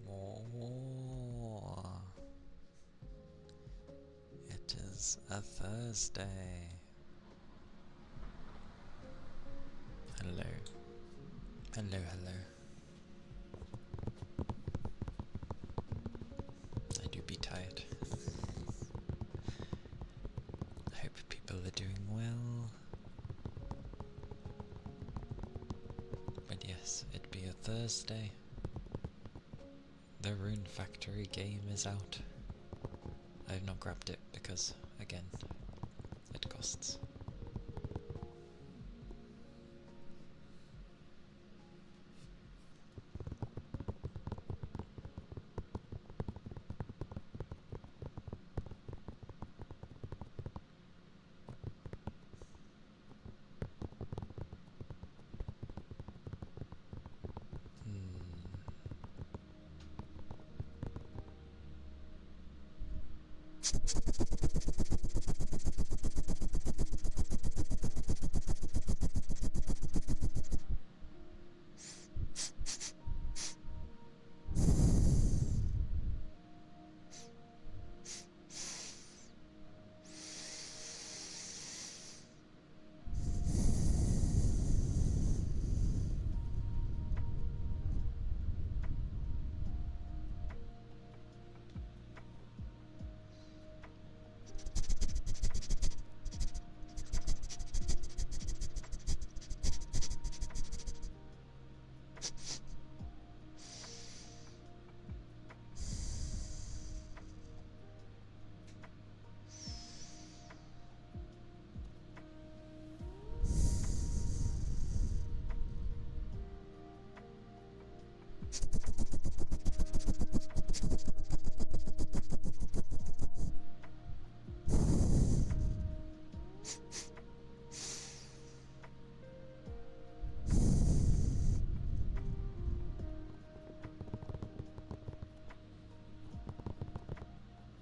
Oh, it is a Thursday. Hello. Hello, hello. I do be tired. I hope people are doing well. But yes, it be a Thursday. The Rune Factory game is out. I have not grabbed it because, again, it costs.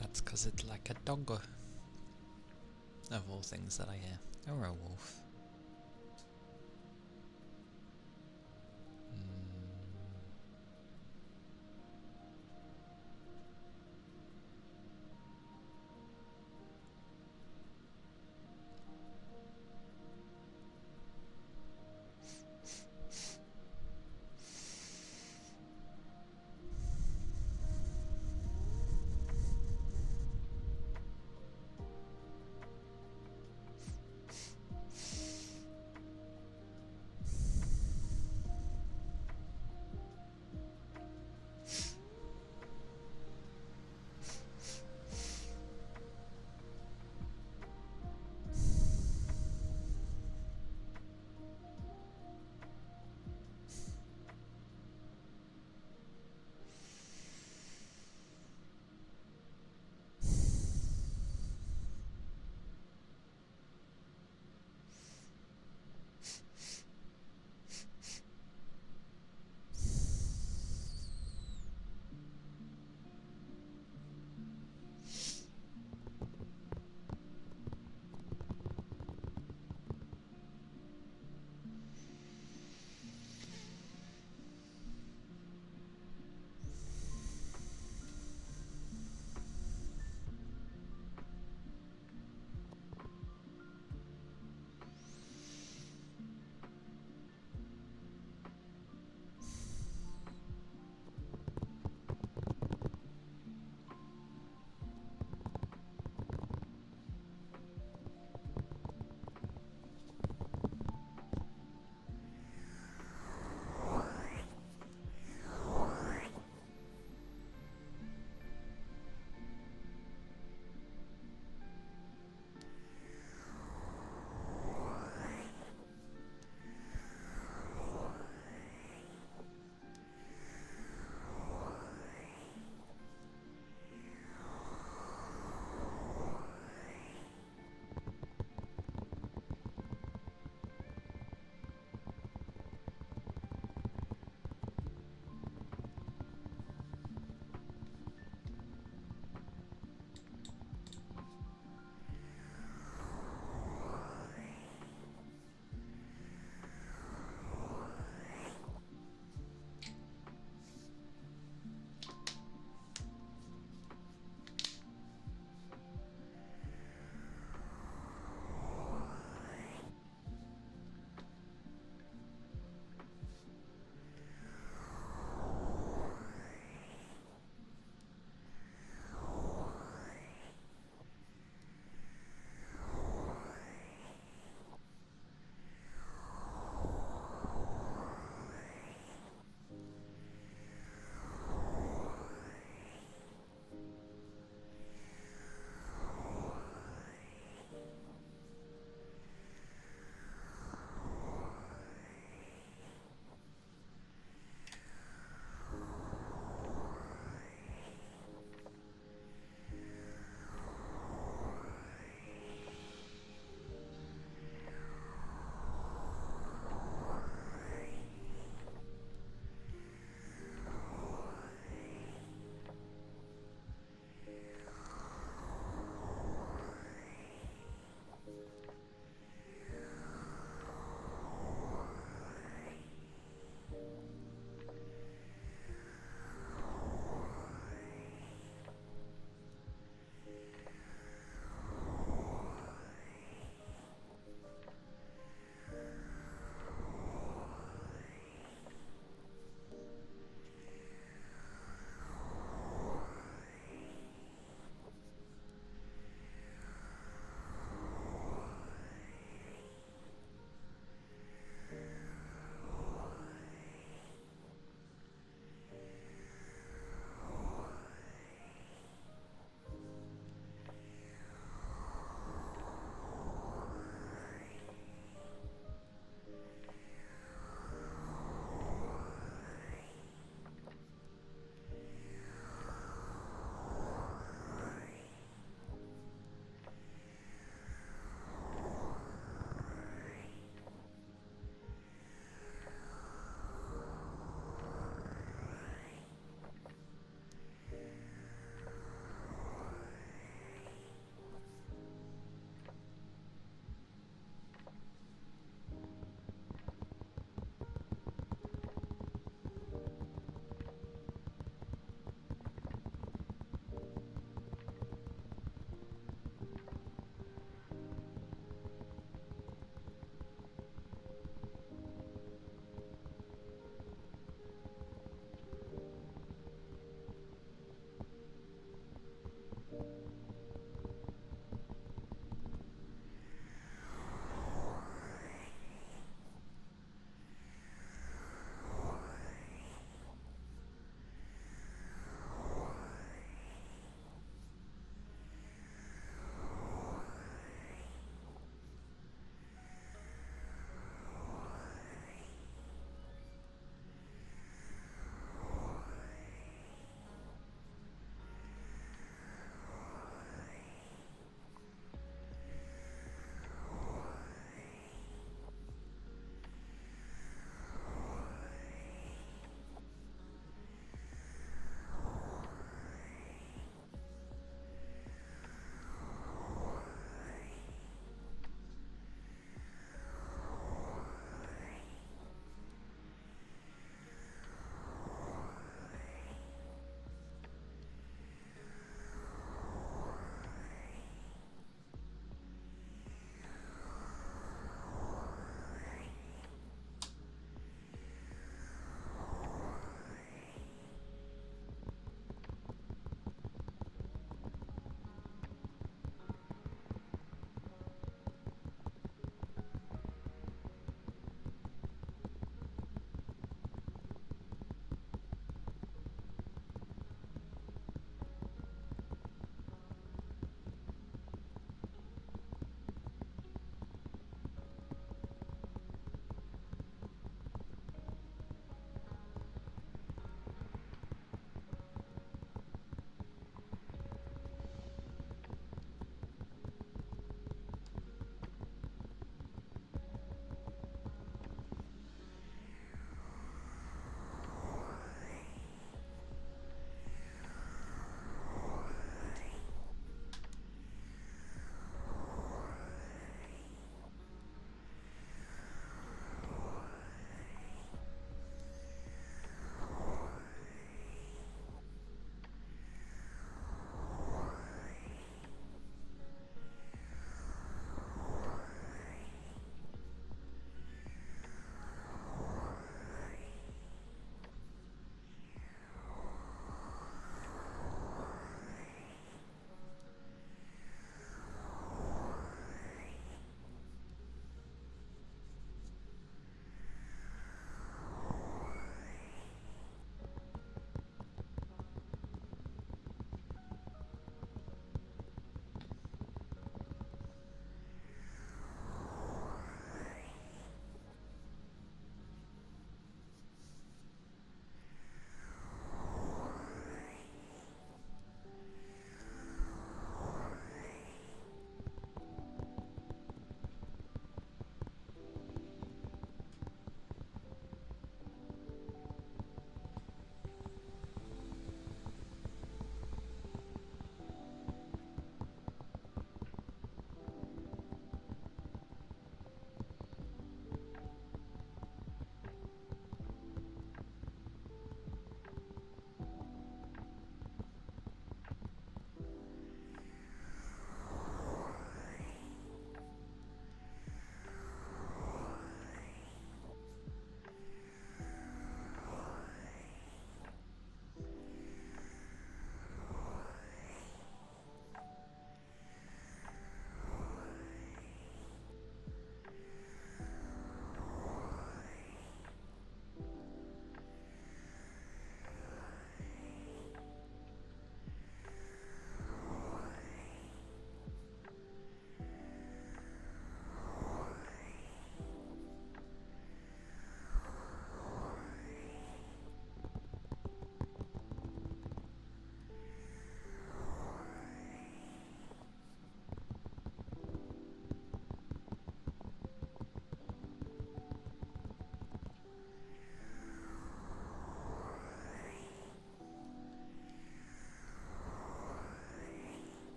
That's 'cause it's like a doggo. Of all things that I hear. Or a wolf.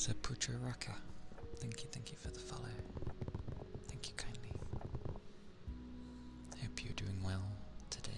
Saputra Raka. Thank you for the follow. Thank you kindly. Hope you're doing well today.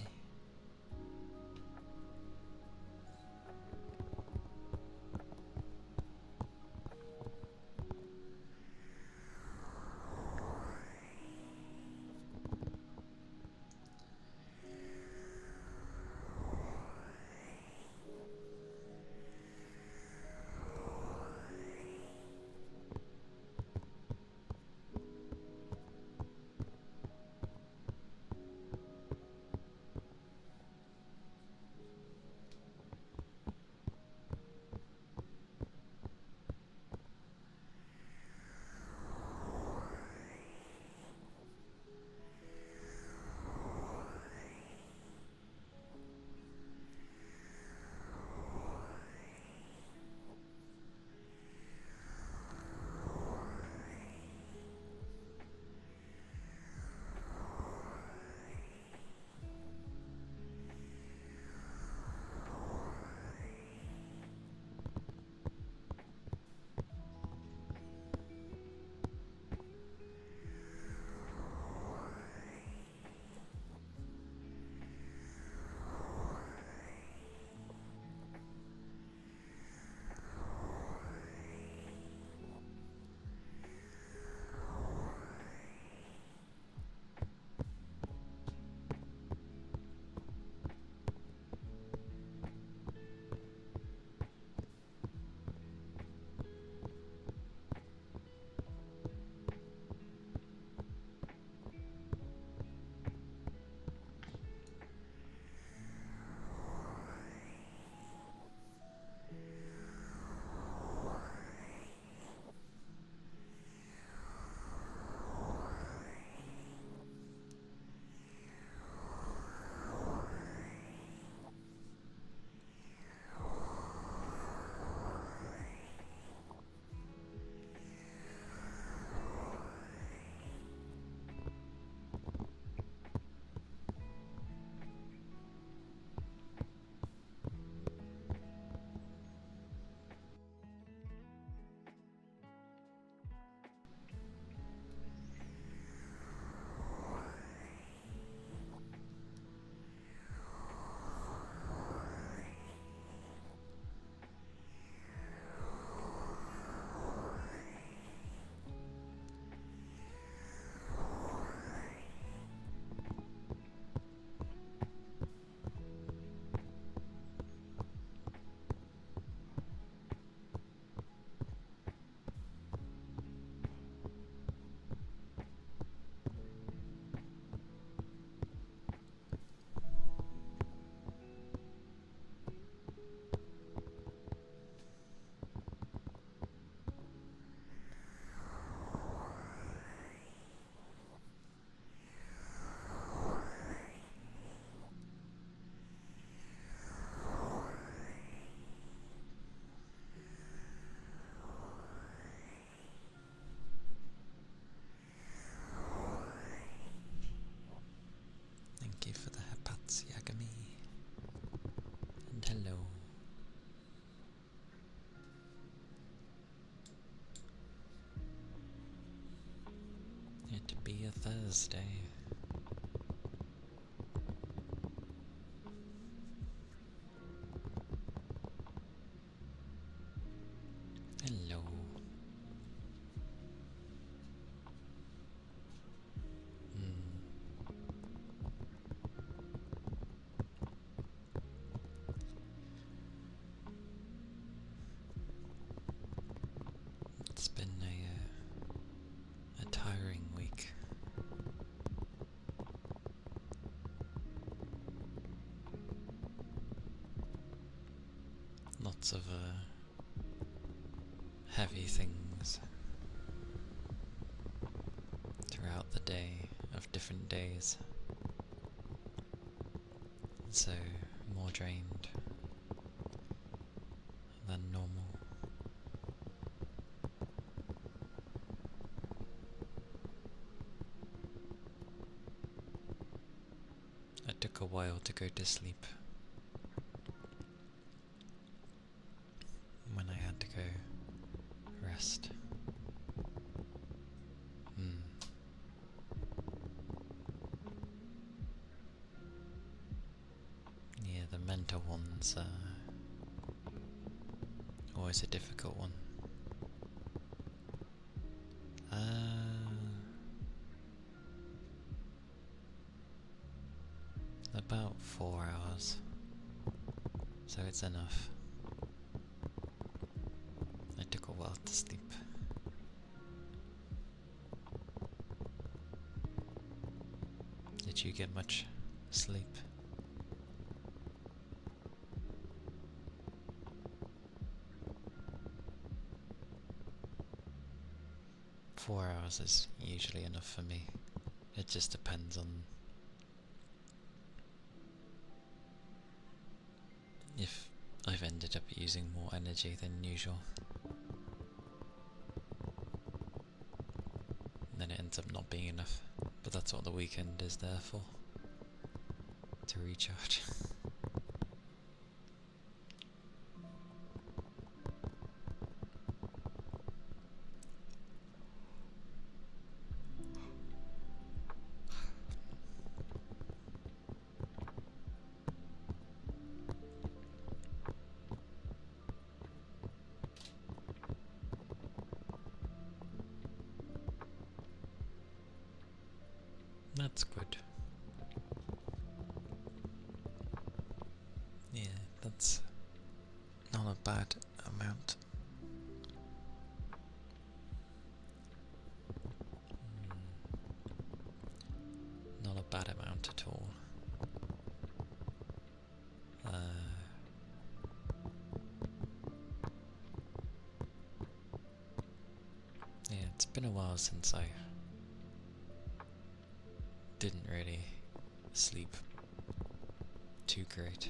Thank you for the Hepats Yagami. And hello. It'd be a Thursday. Hello. It's been a tiring week. Lots of heavy things throughout the day of different days. So more drained than normal. It took a while to go to sleep when I had to go mental one's always a difficult one. About 4 hours, so it's enough. I took a while to sleep. Did you get much sleep? Four hours is usually enough for me. It just depends on if I've ended up using more energy than usual. And then it ends up not being enough. But that's what the weekend is there for. To recharge. That's good. Yeah, that's not a bad amount. Not a bad amount at all. Yeah, it's been a while since I didn't really sleep too great.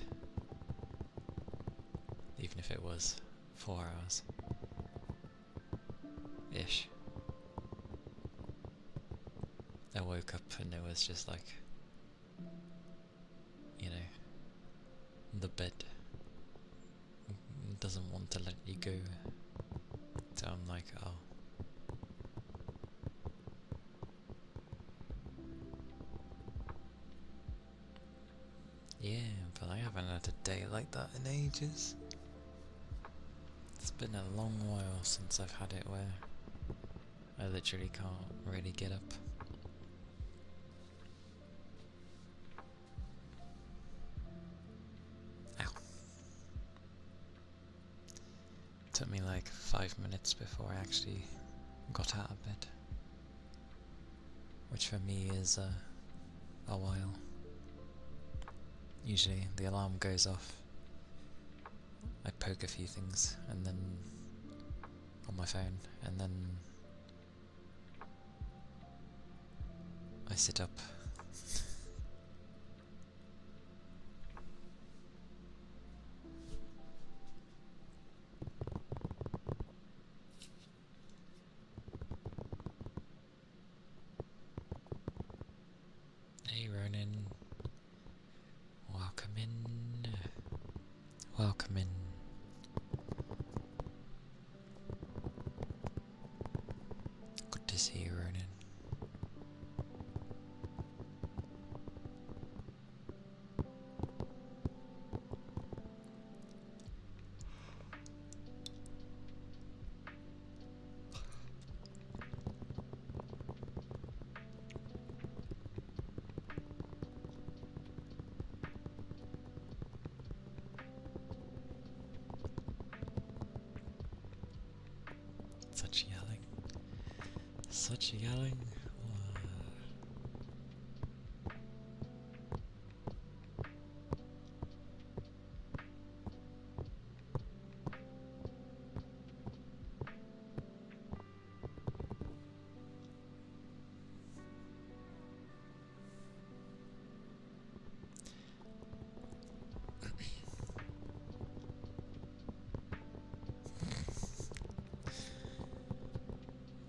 Even if it was 4 hours. Ish. I woke up and it was just like, you know, the bed doesn't want to let you go. So I'm like, oh. Yeah, but I haven't had a day like that in ages. It's been a long while since I've had it where I literally can't really get up. Ow. Took me like 5 minutes before I actually got out of bed. Which for me is a while. Usually the alarm goes off, I poke a few things and then on my phone, and then I sit up. Hey Ronan, welcome in. Welcome in. Good to see you, Ronan. Such yelling. Such yelling.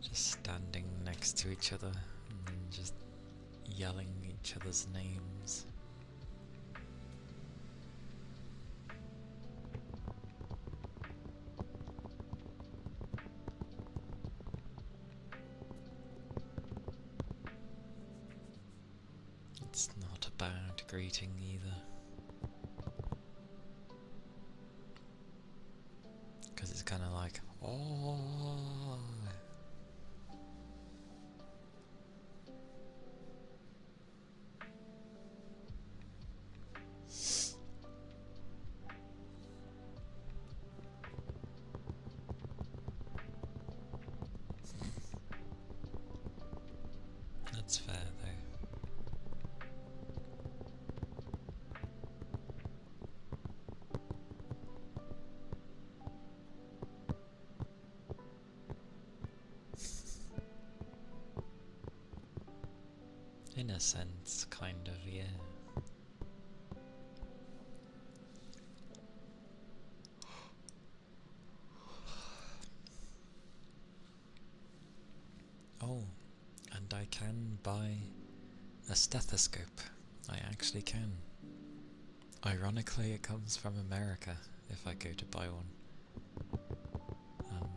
Just standing next to each other and then just yelling each other's names. It's not a bad greeting either. Oh. That's fair though. In a sense, kind of, yeah. Oh, and I can buy a stethoscope. I actually can. Ironically, it comes from America if I go to buy one. Um,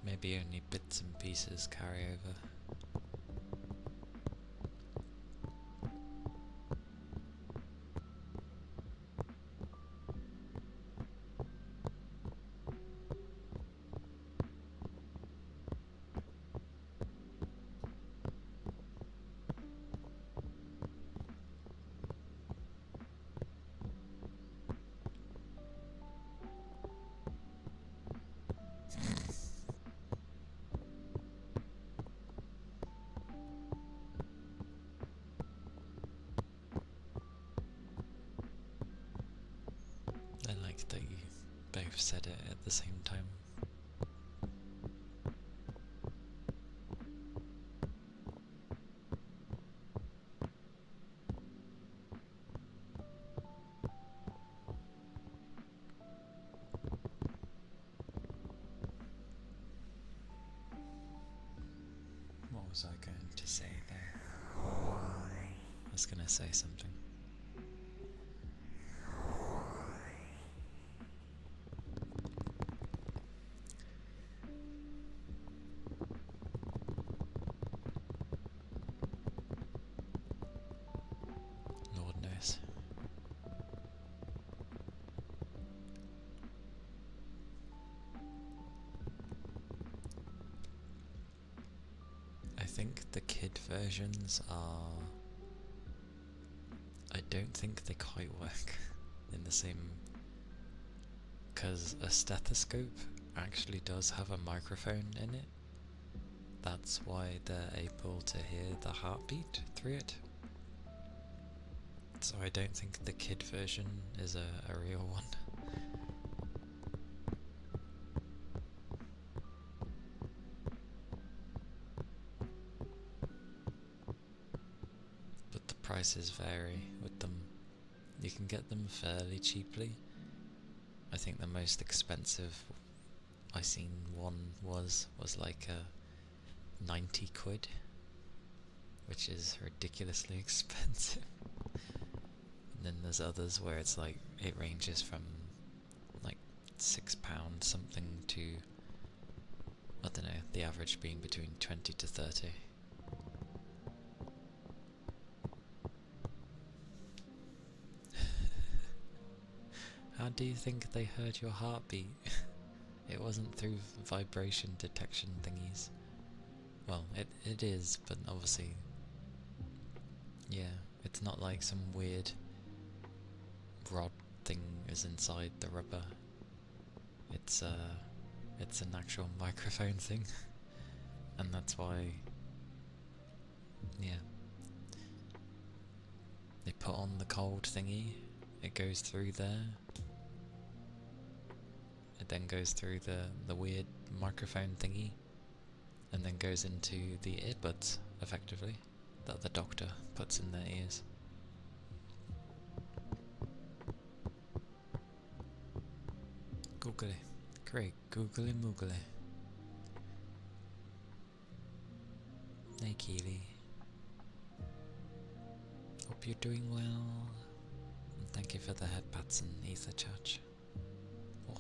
maybe only bits and pieces carry over. I like that you both said it at the same time. What was I going to say there? I was going to say something. Lord knows. I think the kid versions are... I don't think they quite work in the same... because a stethoscope actually does have a microphone in it. That's why they're able to hear the heartbeat through it. So I don't think the kid version is a real one. But the prices vary with them. You can get them fairly cheaply. I think the most expensive I seen one was like a 90 quid, which is ridiculously expensive. And then there's others where it's like, it ranges from like £6 something to, I don't know, the average being between 20 to 30. How do you think they heard your heartbeat? It wasn't through vibration detection thingies. Well, it is, but obviously, yeah, it's not like some weird rod thing is inside the rubber. It's an actual microphone thing, and that's why, yeah, they put on the cold thingy. It goes through there. It then goes through the weird microphone thingy, and then goes into the earbuds, effectively, that the doctor puts in their ears. Googly. Great, googly moogly. Hey Keely. Hope you're doing well. And thank you for the head pats and ether charge. Oh.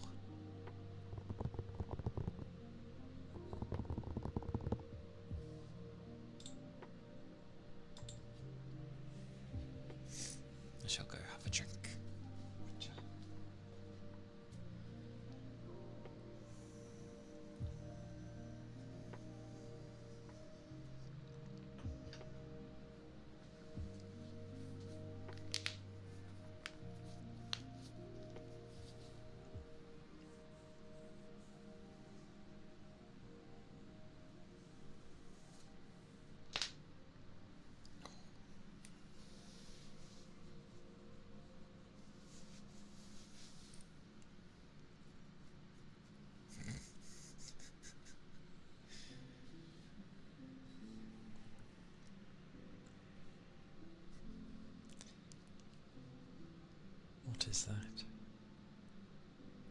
is that?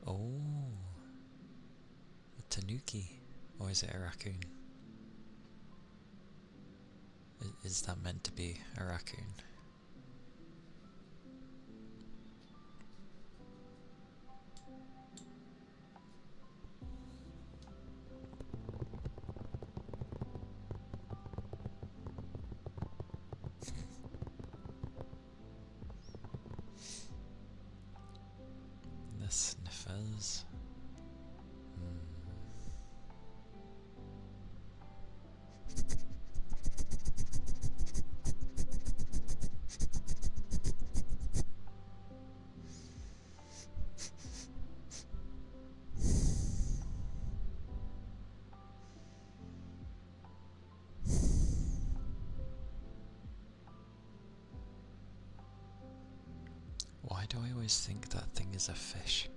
Oh, a tanuki. Or is it a raccoon? Is that meant to be a raccoon? The sniffers. Why do I always think that thing is a fish?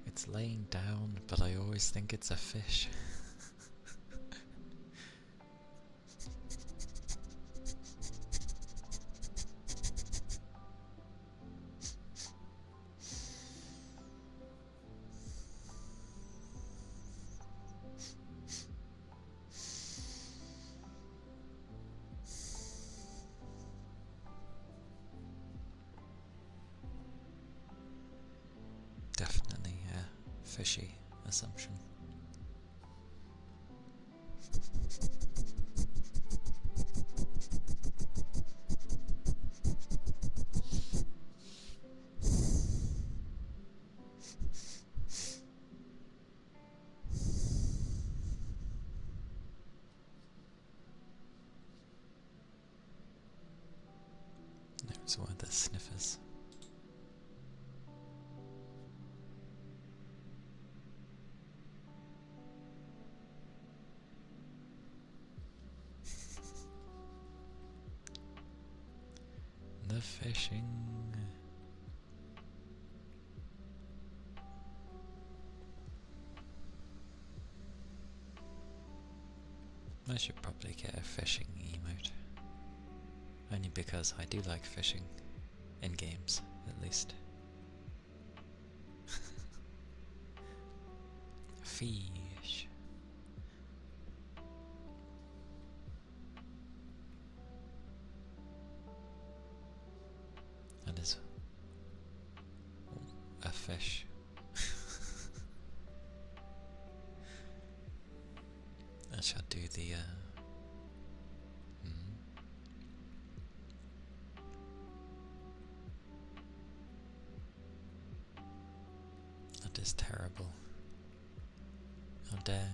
It's laying down, but I always think it's a fish. Definitely a fishy assumption. There's one of the sniffers. The fishing. I should probably get a fishing emote. Only because I do like fishing. In games, at least. Fish. That is a fish. I shall do the That is terrible. How dare.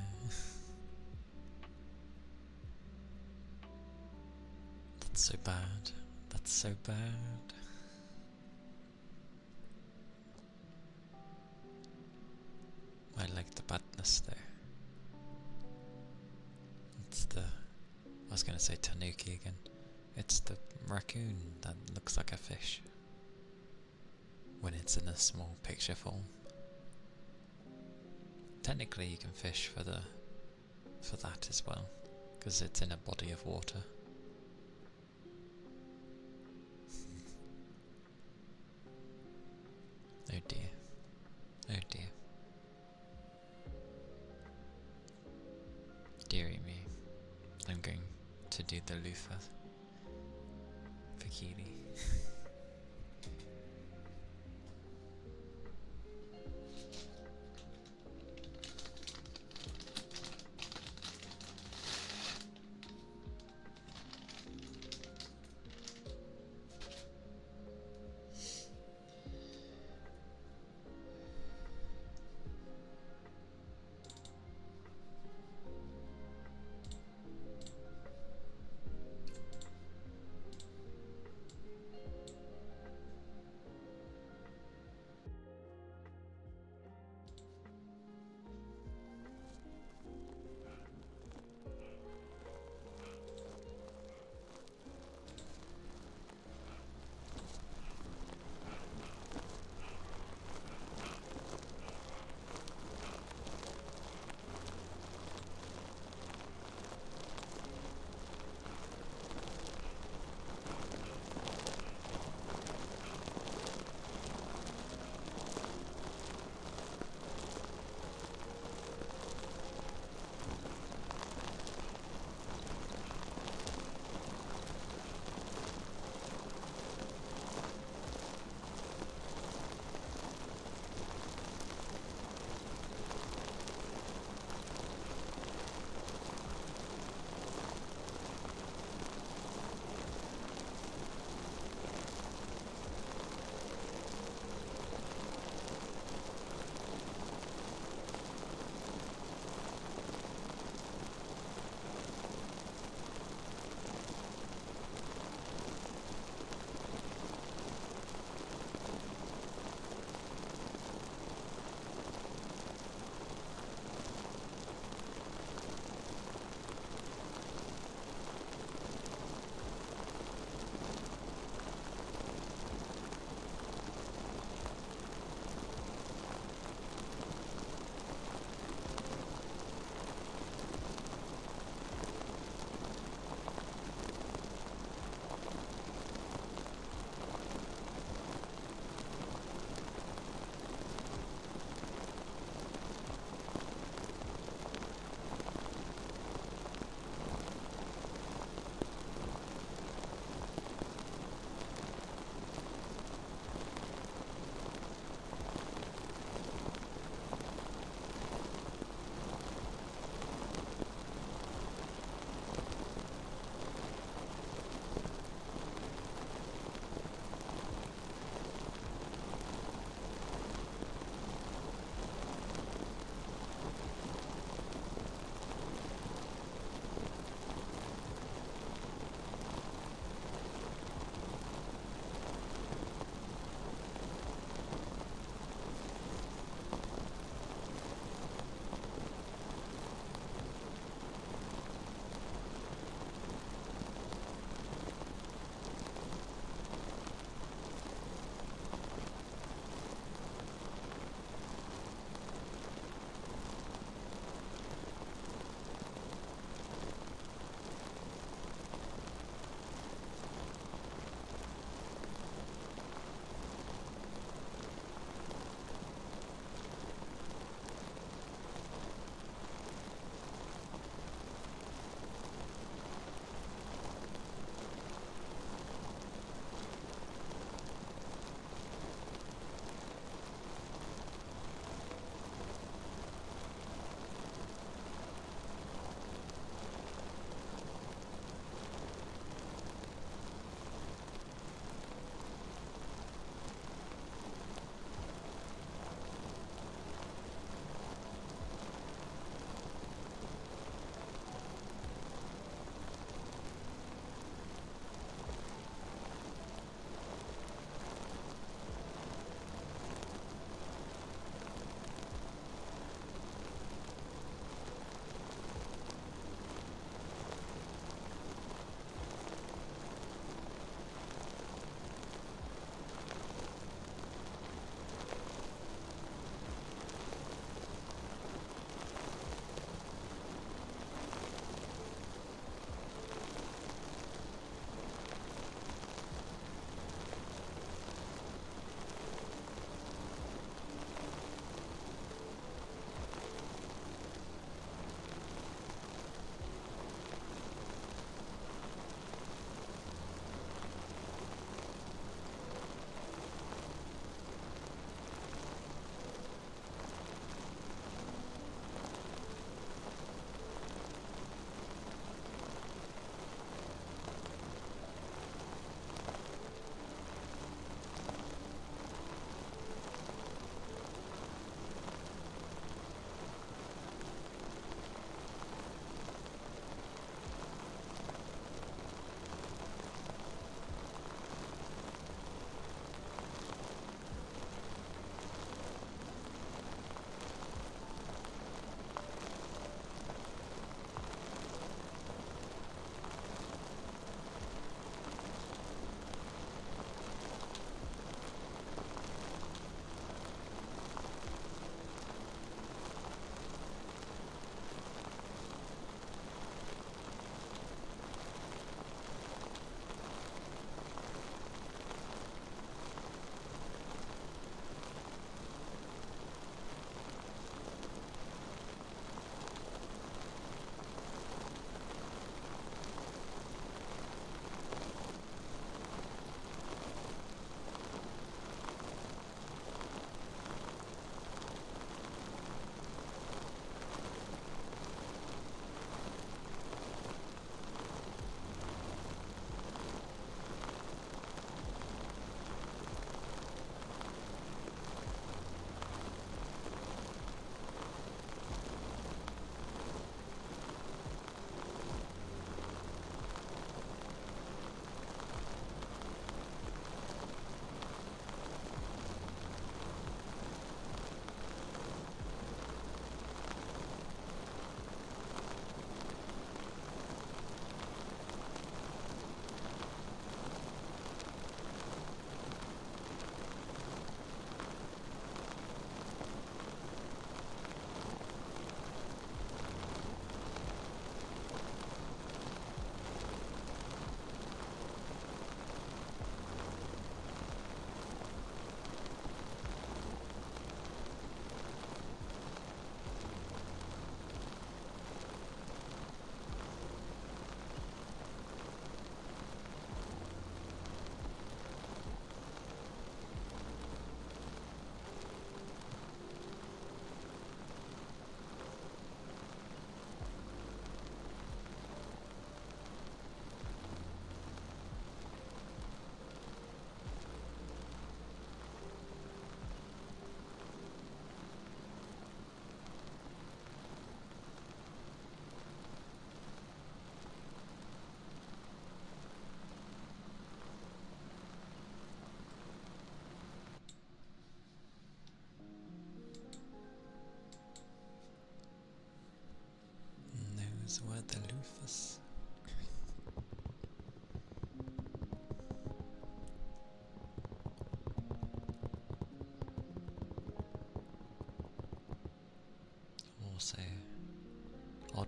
That's so bad. That's so bad. I like the badness there. It's the... I was going to say tanuki again. It's the raccoon that looks like a fish. When it's in a small picture form. Technically you can fish for that as well. Because it's in a body of water. Oh dear. Oh dear. Deary me. I'm going to do the loofah for Keely.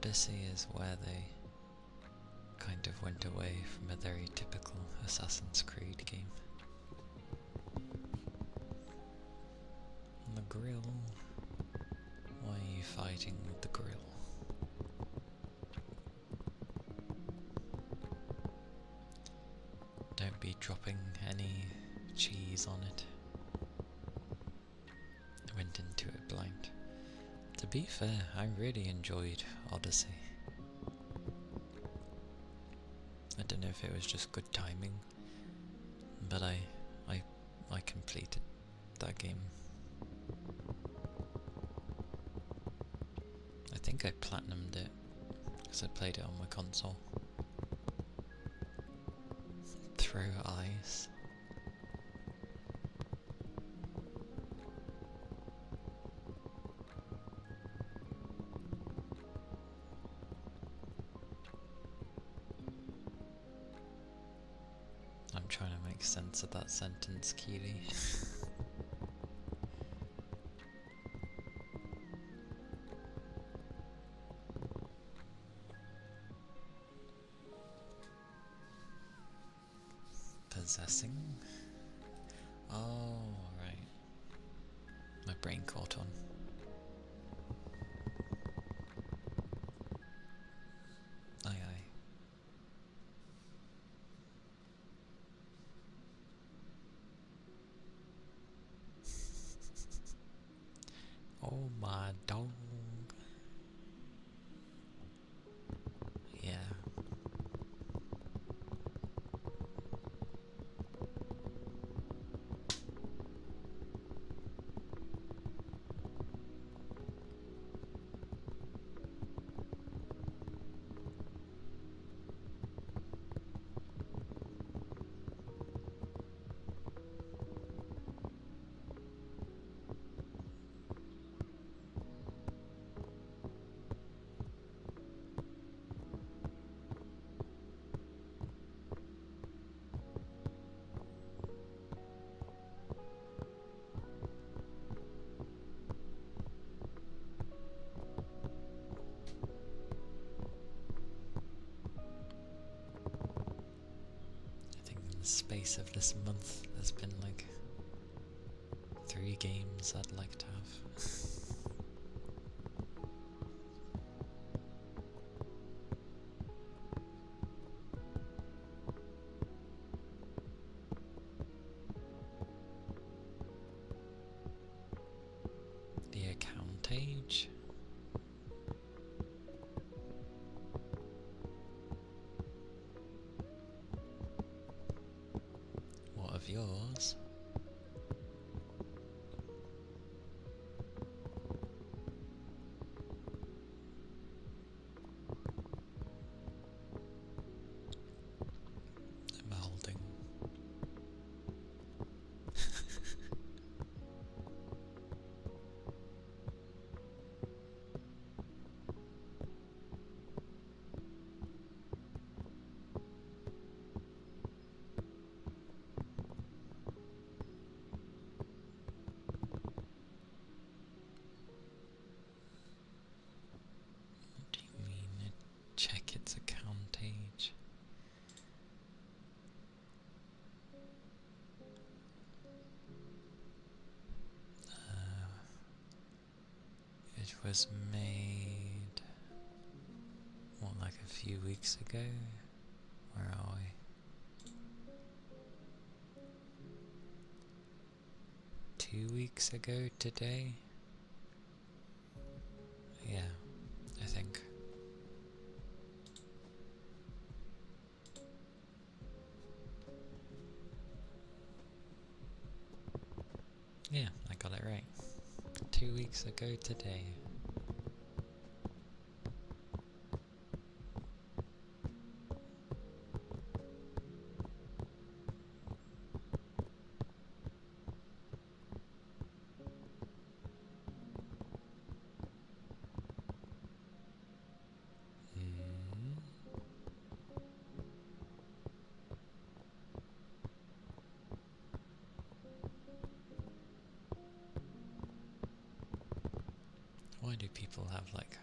Odyssey is where they kind of went away from a very typical Assassin's Creed game. And the grill? Why are you fighting with the grill? Don't be dropping any cheese on it. I went into it blind. To be fair, I really enjoyed Odyssey. I don't know if it was just good timing, but I completed that game. I think I platinumed it because I played it on my console. Throw ice. I'm trying to make sense of that sentence, Keely. Possessing? Oh, right. My brain caught on. Aye, aye. Oh, my dog. Yeah. In the space of this month, there's been like 3 games I'd like to have. The account age. What of yours? I'm holding. What do you mean, check its account age? It was made, what, like a few weeks ago? Where are we? 2 weeks ago today? Yeah, I think. Yeah, I got it right. 2 weeks ago today. Why do people have like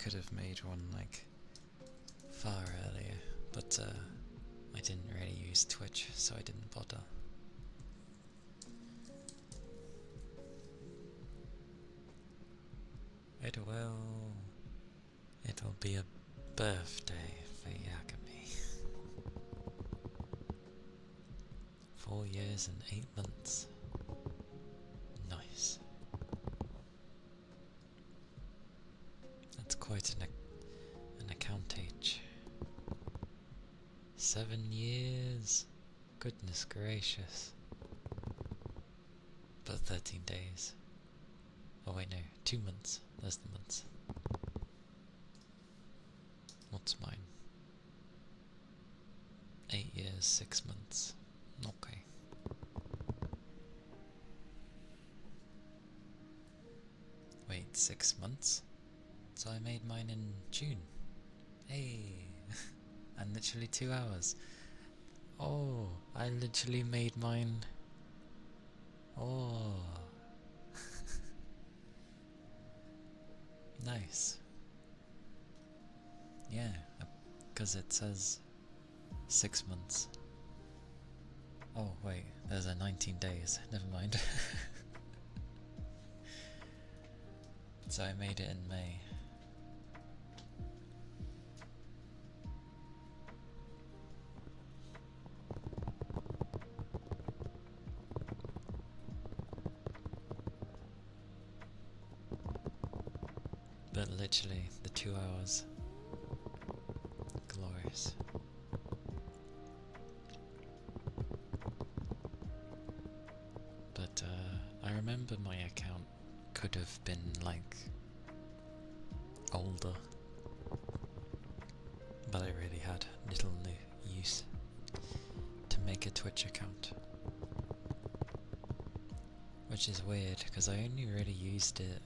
could have made one like far earlier, but I didn't really use Twitch, so I didn't bother. It'll be a birthday for Yakami. 4 years and 8 months. Nice. That's quite an account age. 7 years. Goodness gracious. But 13 days. Oh wait, no, 2 months. There's the months. What's mine? 8 years, 6 months. Okay. Wait, 6 months? So I made mine in June. Hey! And literally 2 hours. Oh, I literally made mine. Oh. Nice. Yeah, because it says 6 months. Oh wait, there's a 19 days. Never mind. So I made it in May. But literally, the 2 hours. Glorious. But I remember my account could have been like older, but I really had little use to make a Twitch account, which is weird because I only really used it,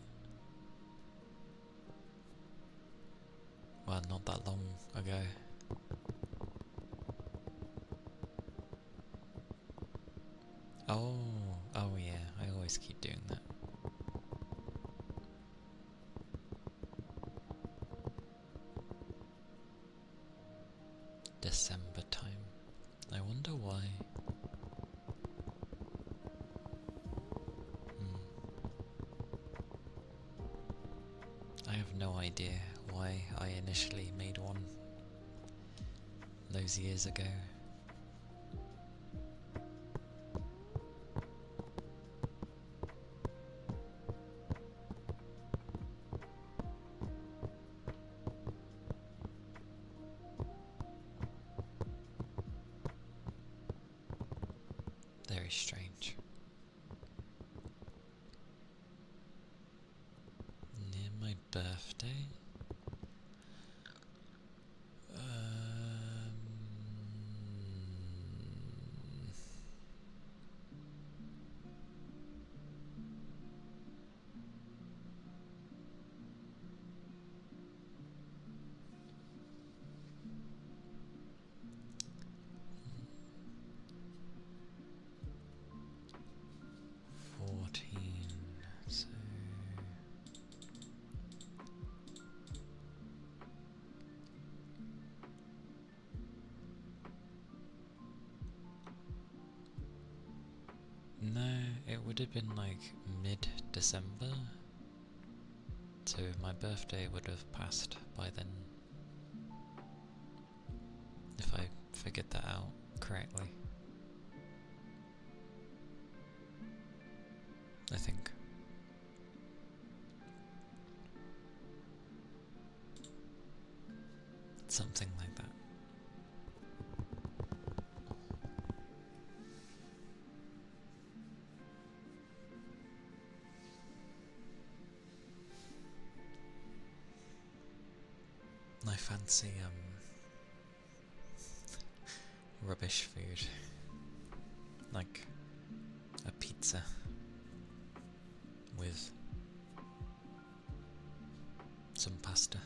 well, not that long ago. Oh yeah, I always keep doing that. December time. I wonder why. I have no idea why I initially made one those years ago. Very strange. Near my birthday? So no, it would have been like mid-December, so my birthday would have passed by then, if I figured that out correctly. I think. Something like that. I fancy rubbish food, like a pizza with some pasta.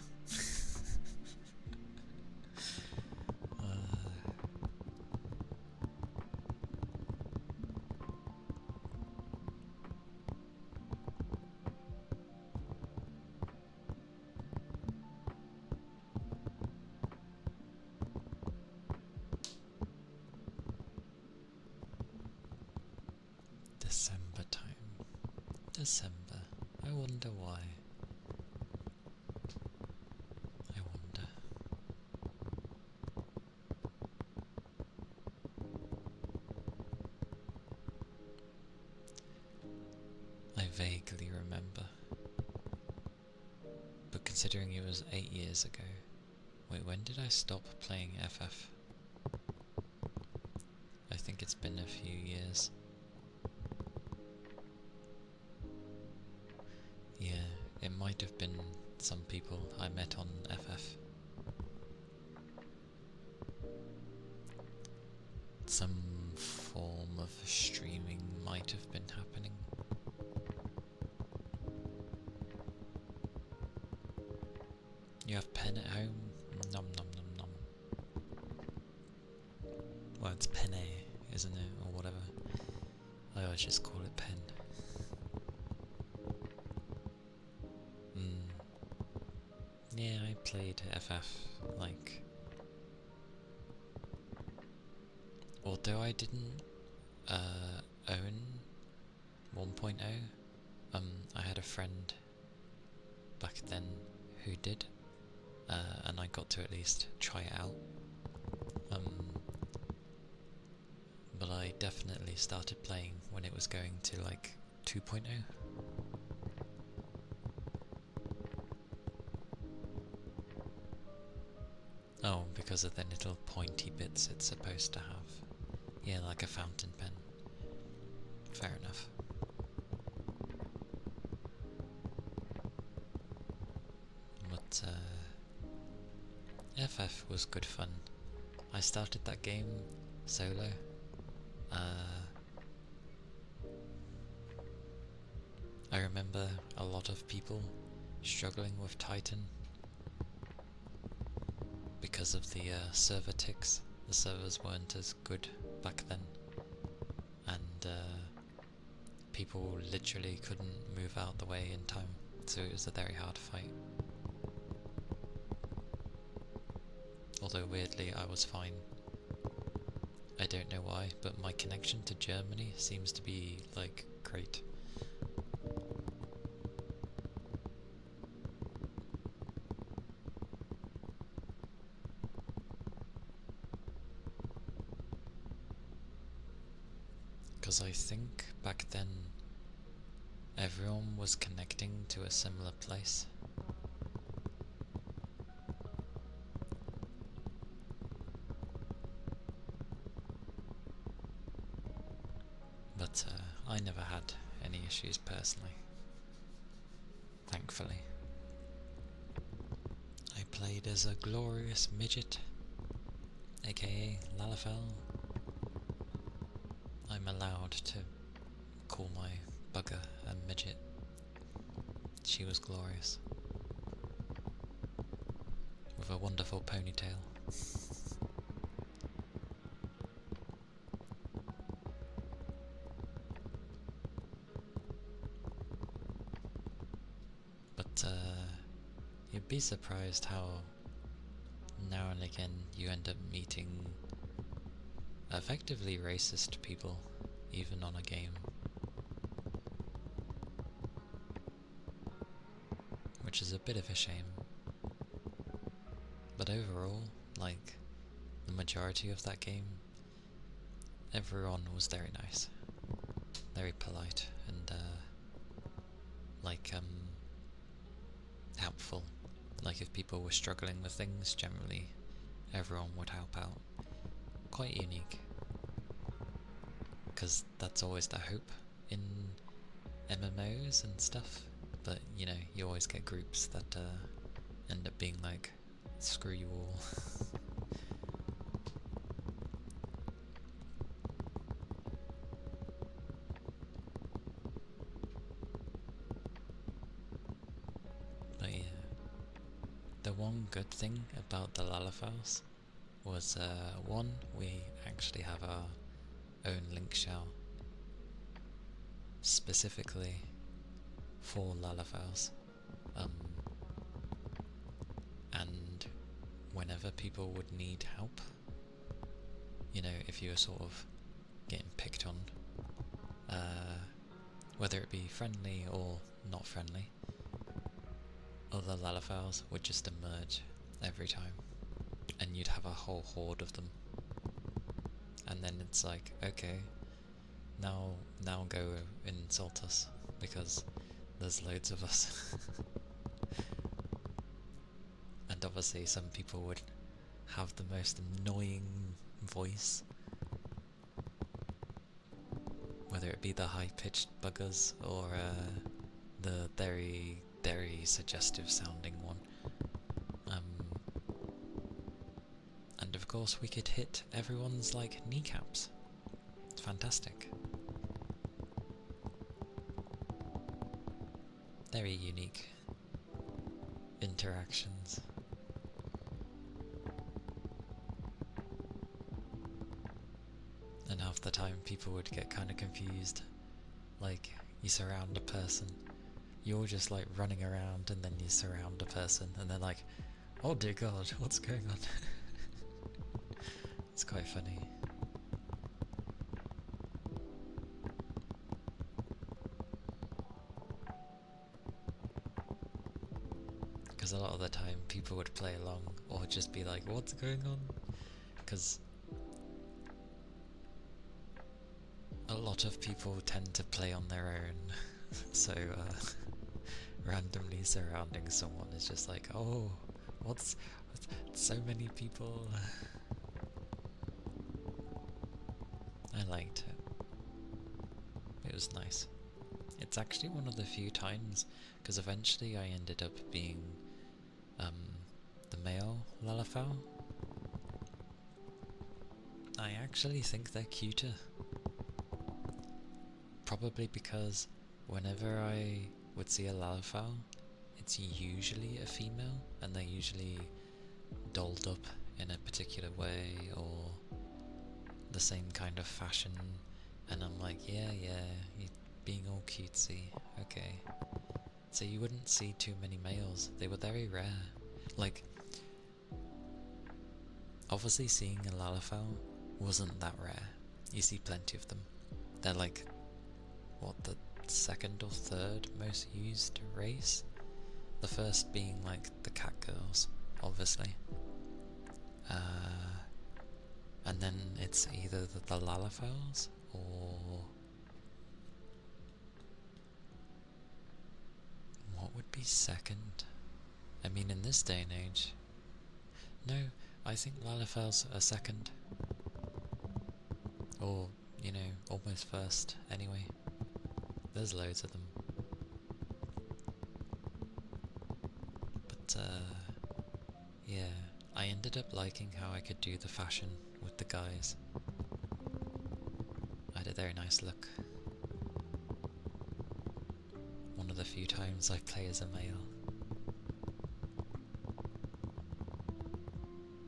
December. I wonder why. I wonder. I vaguely remember. But considering it was 8 years ago. Wait, when did I stop playing FF? I think it's been a few years. Yeah, it might have been some people I met on FF. Some form of streaming might have been happening. You have pen at home? Nom nom nom nom. Well, it's penne, isn't it? Or whatever. I always just call it pen. Yeah, I played FF, like... Although I didn't own 1.0, I had a friend back then who did, and I got to at least try it out. But I definitely started playing when it was going to like 2.0. Oh, because of the little pointy bits it's supposed to have. Yeah, like a fountain pen. Fair enough. But FF was good fun. I started that game solo. I remember a lot of people struggling with Titan because of the server ticks. The servers weren't as good back then, and people literally couldn't move out the way in time, so it was a very hard fight. Although weirdly I was fine. I don't know why, but my connection to Germany seems to be like great. Because I think back then everyone was connecting to a similar place. But I never had any issues personally. Thankfully. I played as a glorious midget, aka Lalafell. I'm allowed to call my bugger a midget. She was glorious. With a wonderful ponytail. But you'd be surprised how now and again you end up meeting effectively racist people, even on a game. Which is a bit of a shame. But overall, like, the majority of that game, everyone was very nice. Very polite and, helpful. Like, if people were struggling with things, generally, everyone would help out. Quite unique. Because that's always the hope in MMOs and stuff. But, you know, you always get groups that end up being like, screw you all. But yeah, the one good thing about the Lalafels was, one, we actually have our own link shell specifically for Lalafels, and whenever people would need help, you know, if you were sort of getting picked on, whether it be friendly or not friendly, other Lalafels would just emerge every time, and you'd have a whole horde of them. And then it's like, okay, now go insult us, because there's loads of us. And obviously some people would have the most annoying voice, whether it be the high-pitched buggers or the very, very suggestive sounding one. And of course we could hit everyone's like kneecaps. It's fantastic. Very unique interactions. And half the time people would get kind of confused. Like, you surround a person, you're just like running around, and then you surround a person, and they're like, oh dear god, what's going on? It's quite funny. Because a lot of the time people would play along or just be like, what's going on? Because a lot of people tend to play on their own, so randomly surrounding someone is just like, oh, what's so many people. I liked it. It was nice. It's actually one of the few times, because eventually I ended up being the male Lalafell. I actually think they're cuter. Probably because whenever I would see a Lalafell, it's usually a female, and they're usually dolled up in a particular way or the same kind of fashion, and I'm like, yeah, you're being all cutesy, okay. So you wouldn't see too many males. They were very rare. Like, obviously seeing a Lalafell wasn't that rare. You see plenty of them. They're like, what, the second or third most used race? The first being like the cat girls, obviously. And then it's either the Lalafells or what would be second? I mean, in this day and age, no, I think Lalafells are second, or you know, almost first. Anyway, there's loads of them, but yeah, I ended up liking how I could do the fashion with the guys. I had a very nice look. One of the few times I play as a male.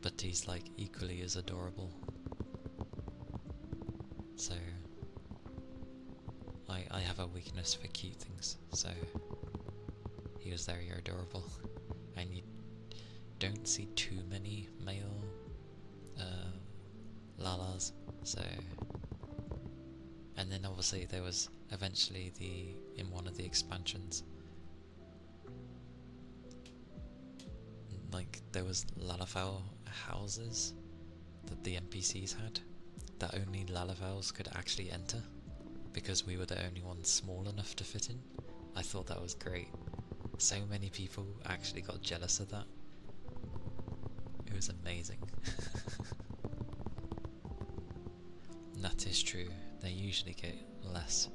But he's like equally as adorable. So I have a weakness for cute things, so he was very adorable. And you don't see too many male Lalas, so. And then obviously there was eventually in one of the expansions, like there was Lalafell houses that the NPCs had that only Lalafells could actually enter, because we were the only ones small enough to fit in. I thought that was great. So many people actually got jealous of that. It was amazing. That is true, they usually get less,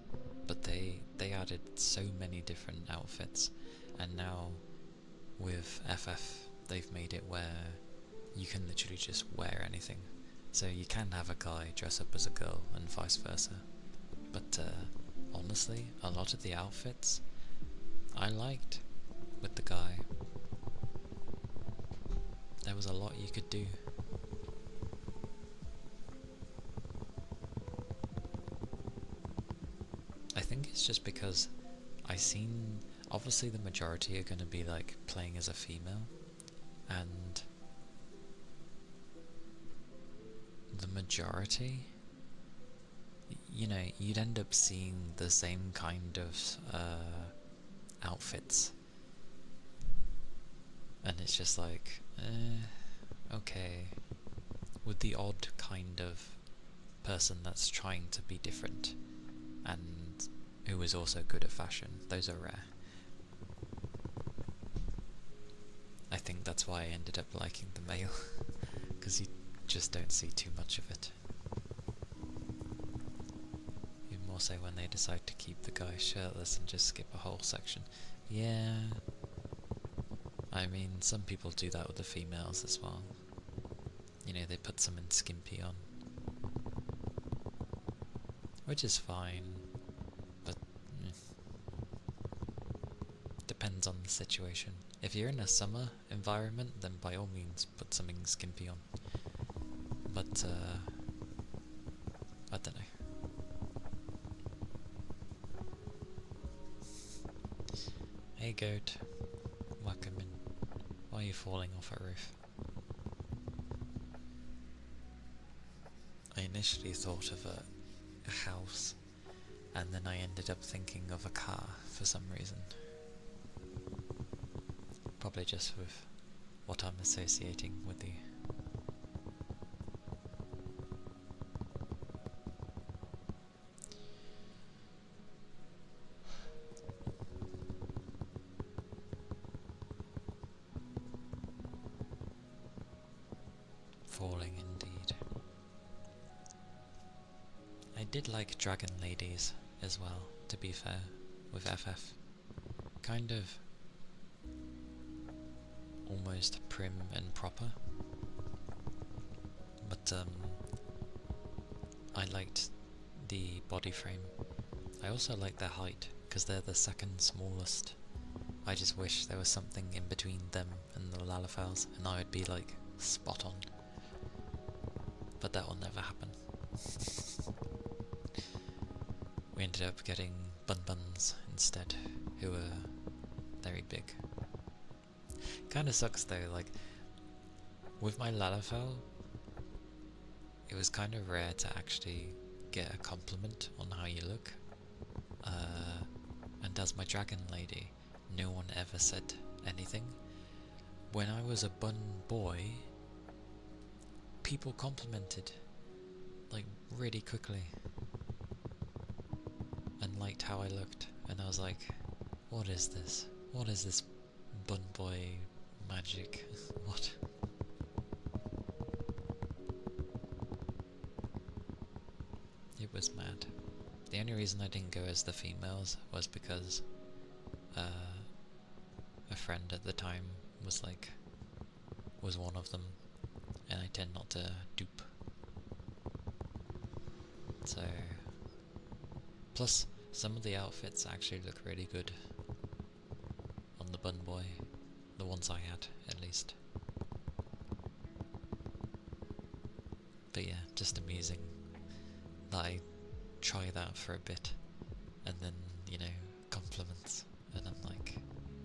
but they added so many different outfits, and now with FF they've made it where you can literally just wear anything. So you can have a guy dress up as a girl and vice versa, but honestly a lot of the outfits I liked with the guy. There was a lot you could do. I think it's just because obviously the majority are going to be like playing as a female, and the majority, you know, you'd end up seeing the same kind of outfits, and it's just like, okay, with the odd kind of person that's trying to be different and who is also good at fashion. Those are rare. I think that's why I ended up liking the male, because you just don't see too much of it. Even more so when they decide to keep the guy shirtless and just skip a whole section. Yeah, I mean, some people do that with the females as well. You know, they put something skimpy on, which is fine, but depends on the situation. If you're in a summer environment, then by all means put something skimpy on. But, I don't know. Hey goat, welcome in. Why are you falling off a roof? I initially thought of a house, and then I ended up thinking of a car for some reason. Probably just with what I'm associating with you. Falling indeed. I did like dragon ladies as well, to be fair, with FF. Kind of almost prim and proper. But I liked the body frame. I also like their height, because they're the second smallest. I just wish there was something in between them and the Lalafels, and I would be like spot on. But that will never happen. We ended up getting Bun-Buns instead, who were very big. Kinda sucks though, like, with my Lalafell, it was kind of rare to actually get a compliment on how you look. And as my dragon lady, no one ever said anything. When I was a bun boy, people complimented, like, really quickly, and liked how I looked, and I was like, what is this? What is this bun boy magic? What? It was mad. The only reason I didn't go as the females was because a friend at the time was one of them, and I tend not to dupe. So, plus some of the outfits actually look really good on the bun boy, the ones I had at least. But yeah, just amusing that I try that for a bit, and then, you know, compliments, and I'm like,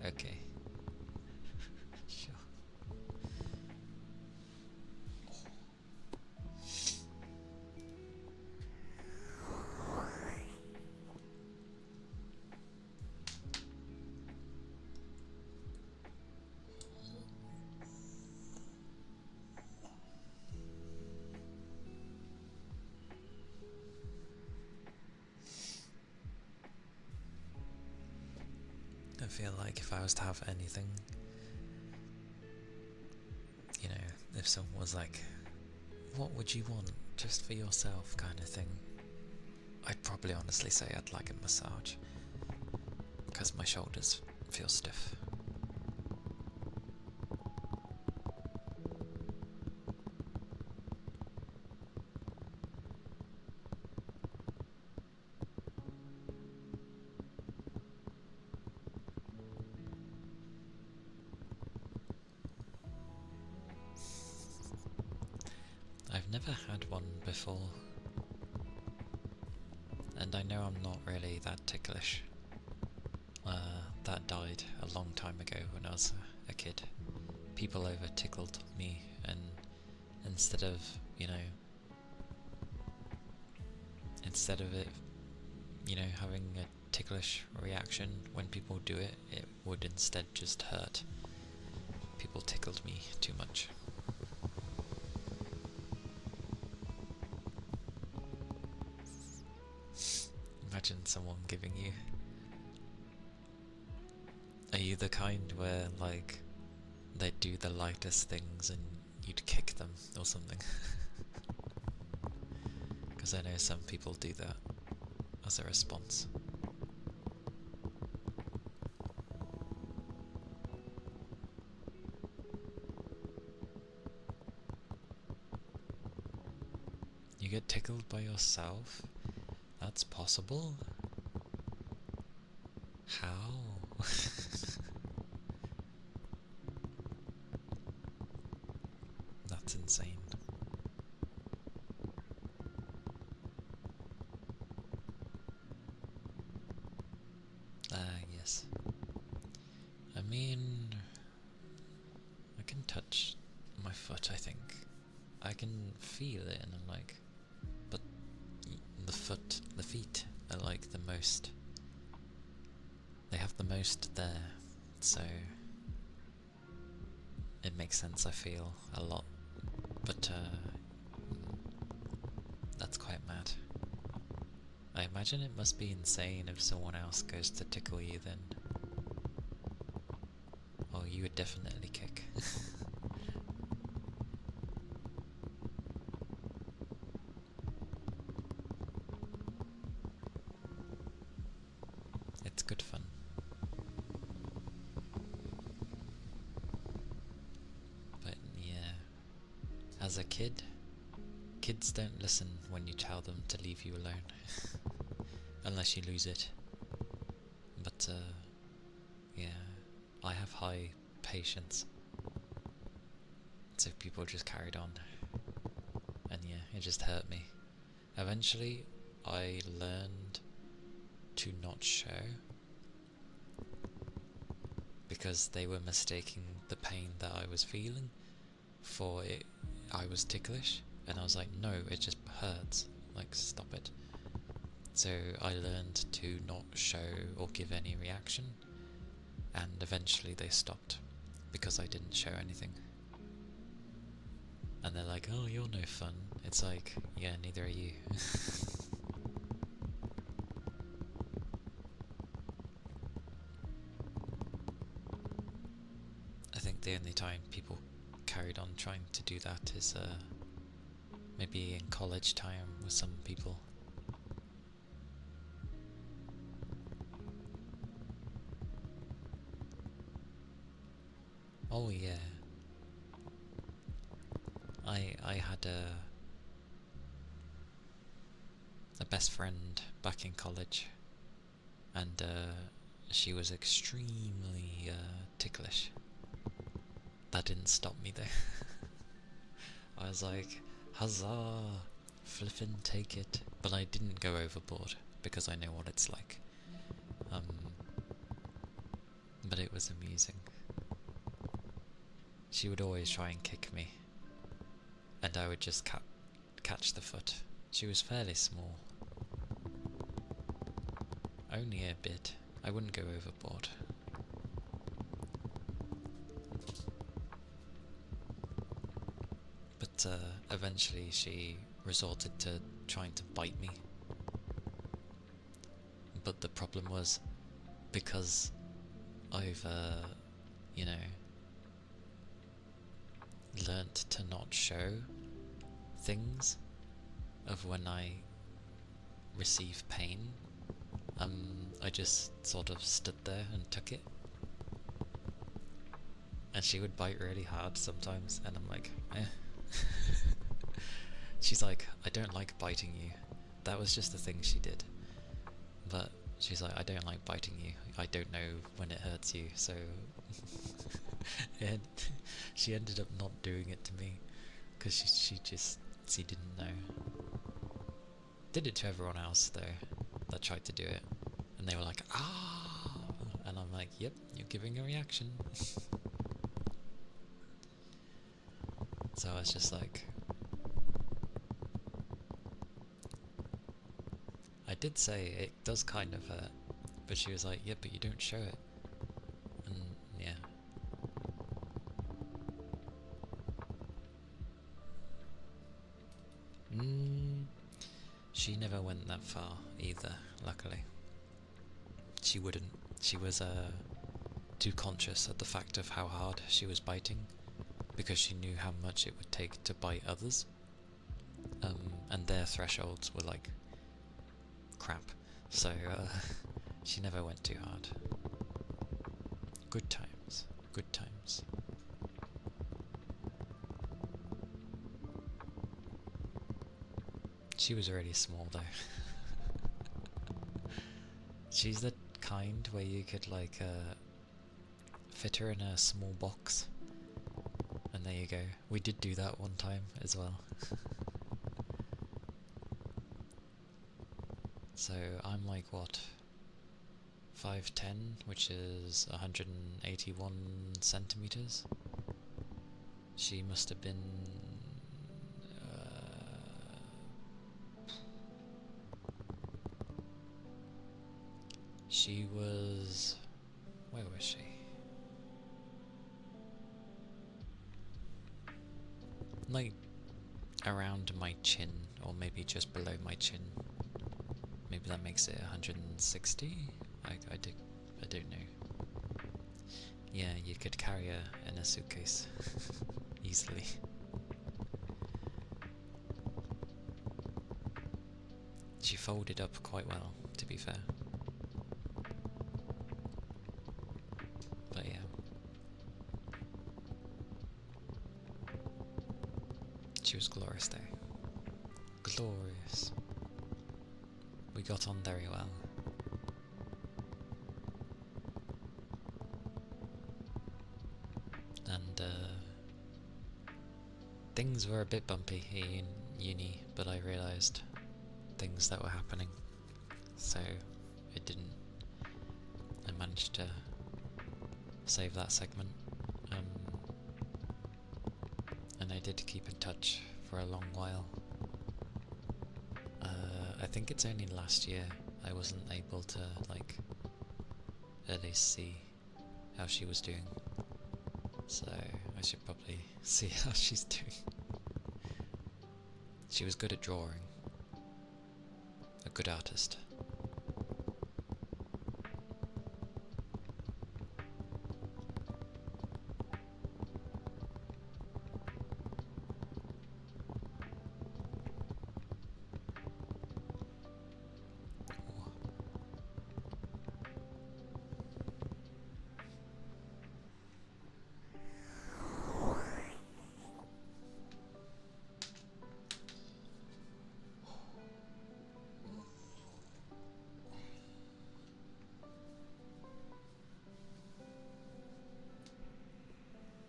okay. Sure. I feel like if I was to have anything, you know, if someone was like, what would you want just for yourself kind of thing, I'd probably honestly say I'd like a massage, because my shoulders feel stiff. I've never had one before, and I know I'm not really that ticklish. That died a long time ago when I was a kid. People over tickled me, and instead of, you know, instead of it, having a ticklish reaction when people do it, it would instead just hurt. People tickled me too much. Imagine someone giving you... Are you the kind where, like, they'd do the lightest things and you'd kick them or something? Because I know some people do that as a response. You get tickled by yourself? That's possible? How? That's insane. Yes. I mean, I can touch my foot, I think. I can feel it and I'm like, but the feet are like the most, they have the most there, so it makes sense I feel a lot, but that's quite mad. I imagine it must be insane if someone else goes to tickle you then. Oh, you would definitely kick. It's good fun. But yeah, as a kid, kids don't listen when you tell them to leave you alone. Unless you lose it. But yeah, I have high patience. So people just carried on. And yeah, it just hurt me. Eventually, I learned to not show. Because they were mistaking the pain that I was feeling for it. I was ticklish. And I was like, no, it just hurts. Like, stop it. So I learned to not show or give any reaction, and eventually they stopped because I didn't show anything. And they're like, oh, you're no fun. It's like, yeah, neither are you. I think the only time people carried on trying to do that is maybe in college time with some people. Oh yeah. I had a best friend back in college, and she was extremely ticklish. That didn't stop me though. I was like, huzzah, flippin' take it. But I didn't go overboard, because I know what it's like. But it was amusing. She would always try and kick me, and I would just catch the foot. She was fairly small. Only a bit. I wouldn't go overboard. But eventually she resorted to trying to bite me. But the problem was, because I've, learnt to not show things of when I receive pain, I just sort of stood there and took it. And she would bite really hard sometimes, and I'm like, eh. She's like, I don't like biting you. That was just the thing she did. But she's like, I don't like biting you. I don't know when it hurts you, so... And she ended up not doing it to me, because she didn't know. Did it to everyone else though, that tried to do it, and they were like, ah, and I'm like, yep, you're giving a reaction. So I was just like, I did say it does kind of hurt, but she was like, yeah, but you don't show it. And yeah. She never went that far either, luckily. She wouldn't. She was too conscious of the fact of how hard she was biting, because she knew how much it would take to bite others. And their thresholds were like crap. So she never went too hard. Good times. Good times. She was really small though. She's the kind where you could like fit her in a small box. And there you go. We did do that one time as well. So I'm like what? 5'10", which is 181 centimeters. She must have been she was, where was she? Like around my chin, or maybe just below my chin. Maybe that makes it 160? I don't know. Yeah, you could carry her in a suitcase easily. She folded up quite well, to be fair. But yeah. She was glorious though. Glorious. We got on very well. And things were a bit bumpy in uni, but I realised things that were happening, so it didn't. I managed to save that segment, and I did keep in touch for a long while. I think it's only last year I wasn't able to like at least see how she was doing, so I should probably see how she's doing. She was good at drawing, a good artist.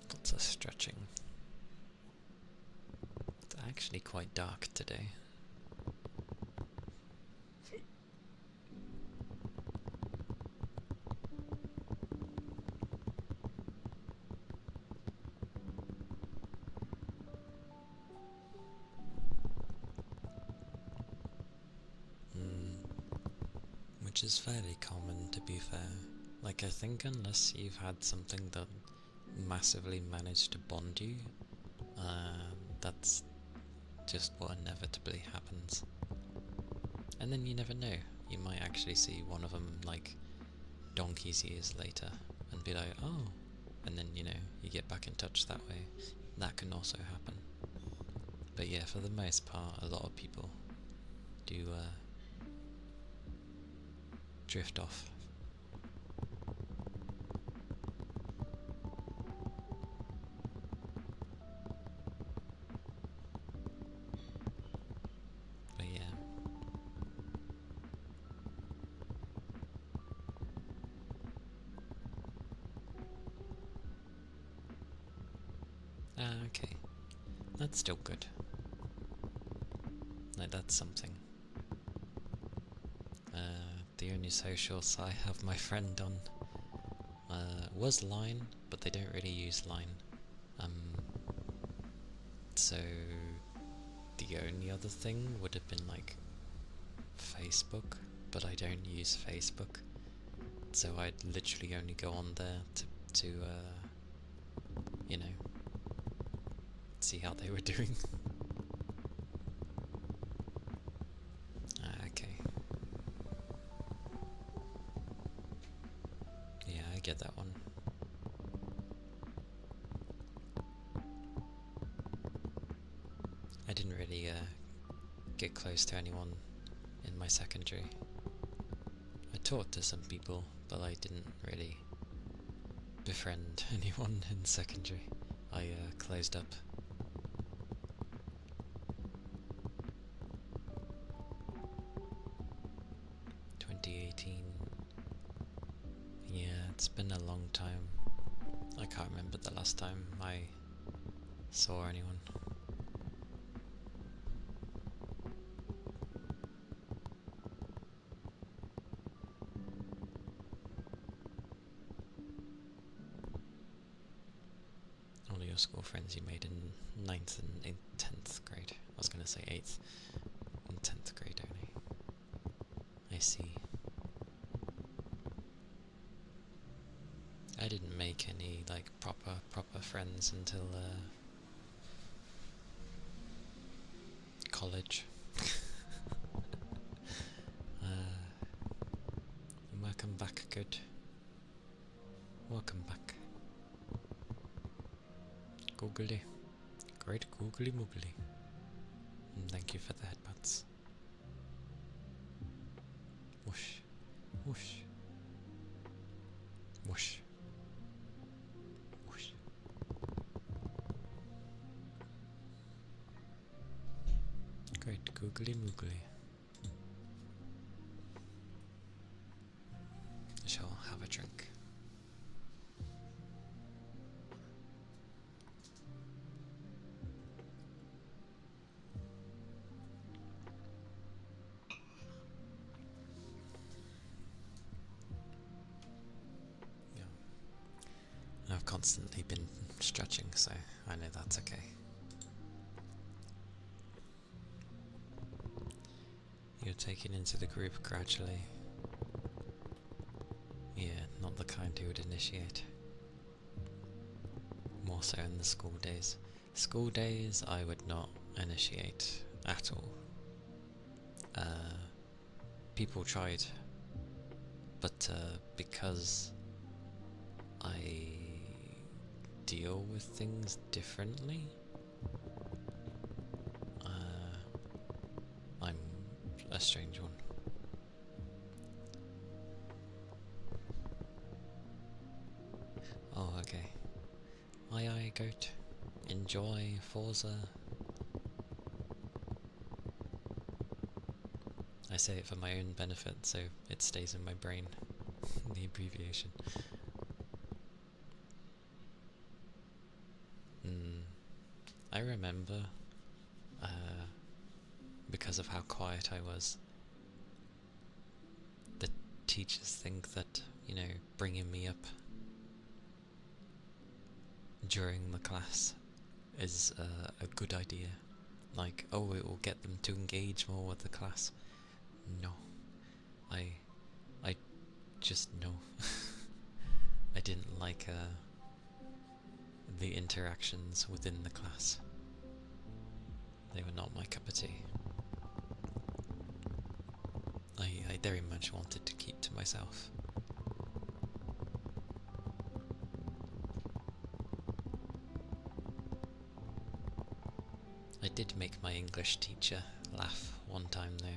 Lots of stretching. It's actually quite dark today. Which is fairly common, to be fair. Like, I think unless you've had something that massively managed to bond you, that's just what inevitably happens. And then you never know, you might actually see one of them like donkey's years later and be like, oh, and then you get back in touch that way. That can also happen. But yeah, for the most part, a lot of people do drift off. But yeah. Okay. That's still good. Like, that's something. The only socials I have my friend on was Line, but they don't really use Line. So the only other thing would have been like Facebook, but I don't use Facebook, so I'd literally only go on there to you know, see how they were doing. Okay. Yeah, I get that one. I didn't really get close to anyone in my secondary. I talked to some people, but I didn't really befriend anyone in secondary. I closed up. Yeah, it's been a long time. I can't remember the last time I saw anyone. All your school friends you made in 9th and 10th grade. I was going to say 8th and 10th grade only. I see. I didn't make any like proper friends until college. Welcome back, good. Welcome back. Googly. Great googly moogly. And thank you for the headbutts. Whoosh. Whoosh. Whoosh. Whoosh. Great googly moogly. I shall have a drink. I've constantly been stretching, so I know that's okay. You're taken into the group gradually. Yeah, not the kind who would initiate. More so in the school days. School days I would not initiate at all. People tried, but because I deal with things differently, I'm a strange one. Oh, okay. Aye, goat. Enjoy Forza. I say it for my own benefit, so it stays in my brain. The abbreviation. I remember, because of how quiet I was, the teachers think that, you know, bringing me up during the class is a good idea. Like, oh, it will get them to engage more with the class. No. I just, no. I didn't like the interactions within the class. They were not my cup of tea. I very much wanted to keep to myself. I did make my English teacher laugh one time though.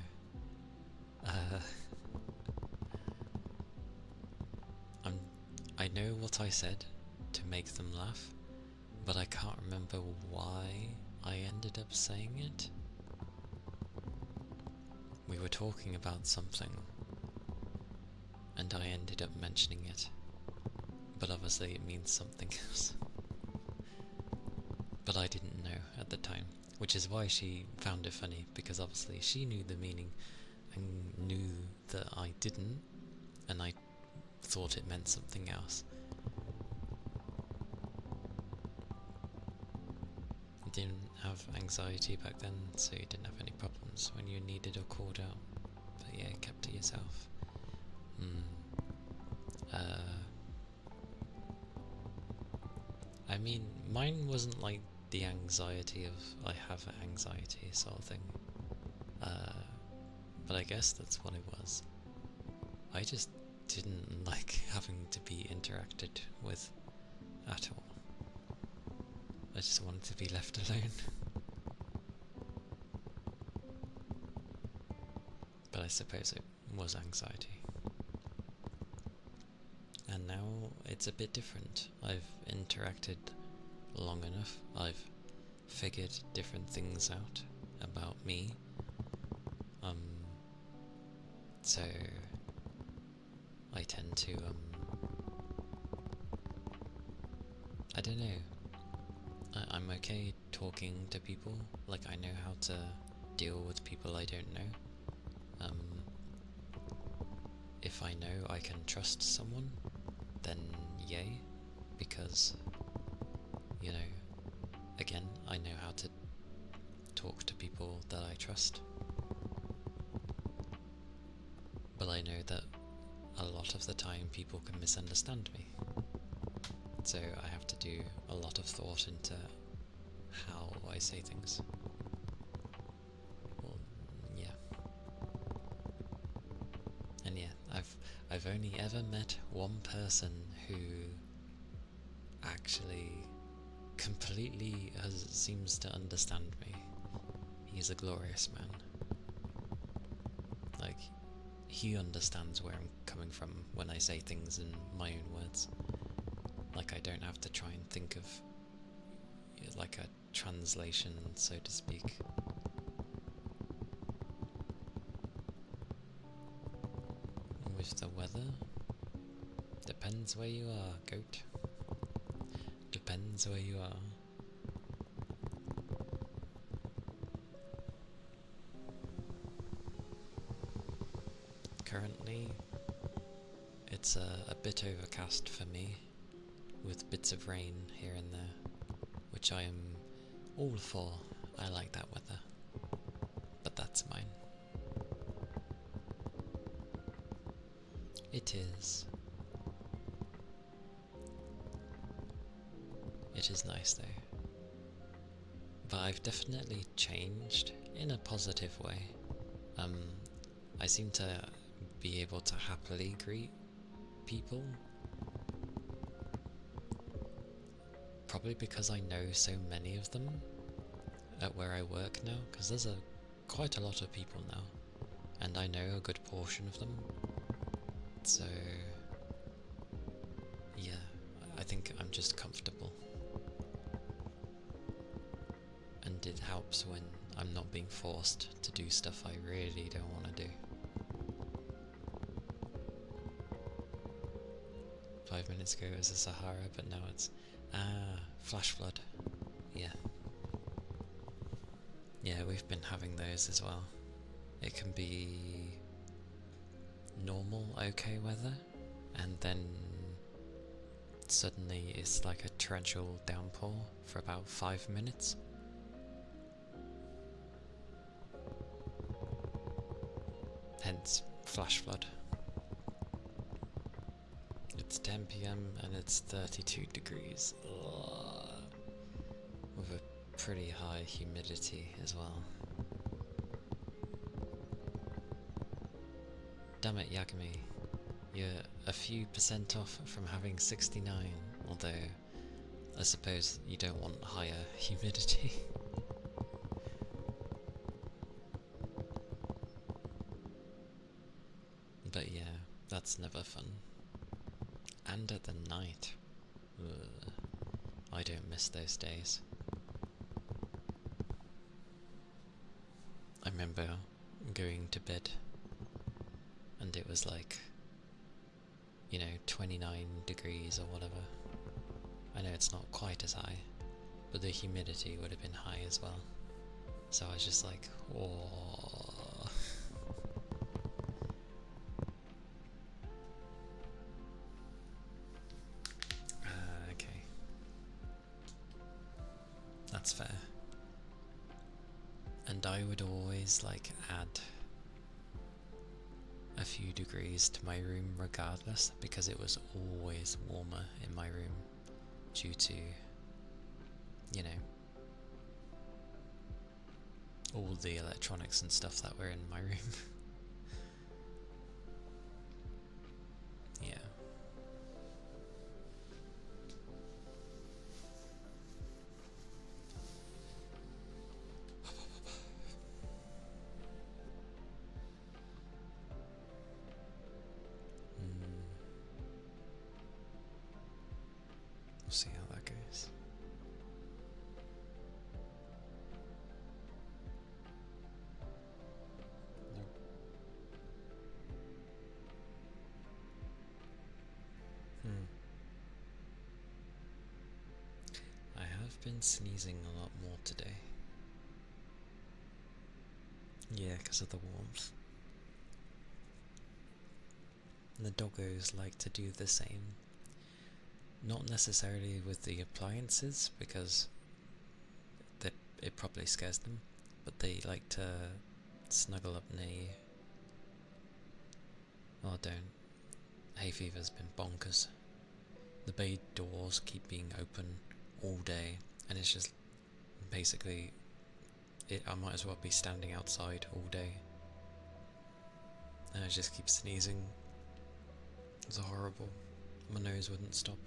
I know what I said to make them laugh, but I can't remember why I ended up saying it. We were talking about something, and I ended up mentioning it, but obviously it means something else. But I didn't know at the time, which is why she found it funny, because obviously she knew the meaning and knew that I didn't, and I thought it meant something else. You didn't have anxiety back then, so you didn't have any problems when you needed or called out. yeah, kept to yourself. I mean, mine wasn't like the anxiety of I have anxiety sort of thing. But I guess that's what it was. I just didn't like having to be interacted with at all. I just wanted to be left alone. But I suppose it was anxiety. And now it's a bit different. I've interacted long enough. I've figured different things out about me. So I tend to I don't know. I'm okay talking to people. Like, I know how to deal with people I don't know. If I know I can trust someone, then yay, because, you know, again, I know how to talk to people that I trust. But I know that a lot of the time people can misunderstand me. So I have to do a lot of thought into how I say things. Well, yeah. And yeah, I've only ever met one person who actually completely seems to understand me. He's a glorious man. Like, he understands where I'm coming from when I say things in my own words. Like, I don't have to try and think of like a translation, so to speak. With the weather, depends where you are, goat. Depends where you are. Currently, it's a bit overcast for me, with bits of rain here and there, which I am all for. I like that weather, but that's mine. It is. It is nice though. But I've definitely changed in a positive way. I seem to be able to happily greet people. Probably because I know so many of them at where I work now, because there's quite a lot of people now, and I know a good portion of them. So yeah, I think I'm just comfortable. And it helps when I'm not being forced to do stuff I really don't want to do. 5 minutes ago it was the Sahara, but now it's flash flood. Yeah. Yeah, we've been having those as well. It can be normal, okay weather, and then suddenly it's like a torrential downpour for about 5 minutes. Hence, flash flood. It's 10 PM and it's 32 degrees. Ugh. With a pretty high humidity as well. Damn it, Yagami. You're a few percent off from having 69, although I suppose you don't want higher humidity. But yeah, that's never fun. And at the night. Ugh. I don't miss those days. I remember going to bed and it was like, 29 degrees or whatever. I know it's not quite as high, but the humidity would have been high as well. So I was just like, oh. Okay. That's fair. And I would always add a few degrees to my room regardless, because it was always warmer in my room due to, you know, all the electronics and stuff that were in my room. Yeah. We'll see how that goes. Nope. I have been sneezing a lot more today. Yeah, because of the warmth. And the doggos like to do the same. Not necessarily with the appliances, because it probably scares them, but they like to snuggle up near you. Oh, don't. Hay fever's been bonkers. The bay doors keep being open all day, and it's just basically I might as well be standing outside all day. And I just keep sneezing. It's horrible. My nose wouldn't stop.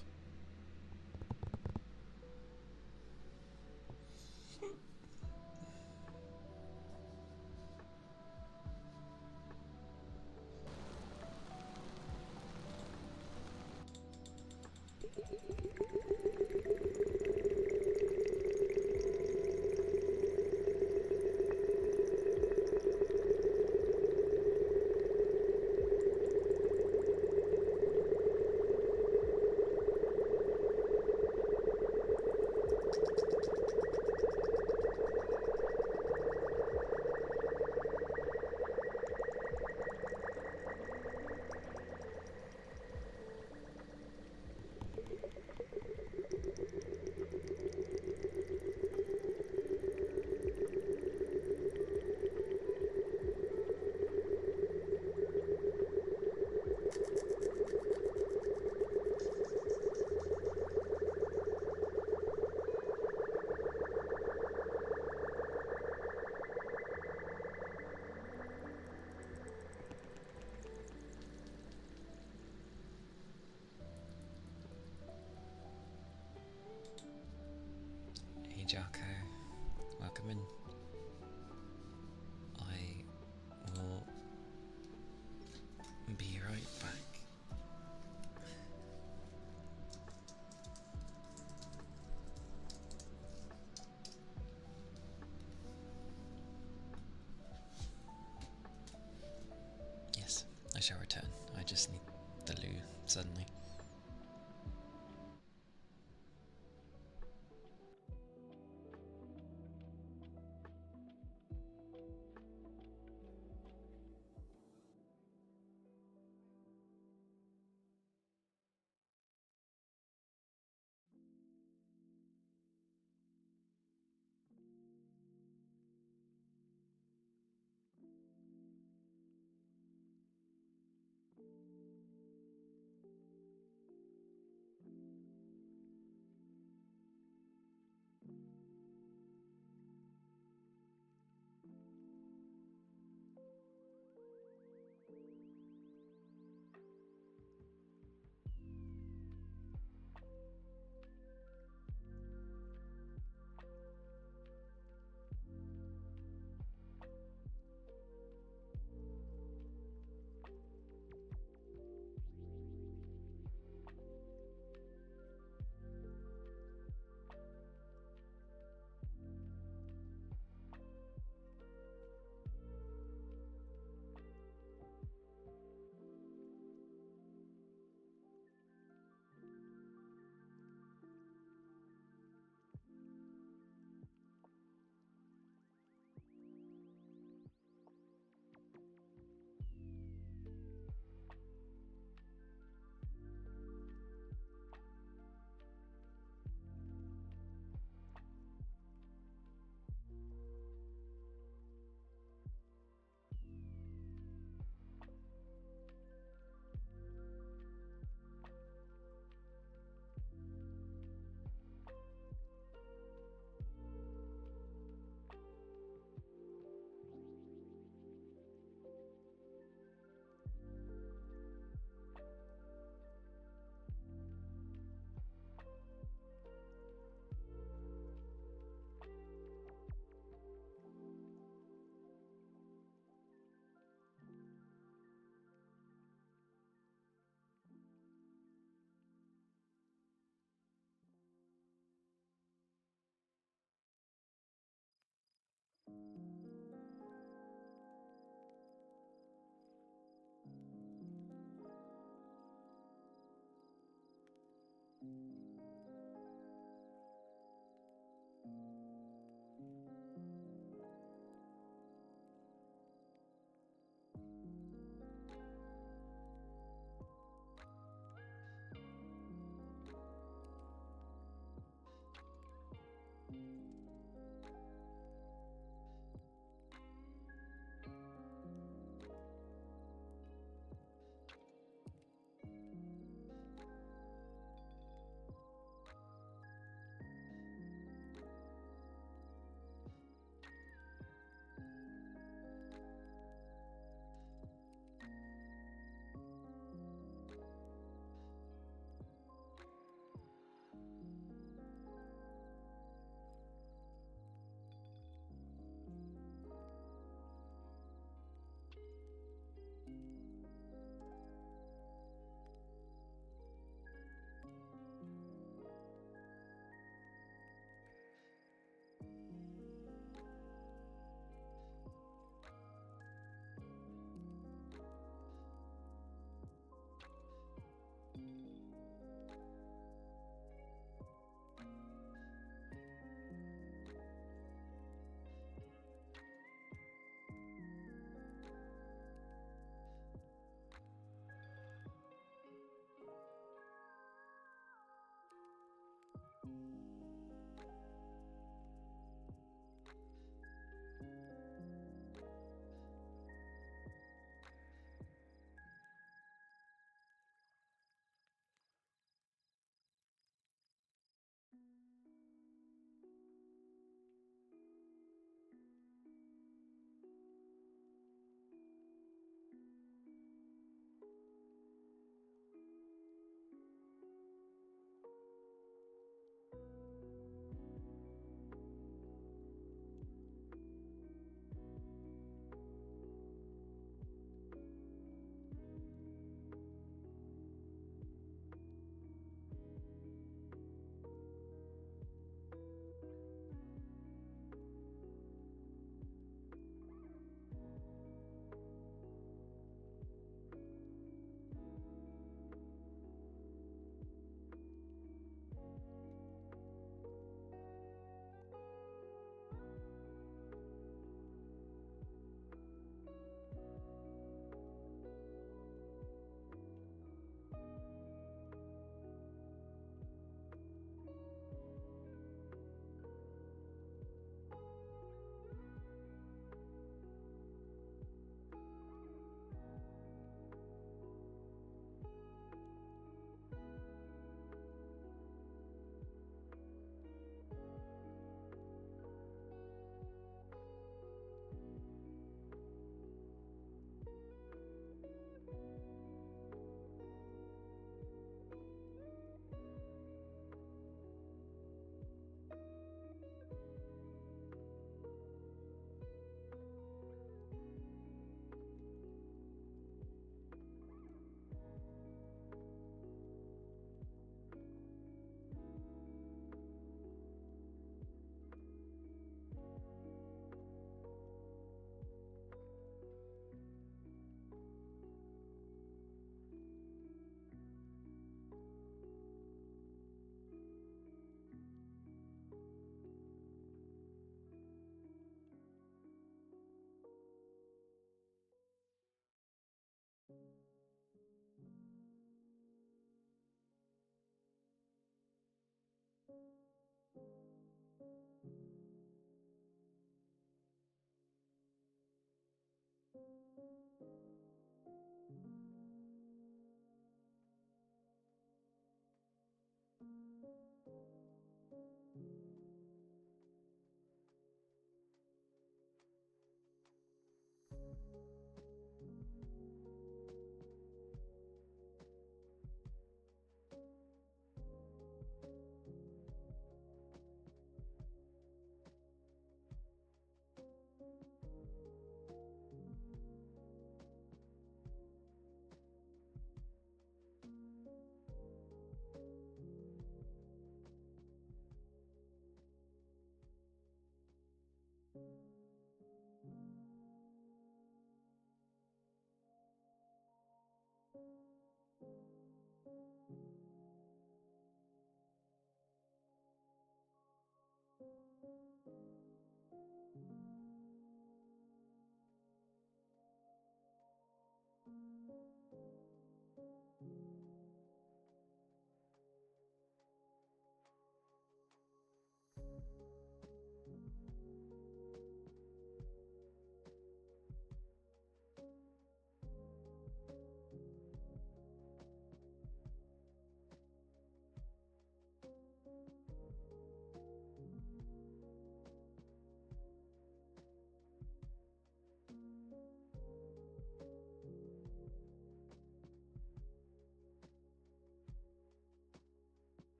Hey Jocko, welcome in. I will be right back. Yes, I shall return. I just need the loo suddenly.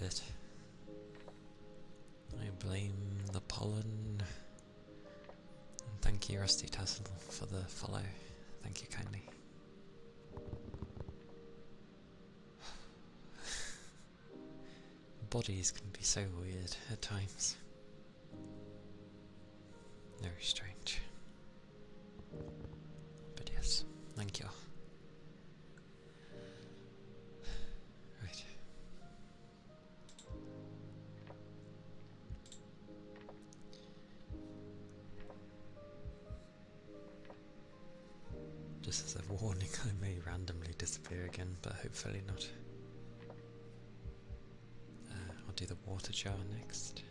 bit. I blame the pollen. And thank you, Rusty Tassel, for the follow. Thank you kindly. Bodies can be so weird at times. Very strange. But yes, thank you. Right. Just as a warning, I may randomly disappear again, but hopefully not. I'll do the water jar next.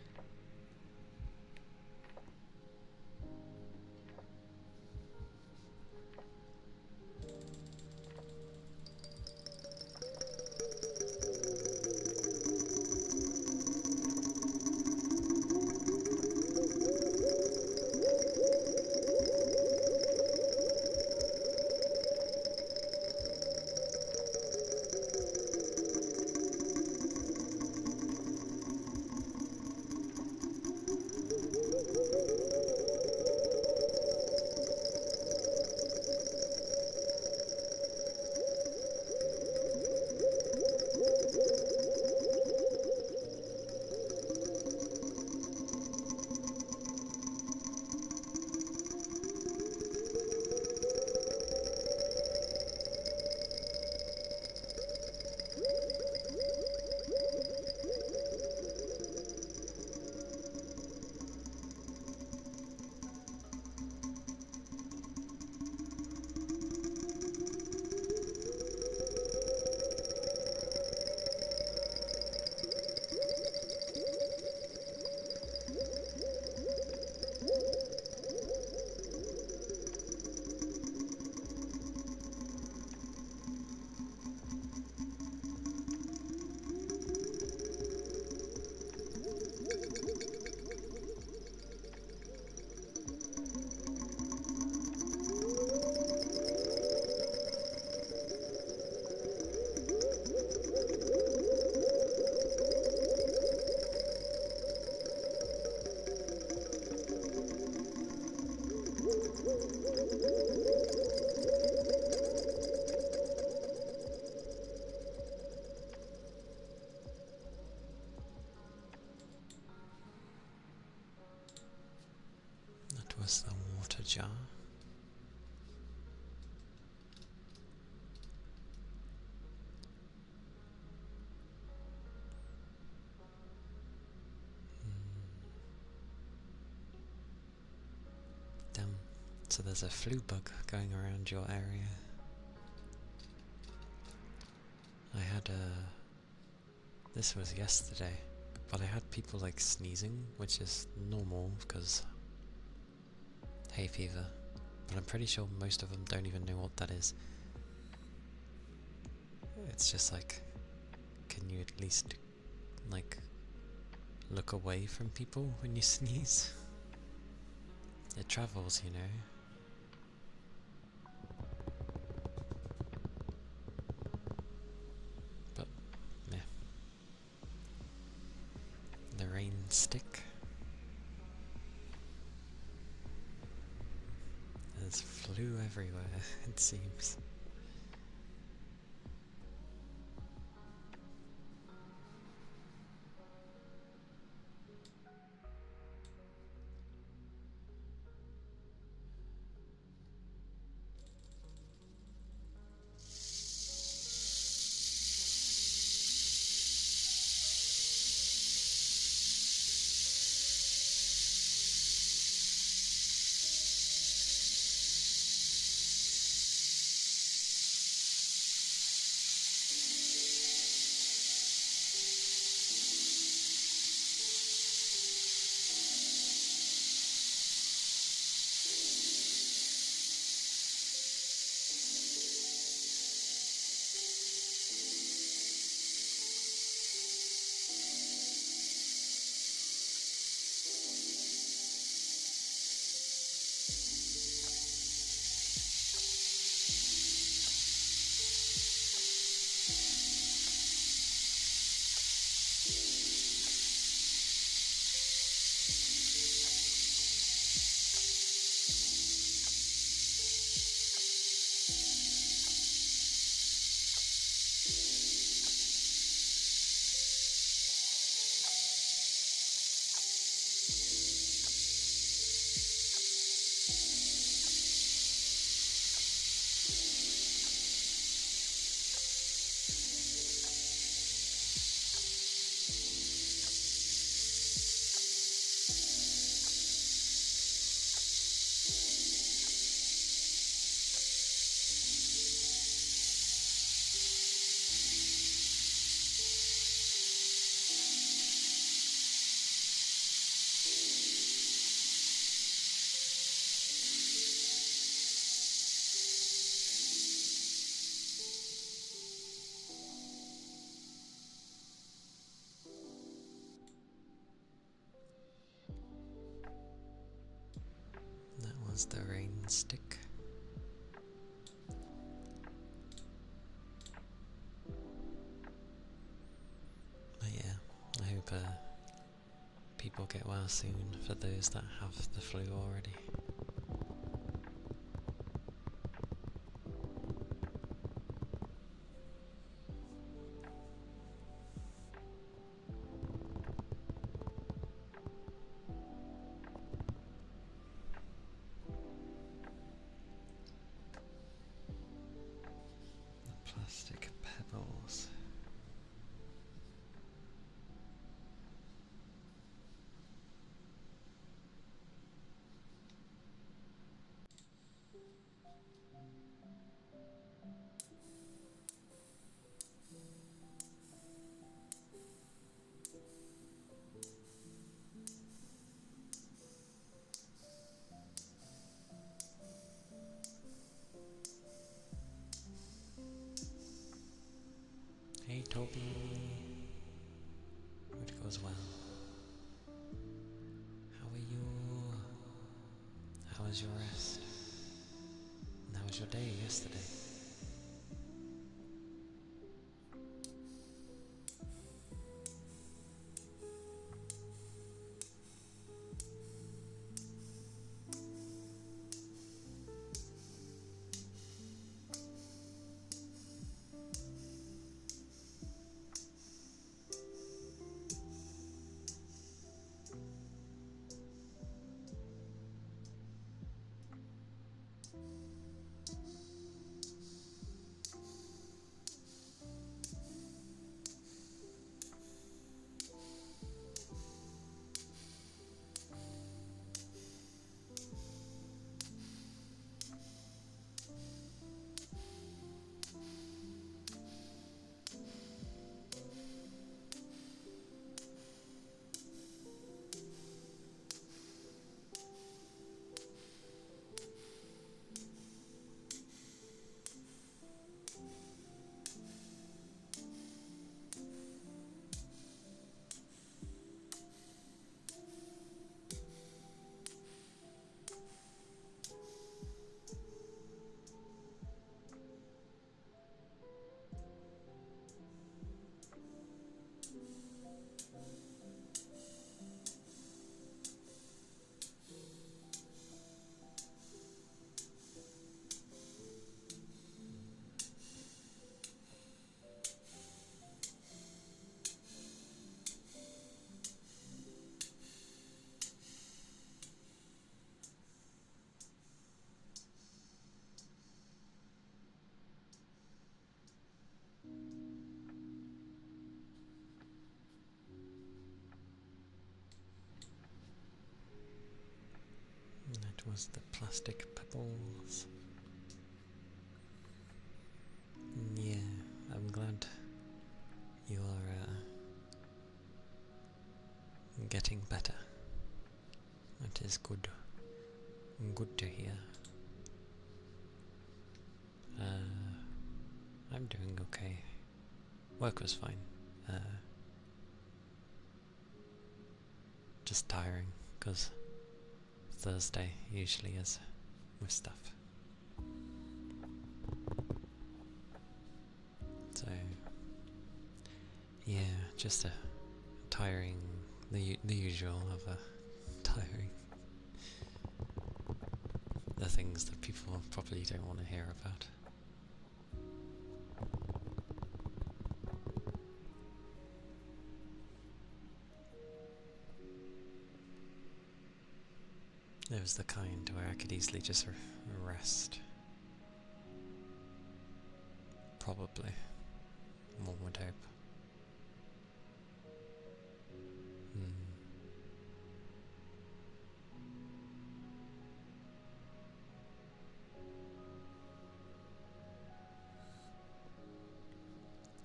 Was the water jar. Damn, so there's a flu bug going around your area. I had this was yesterday, but I had people like sneezing, which is normal because hay fever, but I'm pretty sure most of them don't even know what that is. It's just like, can you at least like look away from people when you sneeze? It travels, you know. But yeah, the rain stick. There's flu everywhere, it seems. Does the rain stick? But yeah, I hope people get well soon for those that have the flu already. The plastic pebbles. Hey Toby, hope it goes well. How are you? How was your rest? And how was your day yesterday? That was the plastic pebbles. Yeah, I'm glad you are getting better. That is good. Good to hear. I'm doing okay. Work was fine. Just tiring, because Thursday usually is with stuff. So, yeah, just a tiring, the usual of a tiring. The things that people probably don't want to hear about. It was the kind where I could easily just rest. Probably. One would hope.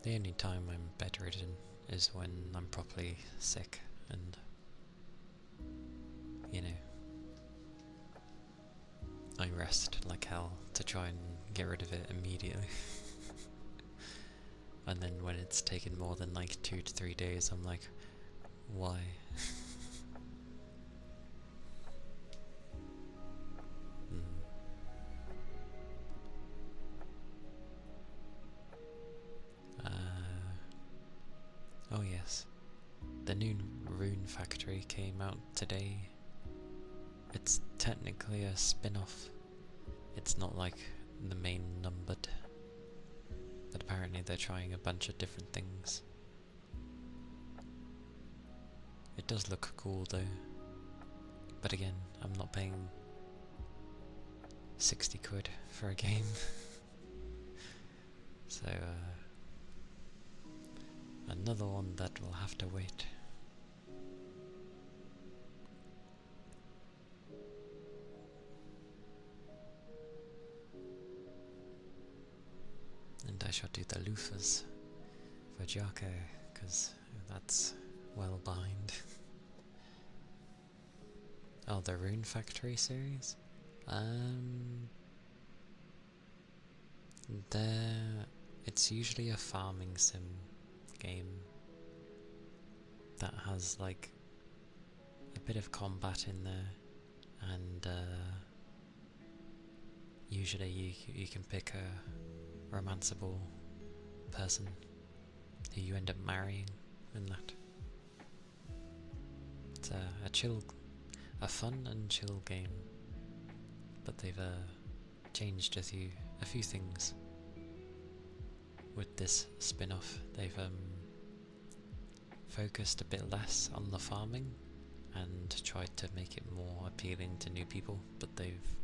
The only time I'm bedridden is when I'm properly sick and, you know, I rest like hell to try and get rid of it immediately. And then when it's taken more than like 2 to 3 days, I'm like, why? Oh yes, the new Rune Factory came out today. It's technically a spin-off. It's not like the main numbered, but apparently they're trying a bunch of different things. It does look cool though, but again, I'm not paying 60 quid for a game. So another one that will have to wait. And I shall do the loofahs for Jocko, because that's well behind. Oh, the Rune Factory series? It's usually a farming sim game that has like a bit of combat in there, and usually you can pick a romanceable person who you end up marrying in that. It's a fun and chill game, but they've changed a few things with this spin-off. They've focused a bit less on the farming and tried to make it more appealing to new people, but they've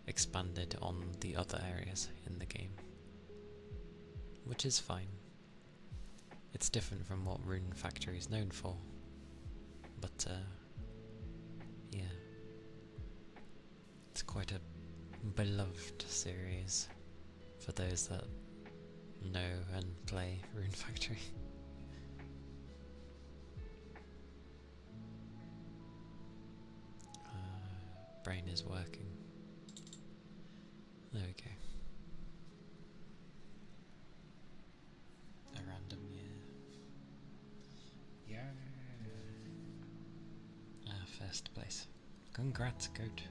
expanded on the other areas in the game, which is fine. It's different from what Rune Factory is known for, but yeah, it's quite a beloved series for those that know and play Rune Factory. Brain is working. There we go. A random year. Yeah. First place. Congrats, goat.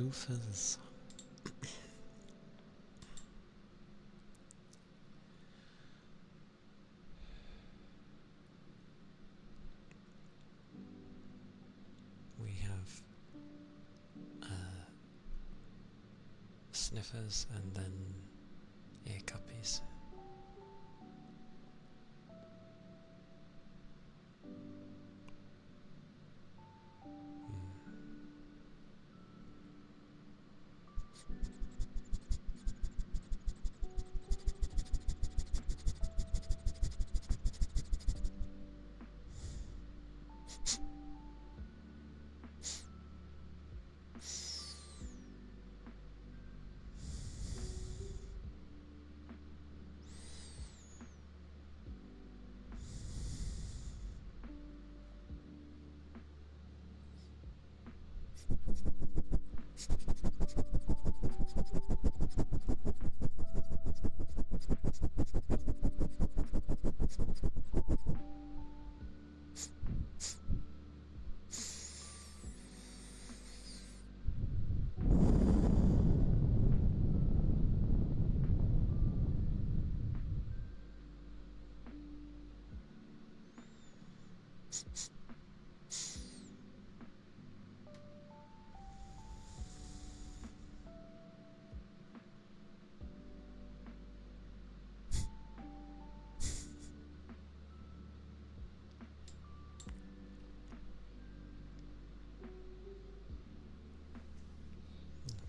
loafers. We have sniffers and then ear cuppies.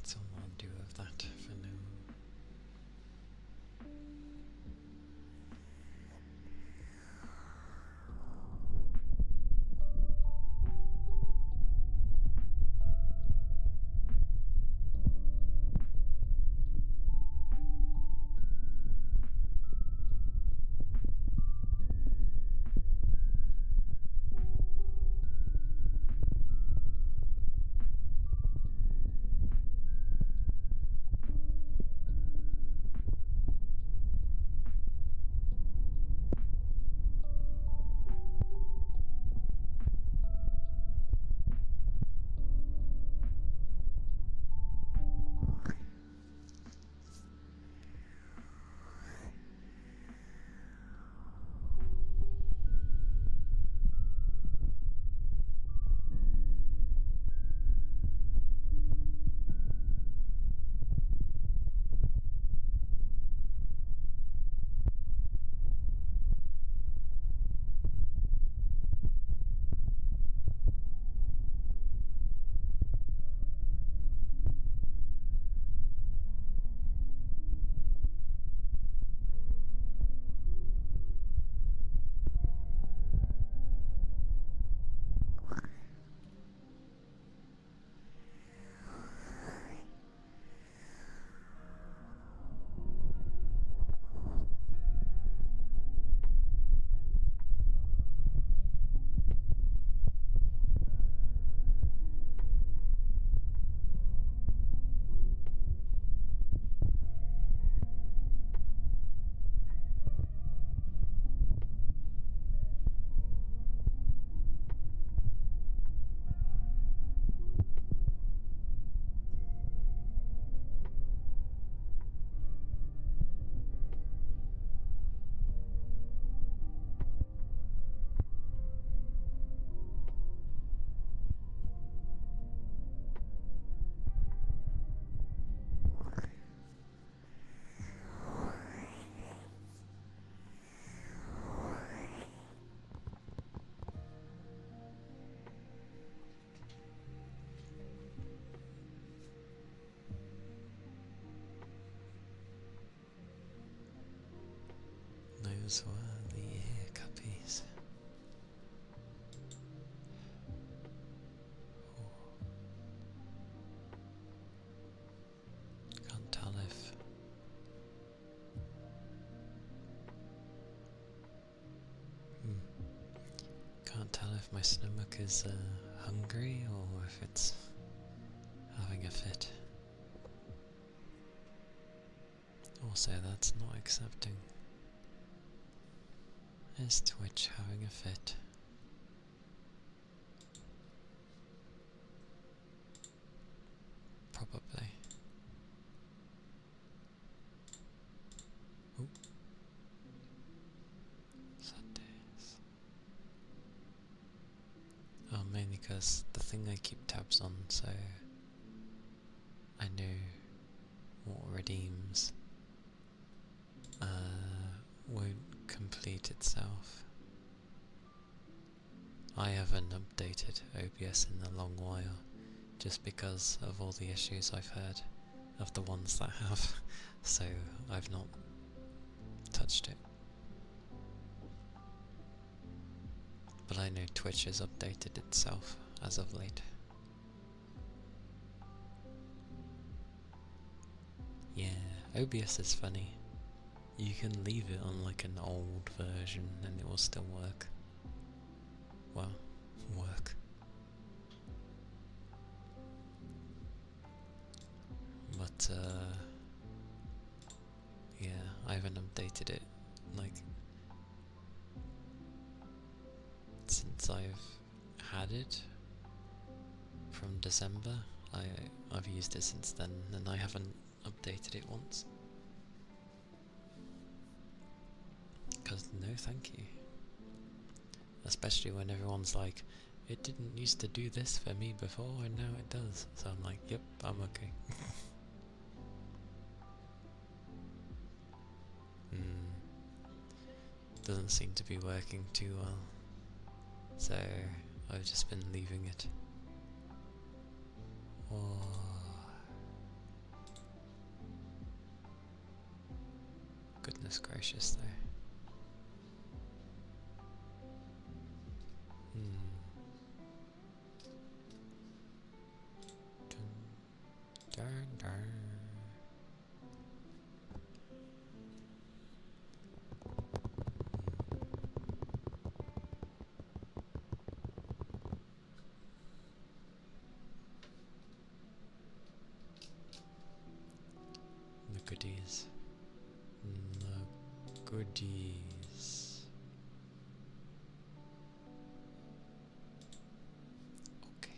That's all I'll do of that for now. Those were the ear cuppies. Can't tell if can't tell if my stomach is hungry or if it's having a fit. Also, that's not accepting. Is Twitch having a fit? probably. Ooh. Sundays. Oh, mainly because the thing I keep tabs on, so I know what redeems won't complete itself. I haven't updated OBS in a long while, just because of all the issues I've heard of the ones that have, so I've not touched it. But I know Twitch has updated itself as of late. Yeah, OBS is funny. You can leave it on like an old version and it will still work. Well, work. But yeah, I haven't updated it like since I've had it from December. I've used it since then and I haven't updated it once. Cause no thank you. Especially when everyone's like, it didn't used to do this for me before and now it does. So I'm like, yep, I'm okay. Doesn't seem to be working too well. So I've just been leaving it. Oh. Goodness gracious though. Darn, darn. The goodies. The goodies. Okay.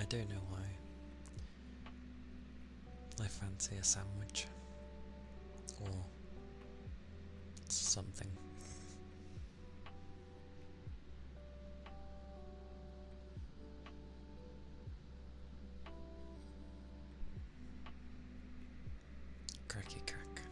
I don't know why. I fancy a sandwich. Or something. Cracky crack.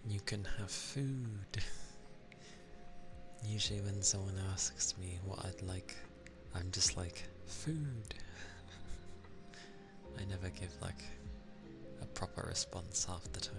You can have food. Usually when someone asks me what I'd like, I'm just like, food. I never give like a proper response half the time.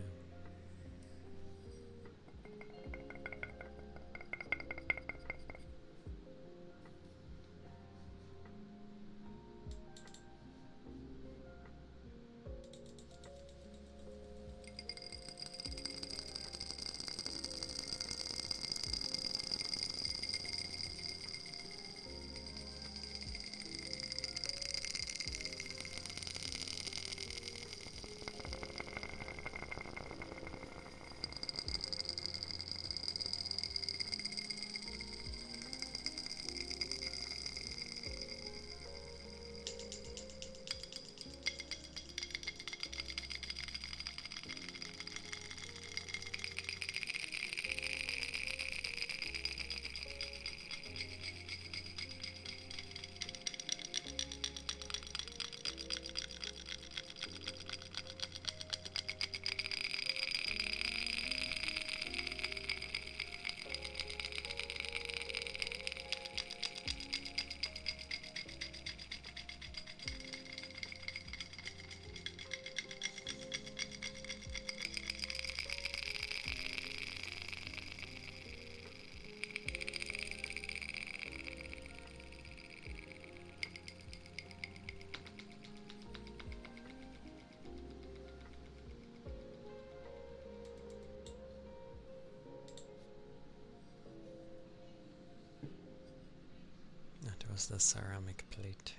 was the ceramic plate.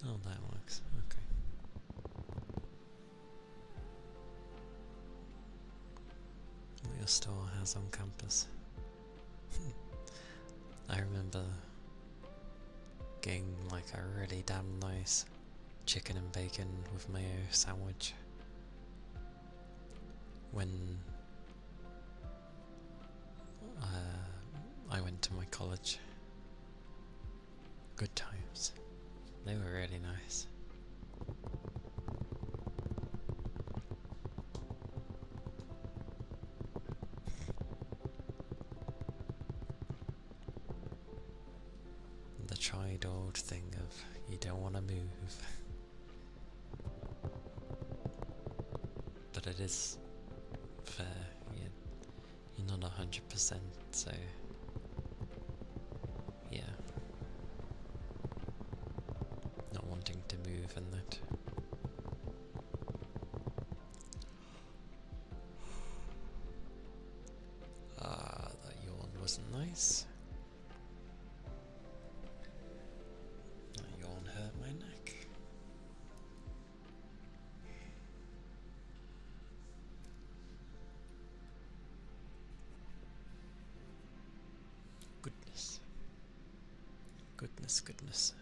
Oh, that works. Okay. What your store has on campus. I remember getting like a really damn nice chicken and bacon with mayo sandwich when I went to my college. Good times. They were really nice. The tried old thing of you don't want to move. But it is fair, you're not 100%, so yeah. Not wanting to move and that. That yawn wasn't nice. That yawn hurt my neck. Goodness. Goodness.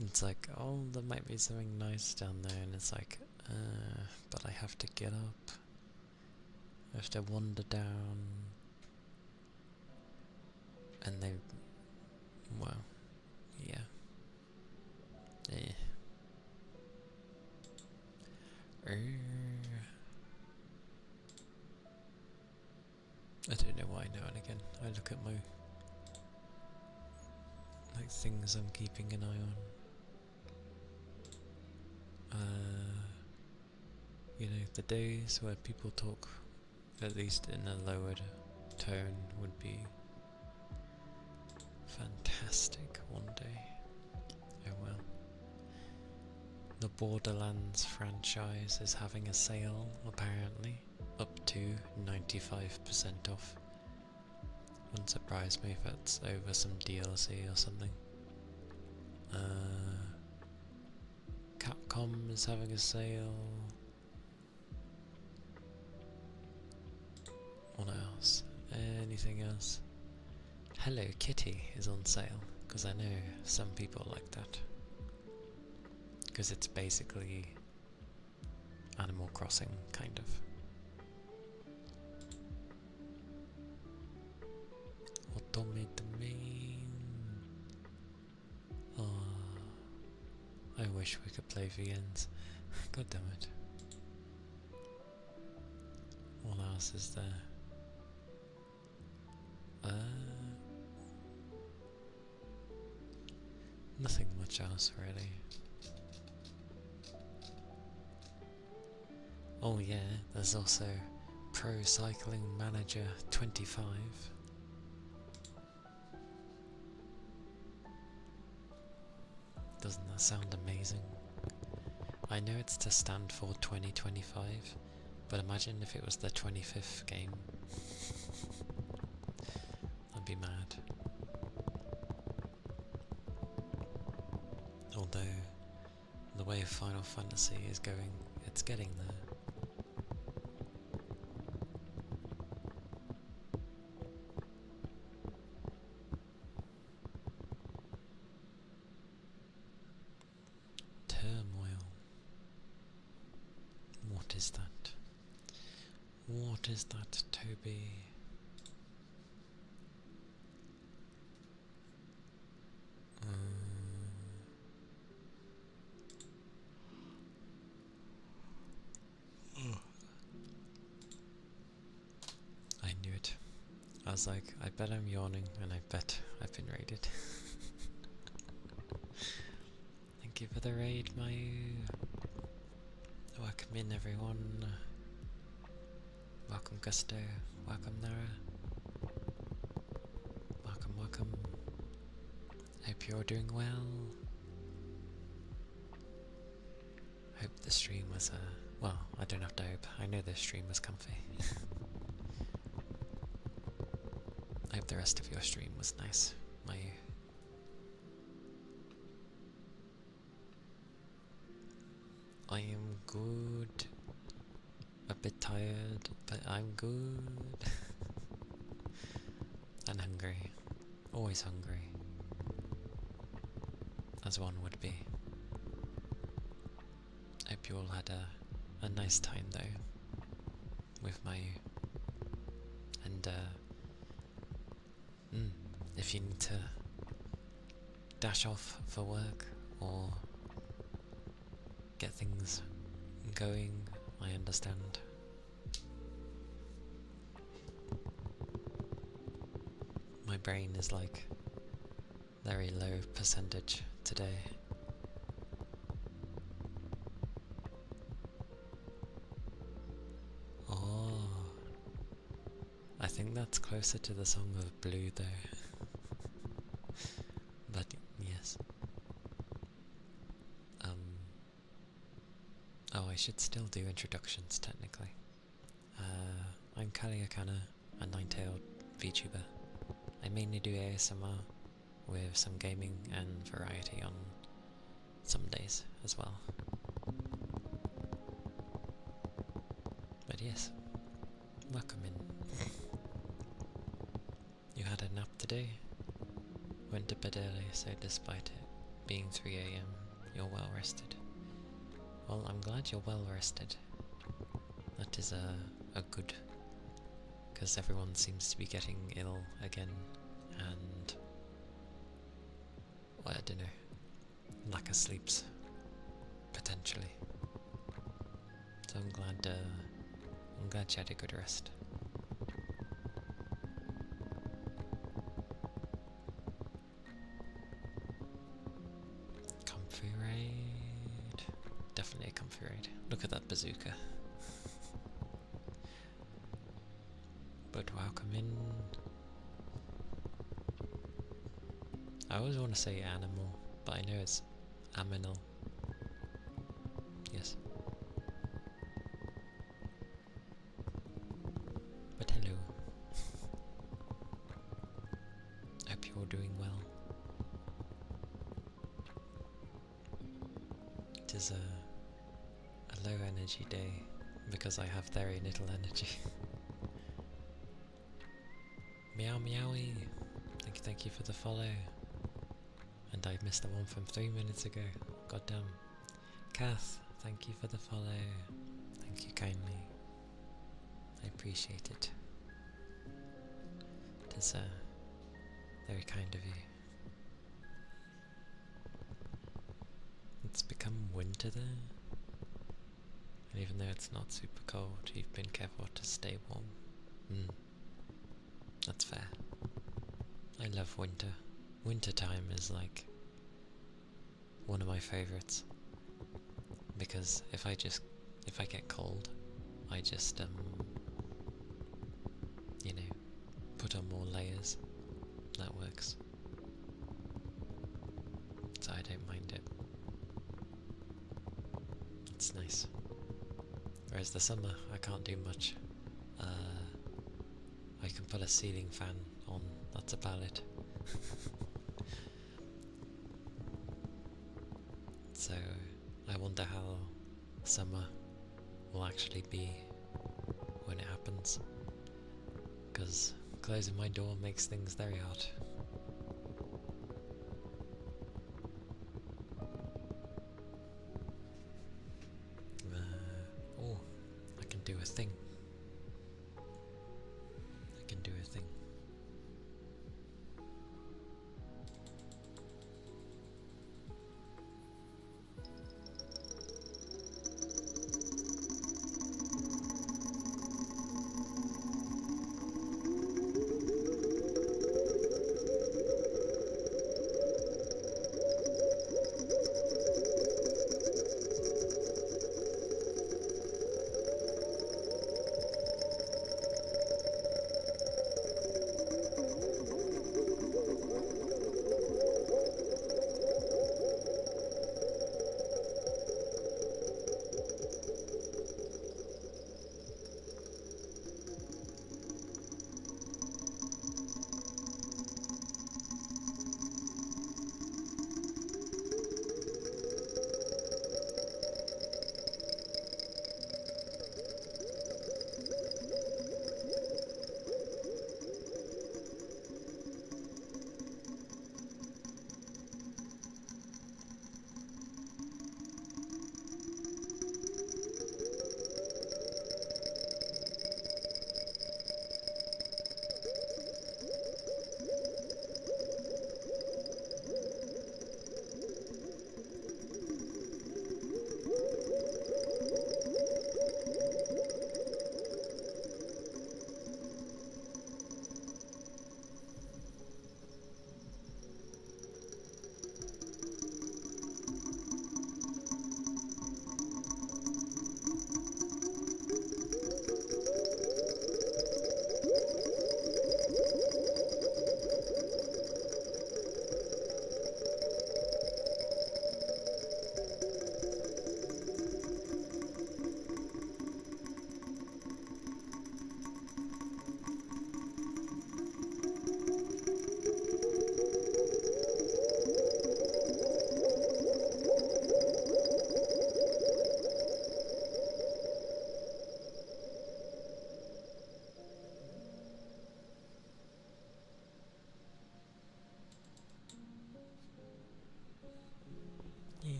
It's like, oh, there might be something nice down there, and it's like, but I have to get up. I have to wander down. And they, well, yeah. I don't know why now and again I look at my like things I'm keeping an eye on. You know, the days where people talk at least in a lowered tone would be fantastic one day. Oh well. The Borderlands franchise is having a sale apparently, up to 95% off. Wouldn't surprise me if it's over some DLC or something. Capcom is having a sale. What else? Anything else? Hello Kitty is on sale, because I know some people like that. Because it's basically Animal Crossing, kind of. Oh, I wish we could play VNs. God damn it. What else is there? Nothing much else really. Oh yeah, there's also Pro Cycling Manager 25. Doesn't that sound amazing? I know it's to stand for 2025, but imagine if it was the 25th game. I'd be mad. Although, the way Final Fantasy is going, it's getting there. Turmoil. What is that? What is that, Toby? I knew it. I was like, I bet I'm yawning, and I bet I've been raided. Thank you for the raid, Mayu. Welcome in, everyone. Welcome, Gusto. Welcome, Nara. Welcome. Hope you're doing well. Hope the stream was, well, I don't have to hope. I know the stream was comfy. I hope the rest of your stream was nice. I am good. A bit tired, but I'm good. And hungry. Always hungry. As one would be. Hope you all had a nice time though. With my... And if you need to dash off for work or get things going, I understand. My brain is like very low percentage today. Oh, I think that's closer to the song of Blue though. But yes. Oh, I should still do introductions technically. I'm Calia, Kana, a nine-tailed VTuber. I mainly do ASMR with some gaming and variety on some days as well. But yes, welcome in. You had a nap today? Went to bed early, so despite it being 3 AM, you're well rested. Well, I'm glad you're well rested. That is a good, because everyone seems to be getting ill again, and well, I don't know, lack of sleeps potentially. So I'm glad you had a good rest. Comfy raid. Definitely a comfy raid. Look at that bazooka. But welcome in. I always want to say animal, but I know it's aminal. Yes. But hello. Hope you're doing well. It is a low energy day because I have very little energy. Meow meowie. Thank you for the follow. And I missed the one from 3 minutes ago. Goddamn. Kath, thank you for the follow. Thank you kindly. I appreciate it. It is very kind of you. It's become winter there. And even though it's not super cold, you've been careful to stay warm. That's fair. I love winter. Winter time is like one of my favourites, because if I get cold, I just you know, put on more layers. That works. So I don't mind it. It's nice. Whereas the summer, I can't do much. I can put a ceiling fan on, that's about it. So I wonder how summer will actually be when it happens, because closing my door makes things very hot. Oh, I can do a thing. I can do a thing.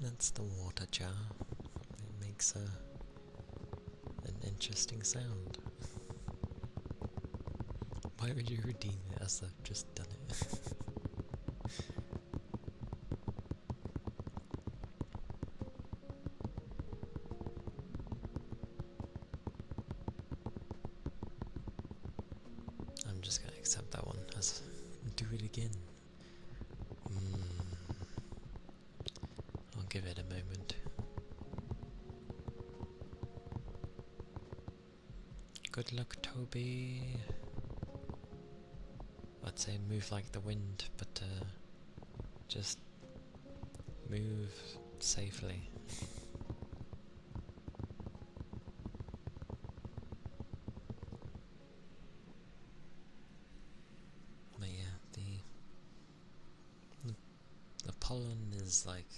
That's the water jar. It makes an interesting sound. Why would you redeem it as I've just done it? I'm just gonna accept that one as do it again. I'll give it a moment. Good luck, Toby. I'd say move like the wind, but just move safely. But yeah, the pollen is like,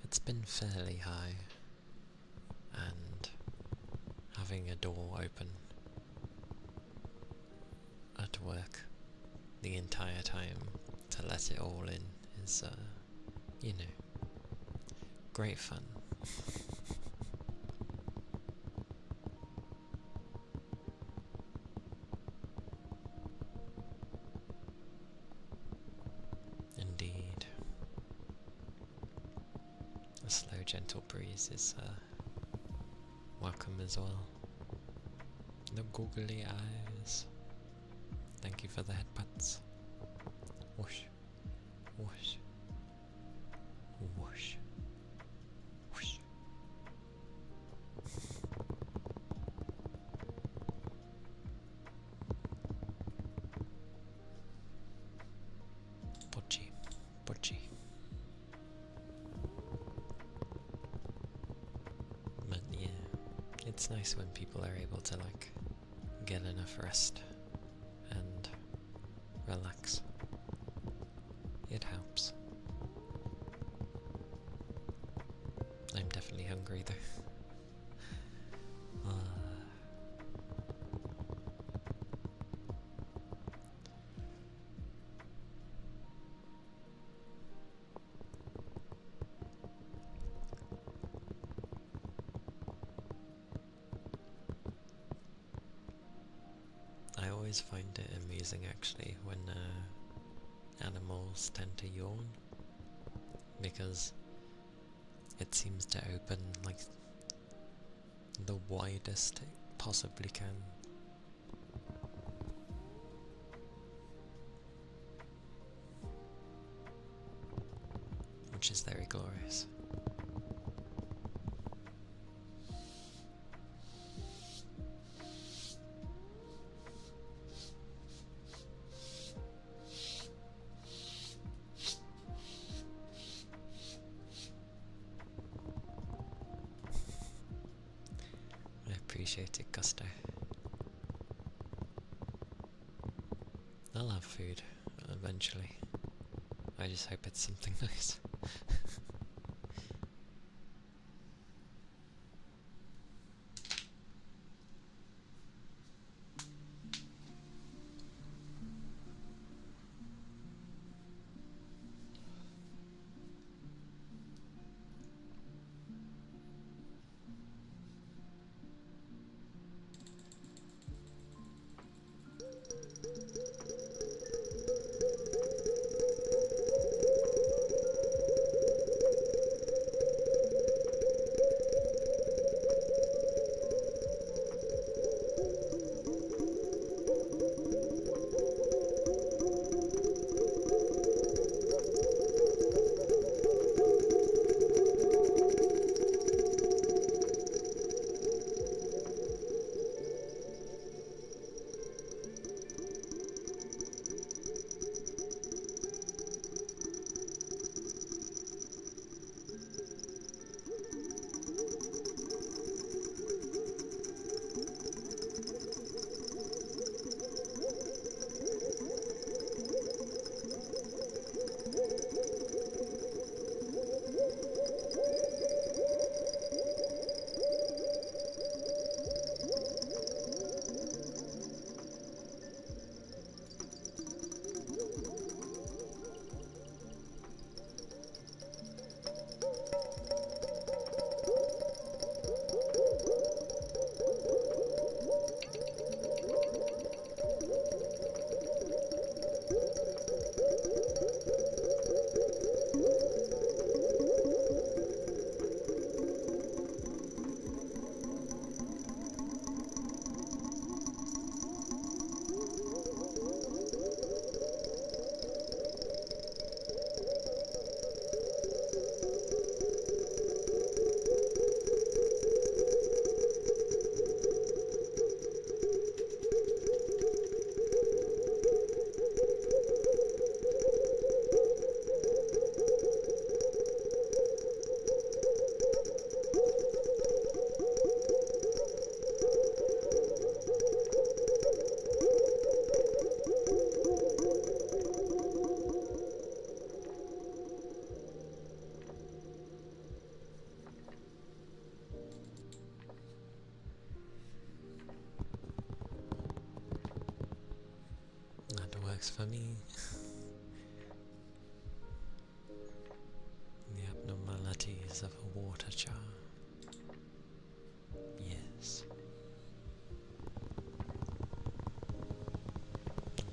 it's been fairly high, and having a door open at work the entire time to let it all in is, you know, great fun. Indeed. A slow, gentle breeze is welcome as well. The googly eyes. Thank you for the headbutts. Whoosh, whoosh, whoosh, whoosh. Budgie, budgie. But yeah, it's nice when people are able to like get enough rest and relax. It helps. I'm definitely hungry though. I always find it amusing actually when animals tend to yawn, because it seems to open like the widest it possibly can. Which is very glorious. I appreciate it, Gusto. I'll have food eventually. I just hope it's something nice. works for me. The abnormalities of a water jar. Yes.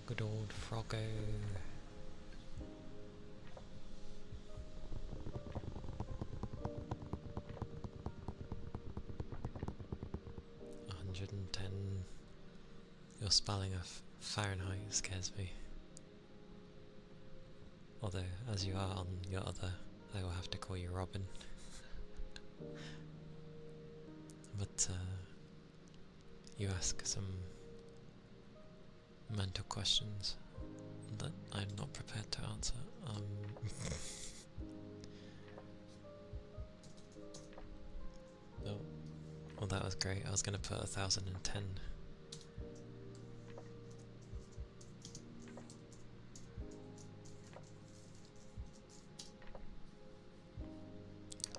Good old Froggo. Your spelling of Fahrenheit scares me. Although, as you are on your other, I will have to call you Robin. But, you ask some mental questions that I'm not prepared to answer. Oh, well that was great. I was going to put 1010.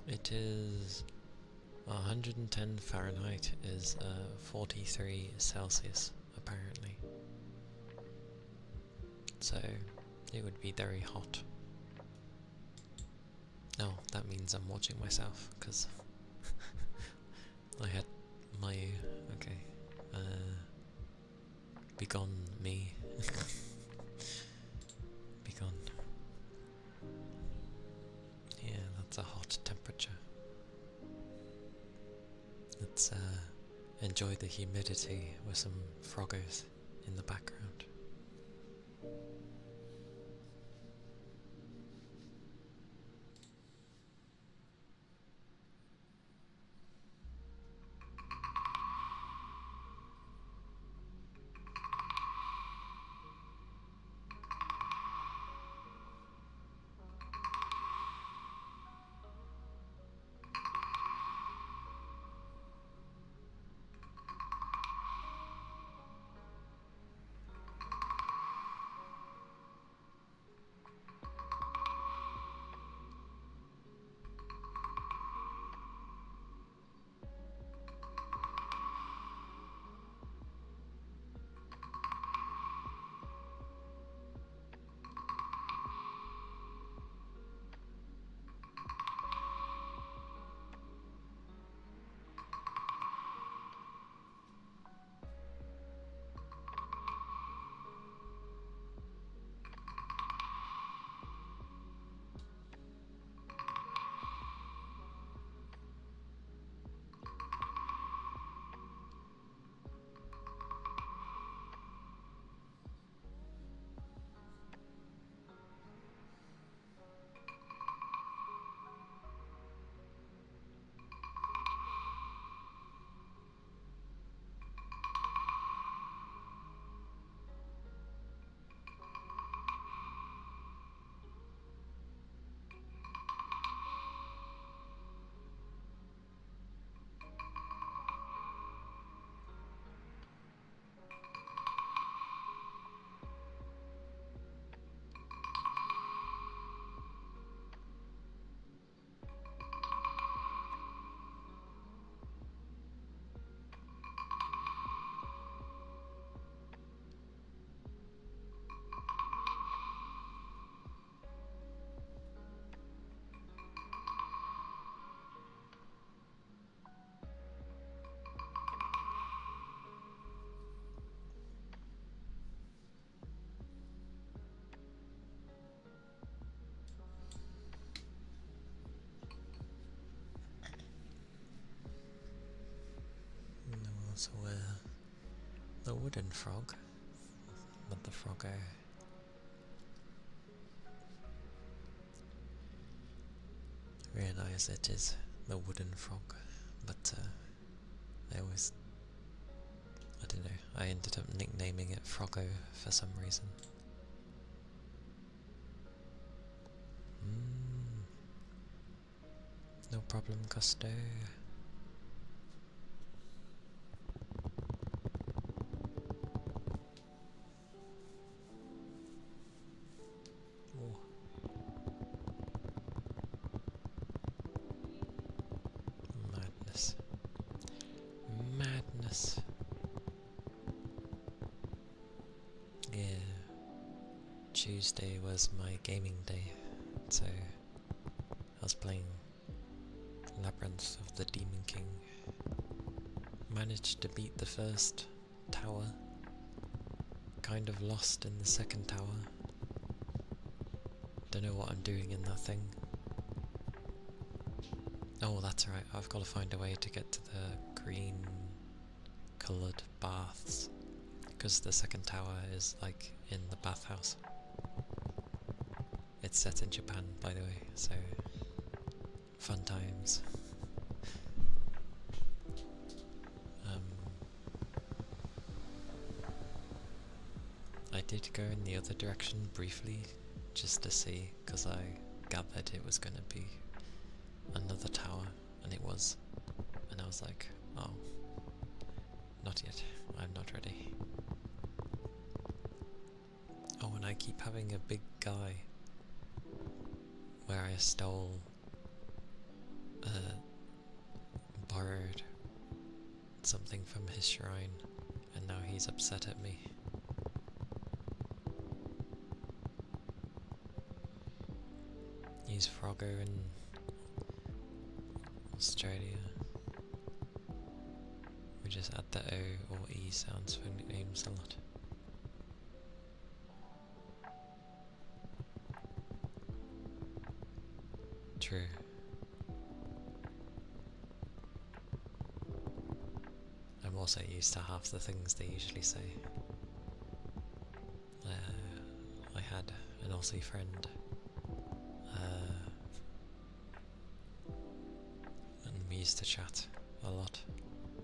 It is 110 Fahrenheit is 43 Celsius, apparently. So, it would be very hot. Oh, that means I'm watching myself, because I had my... okay. Begone me. Begone. Yeah, that's a hot temperature. Let's enjoy the humidity with some froggers in the background. So the wooden frog, not the froggo. Realise it is the wooden frog, but I don't know, I ended up nicknaming it Froggo for some reason. No problem, Gusto. Madness. Madness. Yeah. Tuesday was my gaming day, so I was playing Labyrinth of the Demon King. Managed to beat the first tower, kind of lost in the second tower. Don't know what I'm doing in that thing. Oh, that's right, I've got to find a way to get to the green coloured baths, because the second tower is like in the bathhouse. It's set in Japan, by the way, so fun times. I did go in the other direction briefly, just to see, because I gathered it was going to be another tower, and it was. And I was like, oh, not yet, I'm not ready. Oh, and I keep having a big guy where I stole, borrowed something from his shrine, and now he's upset at me. He's Frogger in Australia. We just add the O or E sounds for names a lot. True. I'm also used to half the things they usually say. I had an Aussie friend, and we used to chat a lot,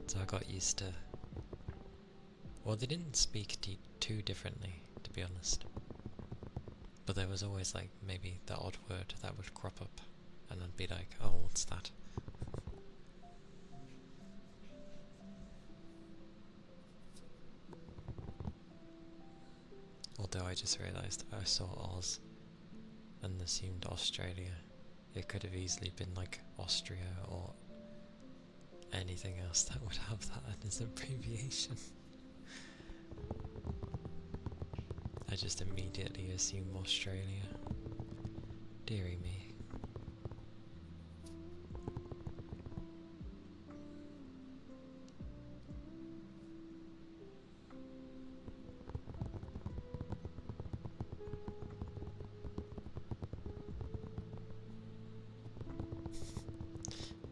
so I got used to. Well, they didn't speak too differently, to be honest, but there was always like maybe the odd word that would crop up, and I'd be like, oh, what's that? Although I just realised I saw Oz and assumed Australia. It could have easily been like Austria or anything else that would have that as an abbreviation. I just immediately assume Australia. Deary me.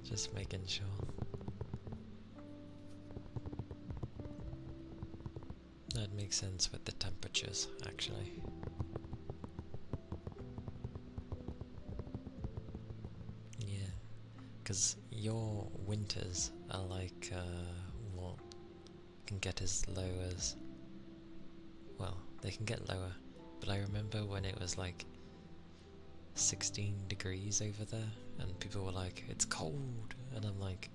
Just making sure. That makes sense with the temperatures, actually. Yeah, because your winters are like, what, can get as low as, well, they can get lower, but I remember when it was like 16 degrees over there, and people were like, it's cold, and I'm like,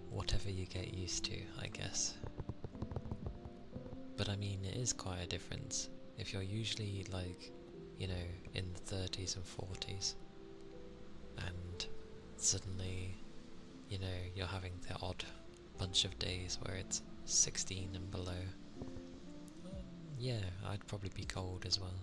whatever you get used to, I guess. But I mean, it is quite a difference. If you're usually like, you know, in the 30s and 40s, and suddenly, you know, you're having the odd bunch of days where it's 16 and below, yeah, I'd probably be cold as well.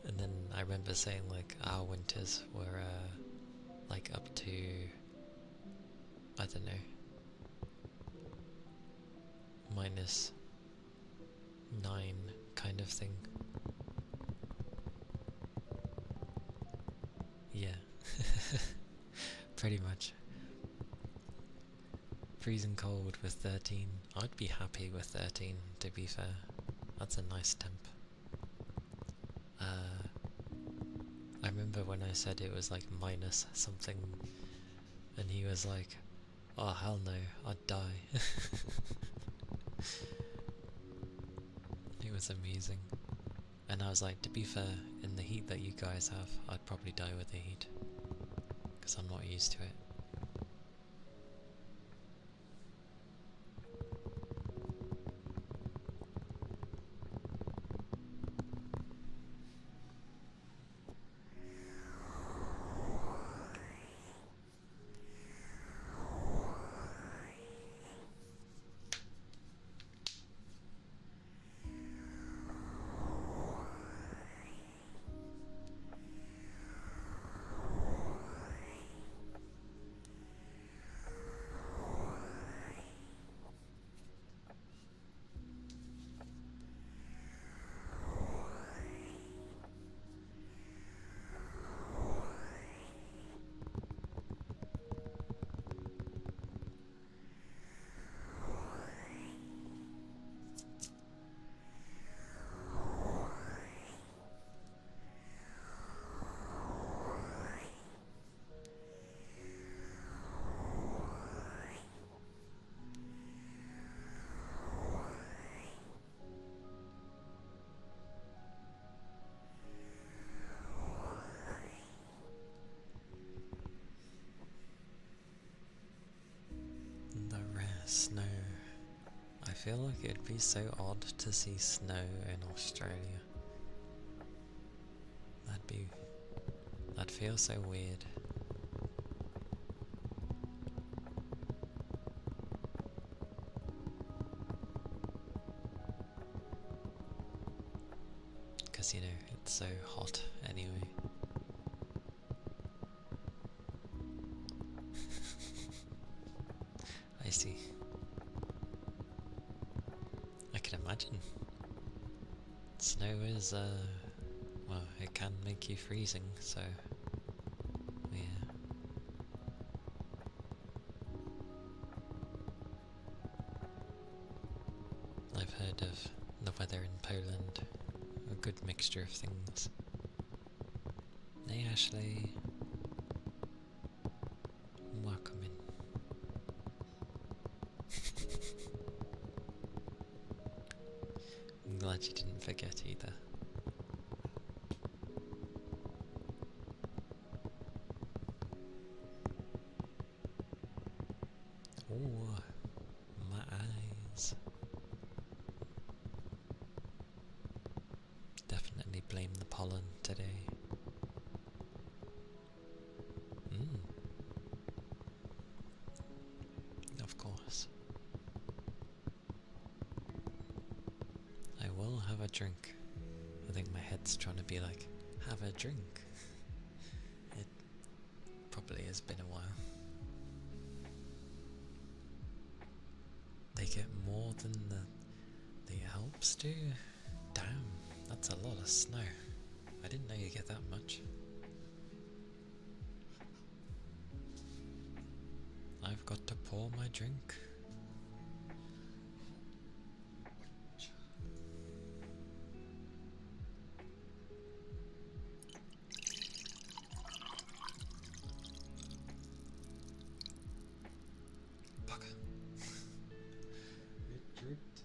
And then I remember saying like our winters were like up to, I don't know, -9 kind of thing. Yeah, pretty much. Freezing cold with 13. I'd be happy with 13, to be fair. That's a nice temp. I remember when I said it was like minus something, and he was like, oh hell no, I'd die. It was amazing. And I was like, to be fair, in the heat that you guys have, I'd probably die with the heat, because I'm not used to it. Snow. I feel like it'd be so odd to see snow in Australia. That'd feel so weird. Because, you know, it's so hot anyway. I see. I can imagine. Snow is, well, it can make you freezing, so, yeah. I've heard of the weather in Poland, a good mixture of things. Hey Ashley. Welcome in. I'm glad you didn't forget either. Oh, my eyes. Definitely blame the pollen today. Of course. I will have a drink. I think my head's trying to be like, have a drink. It probably has been a while. They get more than the Alps do? Damn, that's a lot of snow. I didn't know you get that much. I've got to pour my drink. Bugger. It dripped.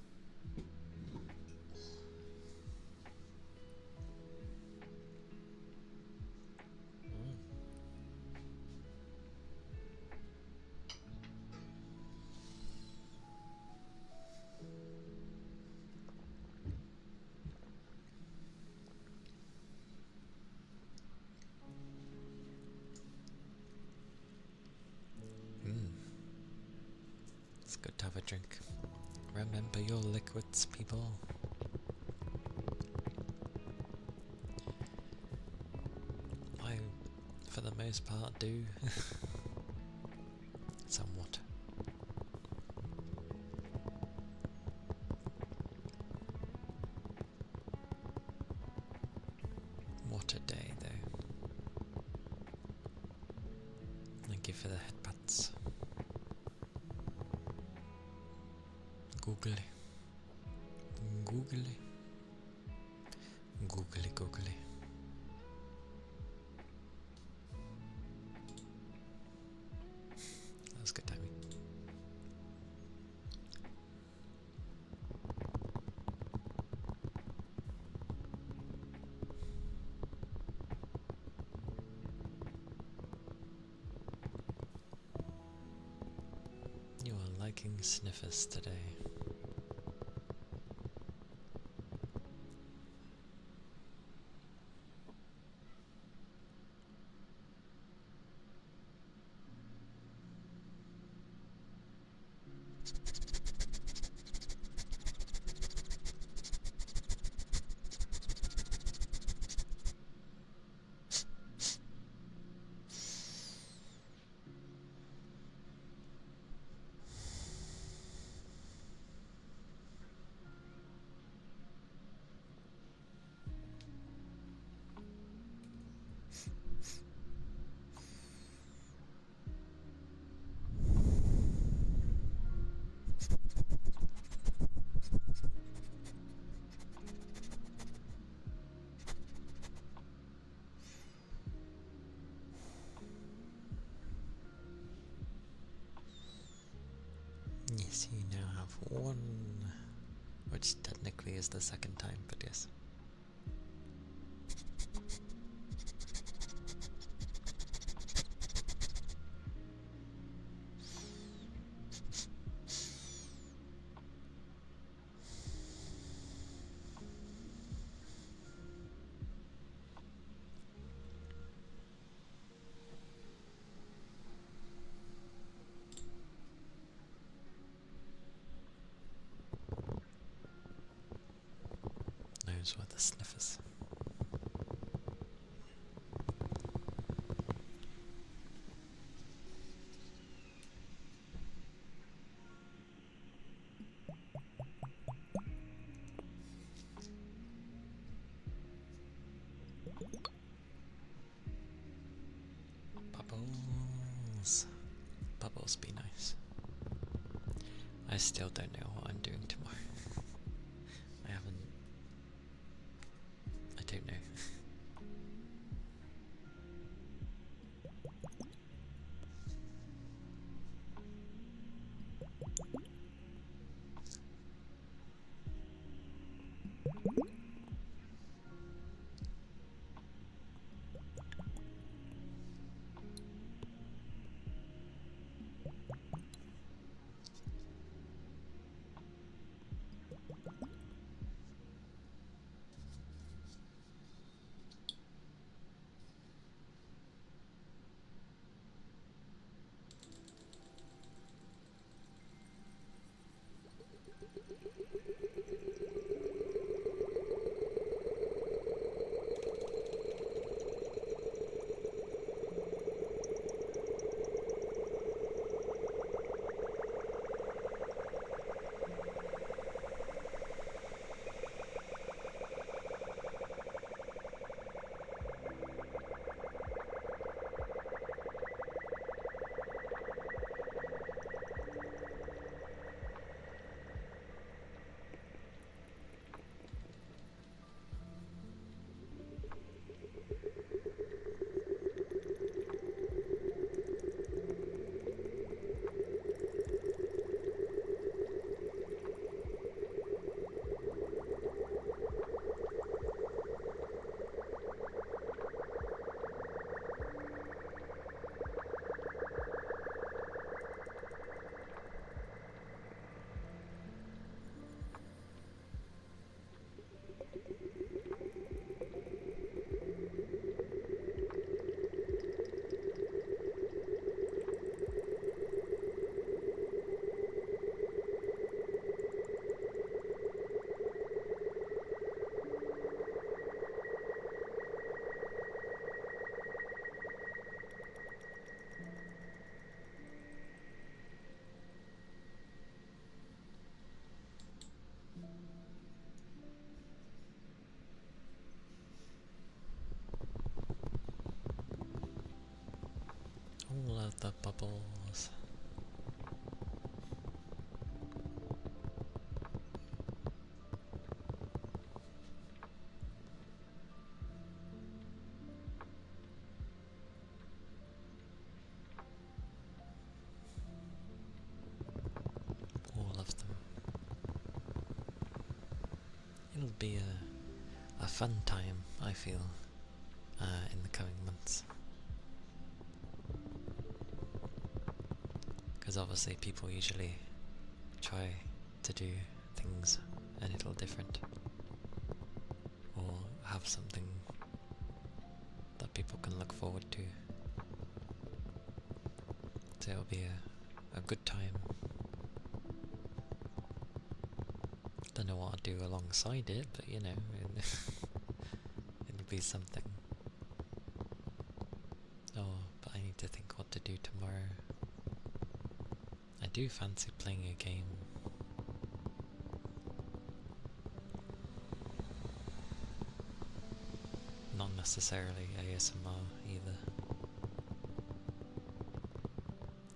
It's good to have a drink. Remember your liquids, people. I, for the most part, do. Somewhat. What a day, though. Thank you for the headpats. Googly. Googly. Googly googly. That was good timing. You are liking sniffers today. Yes, you now have one, which technically is the second time, but yes. Those were the sniffers. Bubbles. Bubbles be nice. I still don't know what I'm doing tomorrow. I don't know. All of the bubbles. All of them. It'll be a fun time, I feel, in the coming months. Because obviously people usually try to do things a little different, or have something that people can look forward to. So it'll be a good time. Don't know what I'll do alongside it, but you know, it'll be something. Oh, but I need to think what to do tomorrow. I do fancy playing a game. Not necessarily ASMR either.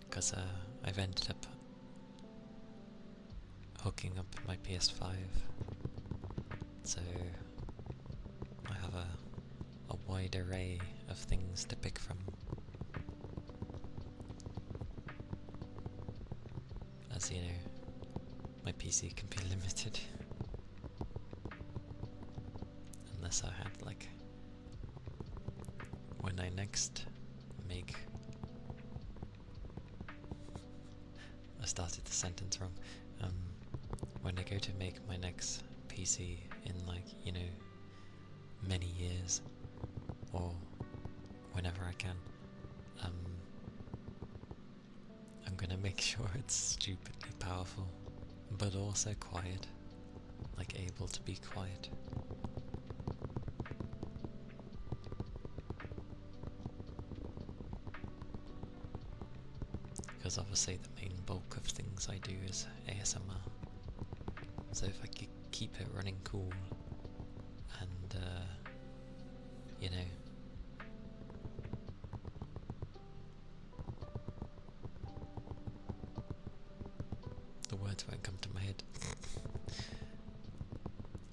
Because I've ended up hooking up my PS5, so I have a wide array of things to pick from. As you know, my PC can be limited. Unless I had, like, when I next make... I started the sentence wrong. When I go to make my next PC in, like, you know, many years, or whenever I can, I'm gonna make sure it's stupidly powerful, but also quiet, like able to be quiet. because obviously the main bulk of things I do is ASMR. So if I could keep it running cool and, you know, the words won't come to my head.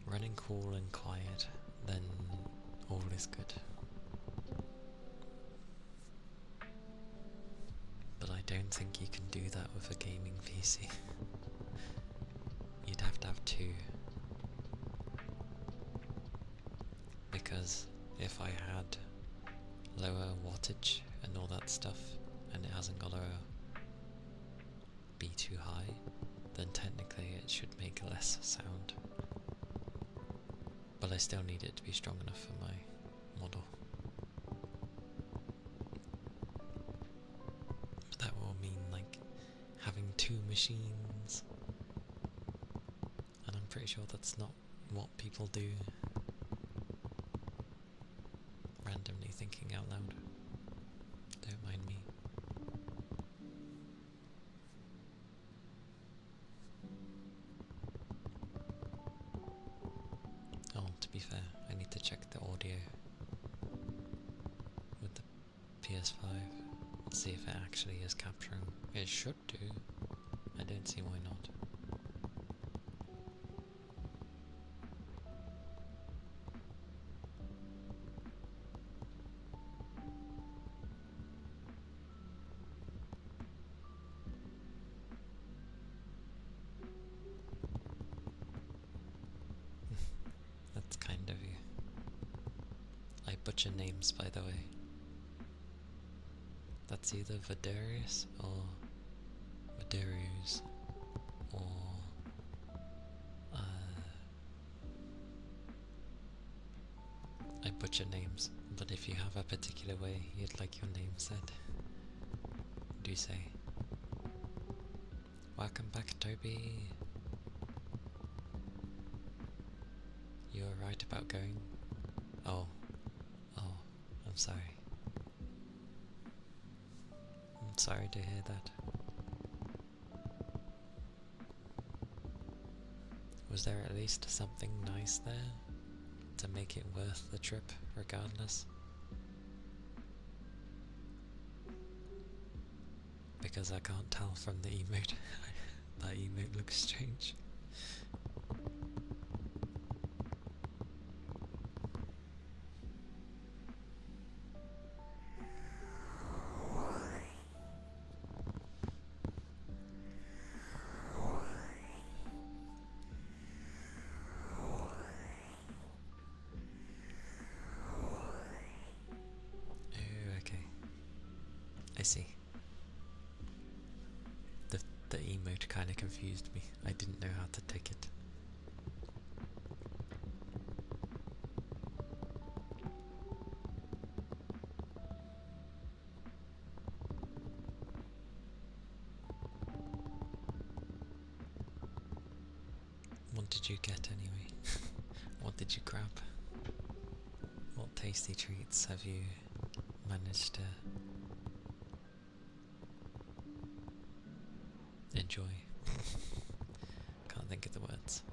Running cool and quiet, then all is good. But I don't think you can do that with a gaming PC. You'd have to have two. Because if I had lower wattage and all that stuff, and it hasn't got to be too high, then technically it should make less sound. But I still need it to be strong enough for my model. But that will mean like having two machines, and I'm pretty sure that's not what people do. Randomly thinking out loud. Don't mind me. Oh, to be fair, I need to check the audio with the PS5. See if it actually is capturing. It should do. I don't see why not. That's kind of you. I butcher names, by the way. That's either Vidarius or Vidarius or I butcher names, but if you have a particular way you'd like your name said, do say. Welcome back, Toby. You were right about going. Oh, I'm sorry. I'm sorry to hear that. Was there at least something nice there to make it worth the trip, regardless? Because I can't tell from the emote. That emote looks strange. I see. The emote kind of confused me. I didn't know how to take it. What did you get anyway? What did you grab? What tasty treats have you managed to enjoy? Can't think of the words.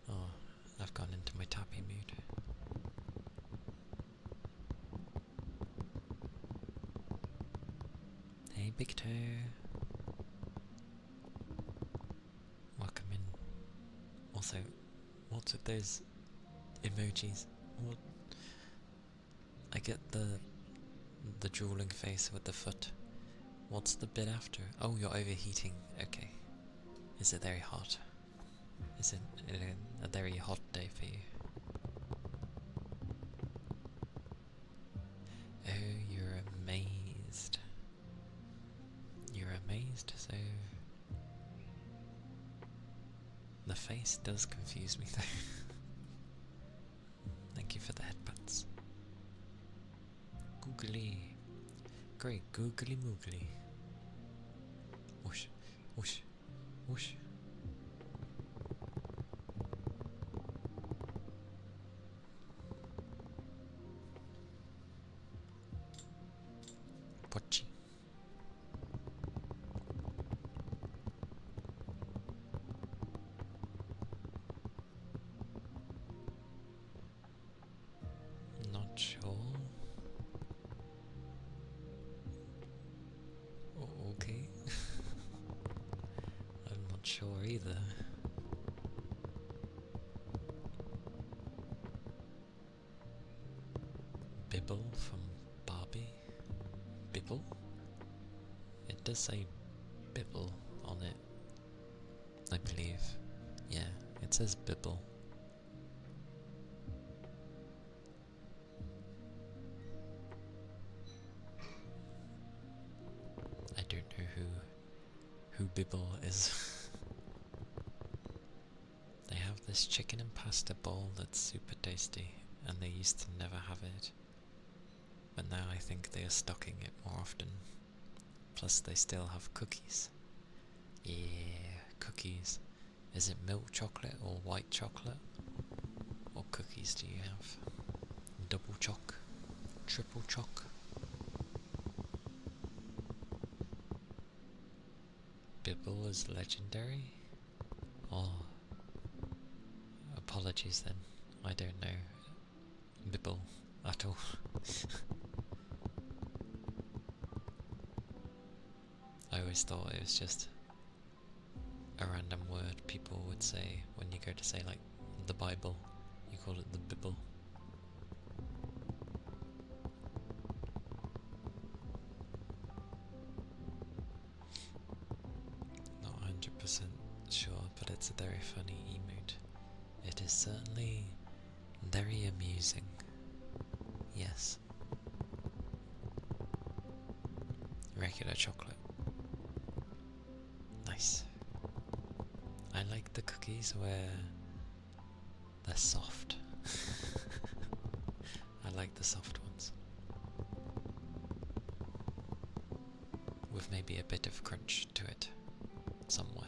Oh, I've gone into my tappy mood. Hey, Big Toe. Welcome in. Also, what's with those emojis? What? I get the drooling face with the foot. What's the bit after? Oh, you're overheating. Okay. Is it very hot? Is it a very hot day for you? Oh, you're amazed. You're amazed, so... The face does confuse me though. Thank you for the headbutts. Googly. Great, googly moogly. Whoosh, whoosh, whoosh. Pochi. sure. Okay. I'm not sure either. Bibble from Barbie? Bibble? It does say Bibble on it, I believe. Yeah, it says Bibble. I don't know who Bibble is. They have this chicken and pasta bowl that's super tasty, and they used to never have it. But now I think they are stocking it more often. Plus they still have cookies. Yeah, cookies. Is it milk chocolate or white chocolate? What cookies do you have? Double choc? Triple choc? Bibble is legendary? Oh, apologies then. I don't know Bibble at all. I always thought it was just a random word people would say when you go to say like the Bible. You call it the Bibble. Not 100% sure, but it's a very funny emote. It is certainly very amusing. Yes. Regular chocolate. Nice. I like the cookies where they're soft. I like the soft ones. With maybe a bit of crunch to it somewhere.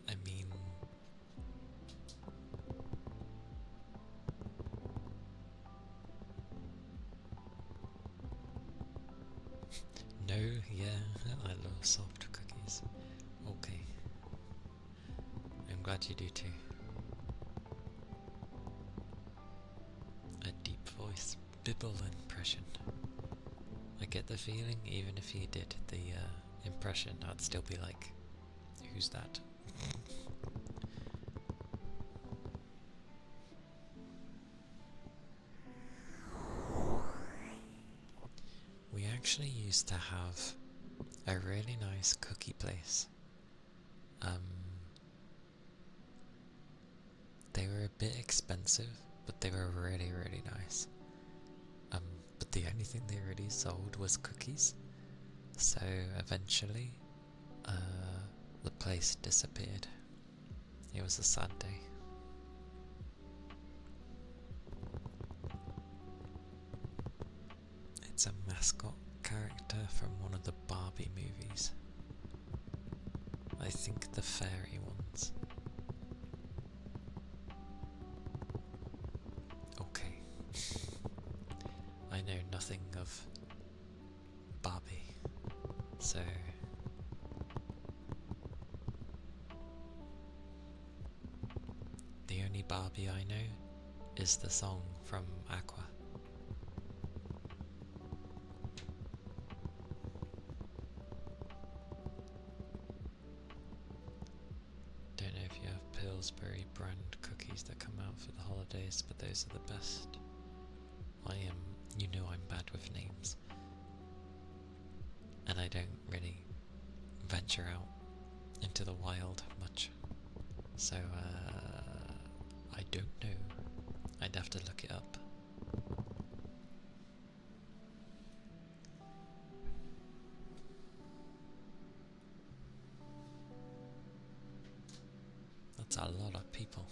I mean, no, yeah, I love soft cookies. Okay. I'm glad you do too. A deep voice Bibble impression. I get the feeling even if he did the impression, I'd still be like, who's that? We actually used to have a really nice cookie place. They were a bit expensive, but they were really, really nice. But the only thing they really sold was cookies. So eventually, the place disappeared. It was a sad day. It's a mascot character from one of the Barbie movies. I think the fairy ones. Okay. I know nothing of Barbie, so the only Barbie I know is the song from Aqua. Don't know if you have Pillsbury brand cookies that come out for the holidays, but those are the best. You know I'm bad with names. And I don't really venture out into the wild much. So, I don't know. I'd have to look it up. That's a lot of people.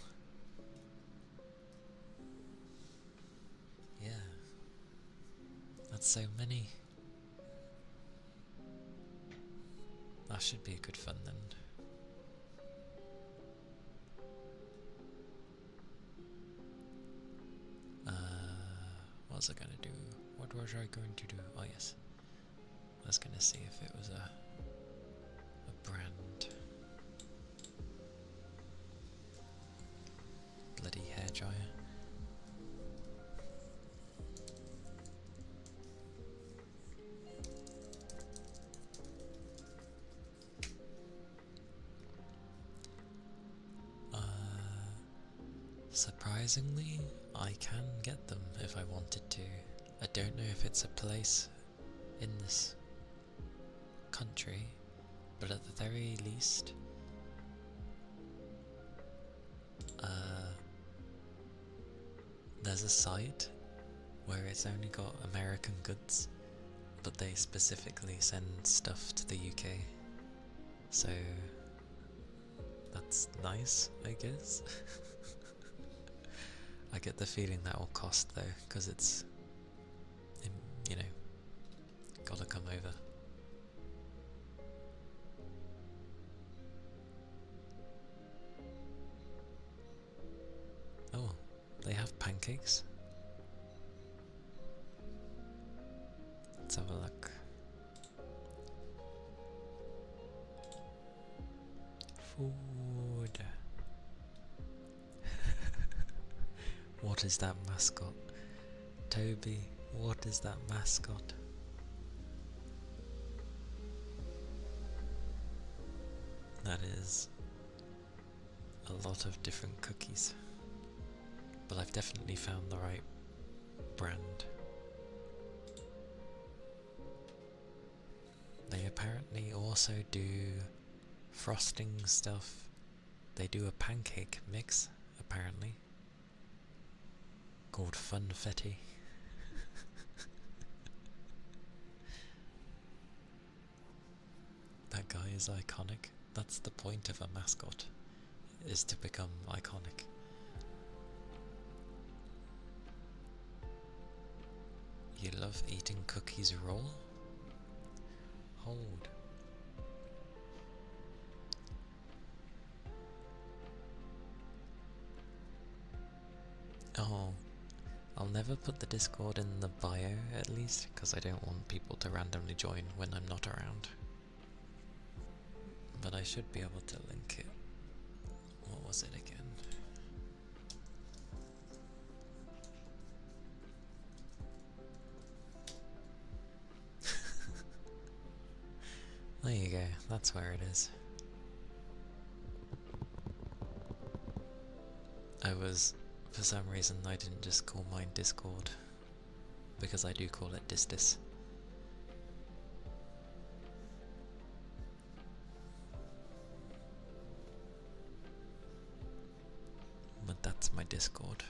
Yeah. That's so many. That should be good fun then. What was I gonna do? What was I going to do? Oh yes. I was gonna see if it was a brand. Surprisingly, I can get them if I wanted to. I don't know if it's a place in this country, but at the very least, there's a site where it's only got American goods, but they specifically send stuff to the UK. So that's nice, I guess. I get the feeling that will cost though, because it's, you know, gotta come over. Oh, they have pancakes? Let's have a look. Food. What is that mascot? Toby, what is that mascot? That is a lot of different cookies. But I've definitely found the right brand. They apparently also do frosting stuff. They do a pancake mix, apparently, called Funfetti. That guy is iconic. That's the point of a mascot, is to become iconic. You love eating cookies raw? Hold. Oh, I'll never put the Discord in the bio at least, because I don't want people to randomly join when I'm not around. But I should be able to link it. What was it again? There you go, that's where it is. For some reason I didn't just call mine Discord, because I do call it Distis. But that's my Discord.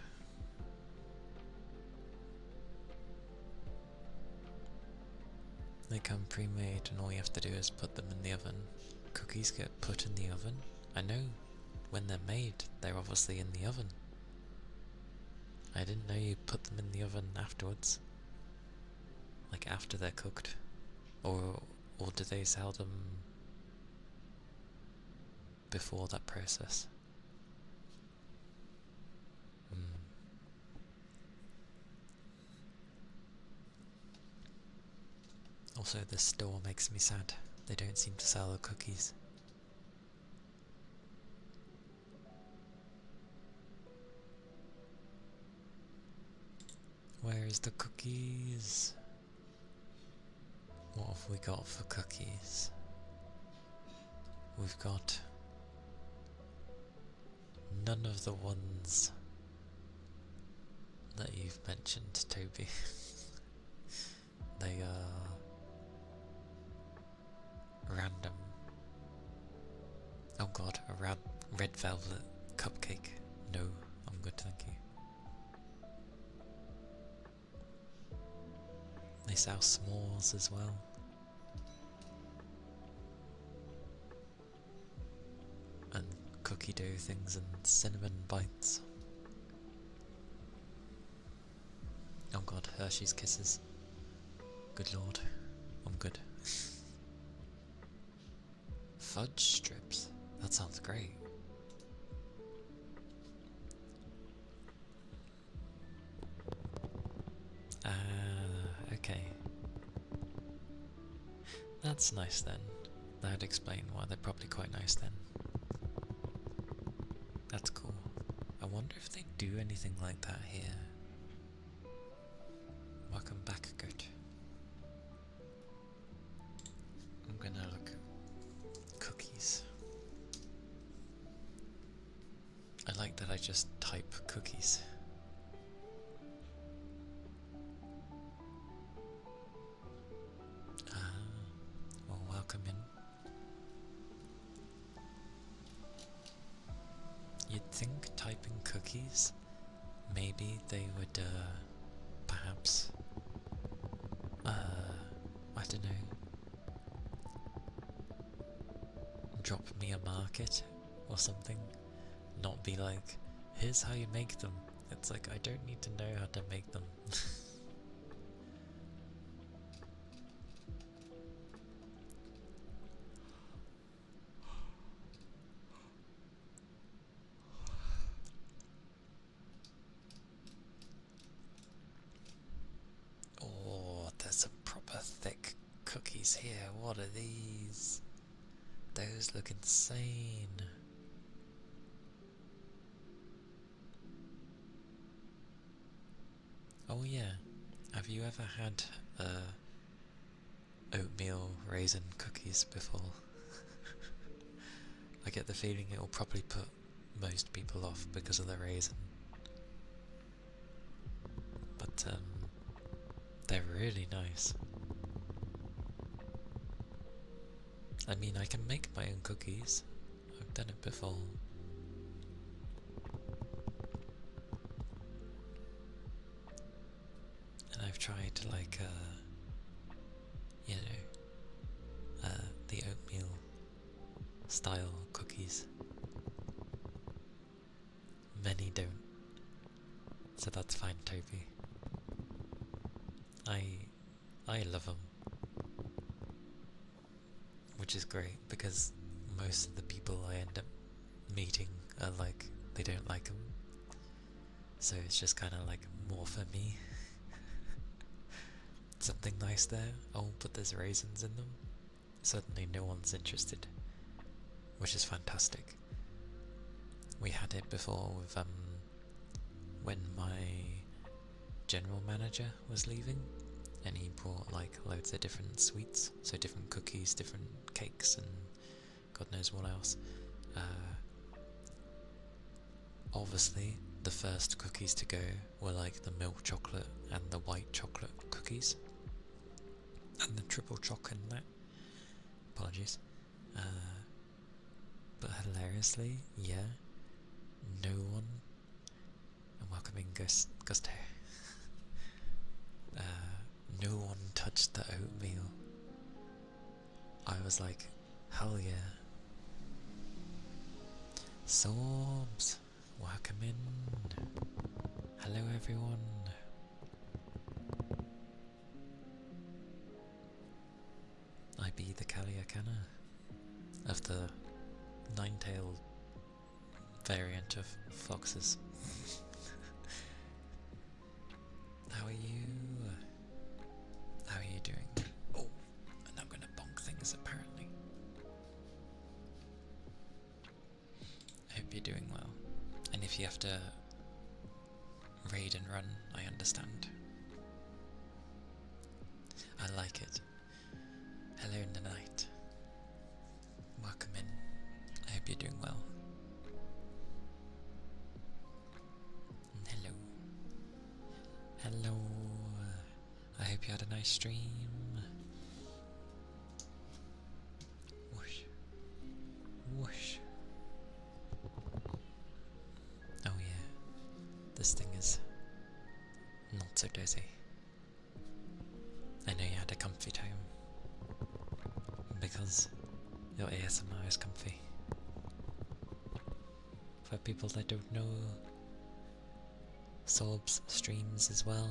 They come pre-made and all you have to do is put them in the oven. Cookies get put in the oven? I know, when they're made, they're obviously in the oven. I didn't know you put them in the oven afterwards. Like after they're cooked. Or do they sell them before that process? Also, this store makes me sad. They don't seem to sell the cookies. Where's the cookies? What have we got for cookies? We've got none of the ones that you've mentioned, Toby. They are random. Oh god, a red velvet cupcake. No, I'm good, thank you. They sell s'mores as well. And cookie dough things and cinnamon bites. Oh god, Hershey's Kisses. Good lord, I'm good. Fudge strips? That sounds great. Okay. That's nice then. That would explain why they're probably quite nice then. That's cool. I wonder if they do anything like that here. Welcome back, Goat. I'm gonna look at cookies. I like that I just type cookies. Ah, well, welcome in. You'd think typing cookies, maybe they would, perhaps, I don't know, drop me a market or something. Not be like, here's how you make them. It's like, I don't need to know how to make them. Oh, there's some proper thick cookies here. What are these? Those look insane. Oh yeah, have you ever had oatmeal raisin cookies before? I get the feeling it will probably put most people off because of the raisin. But they're really nice. I mean, I can make my own cookies. I've done it before. And I've tried like you know, the oatmeal style cookies. Many don't. So that's fine, Toby. I love them. Which is great, because most of the people I end up meeting are like, they don't like them. So it's just kind of like more for me. Something nice there. Oh, but there's raisins in them. Suddenly no one's interested. Which is fantastic. We had it before with when my general manager was leaving, and he brought like loads of different sweets, so different cookies, different cakes, and God knows what else. Obviously, the first cookies to go were like the milk chocolate and the white chocolate cookies, and the triple choc in that. Apologies. But hilariously, yeah, no one. And welcoming Gusto. No one touched the oatmeal. I was like, hell yeah. Sorbs, welcome in. Hello everyone. I be the Calia Kana of the nine-tailed variant of foxes. How are you? How are you doing? Oh, and I'm gonna bonk things apparently. I hope you're doing well. And if you have to raid and run, I understand. I like it. Hello in the night. Welcome in. I hope you're doing well. Hello. Hello. I hope you had a nice stream. Whoosh. Whoosh. Oh yeah. This thing is not so dozy. I know you had a comfy time. Because your ASMR is comfy. For people that don't know, Sorbs streams as well.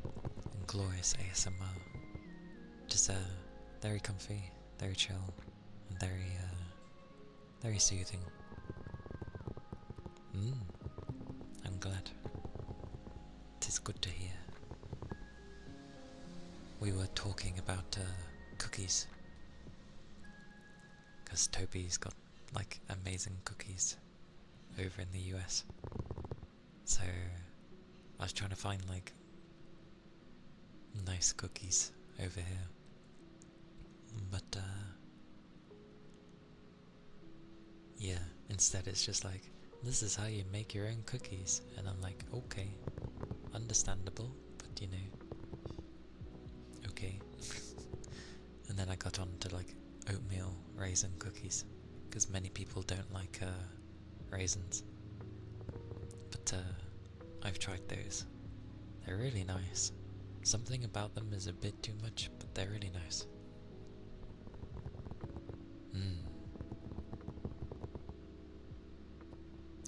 And glorious ASMR. Just very comfy, very chill, and very soothing. I'm glad. It is good to hear. We were talking about cookies, because Toby's got like amazing cookies over in the US. So I was trying to find like nice cookies over here, but yeah, Instead, it's just like, this is how you make your own cookies. And I'm like, okay, understandable, but you know, okay. And then I got on to like oatmeal raisin cookies, because many people don't like raisins. But I've tried those. They're really nice. Something about them is a bit too much, but they're really nice.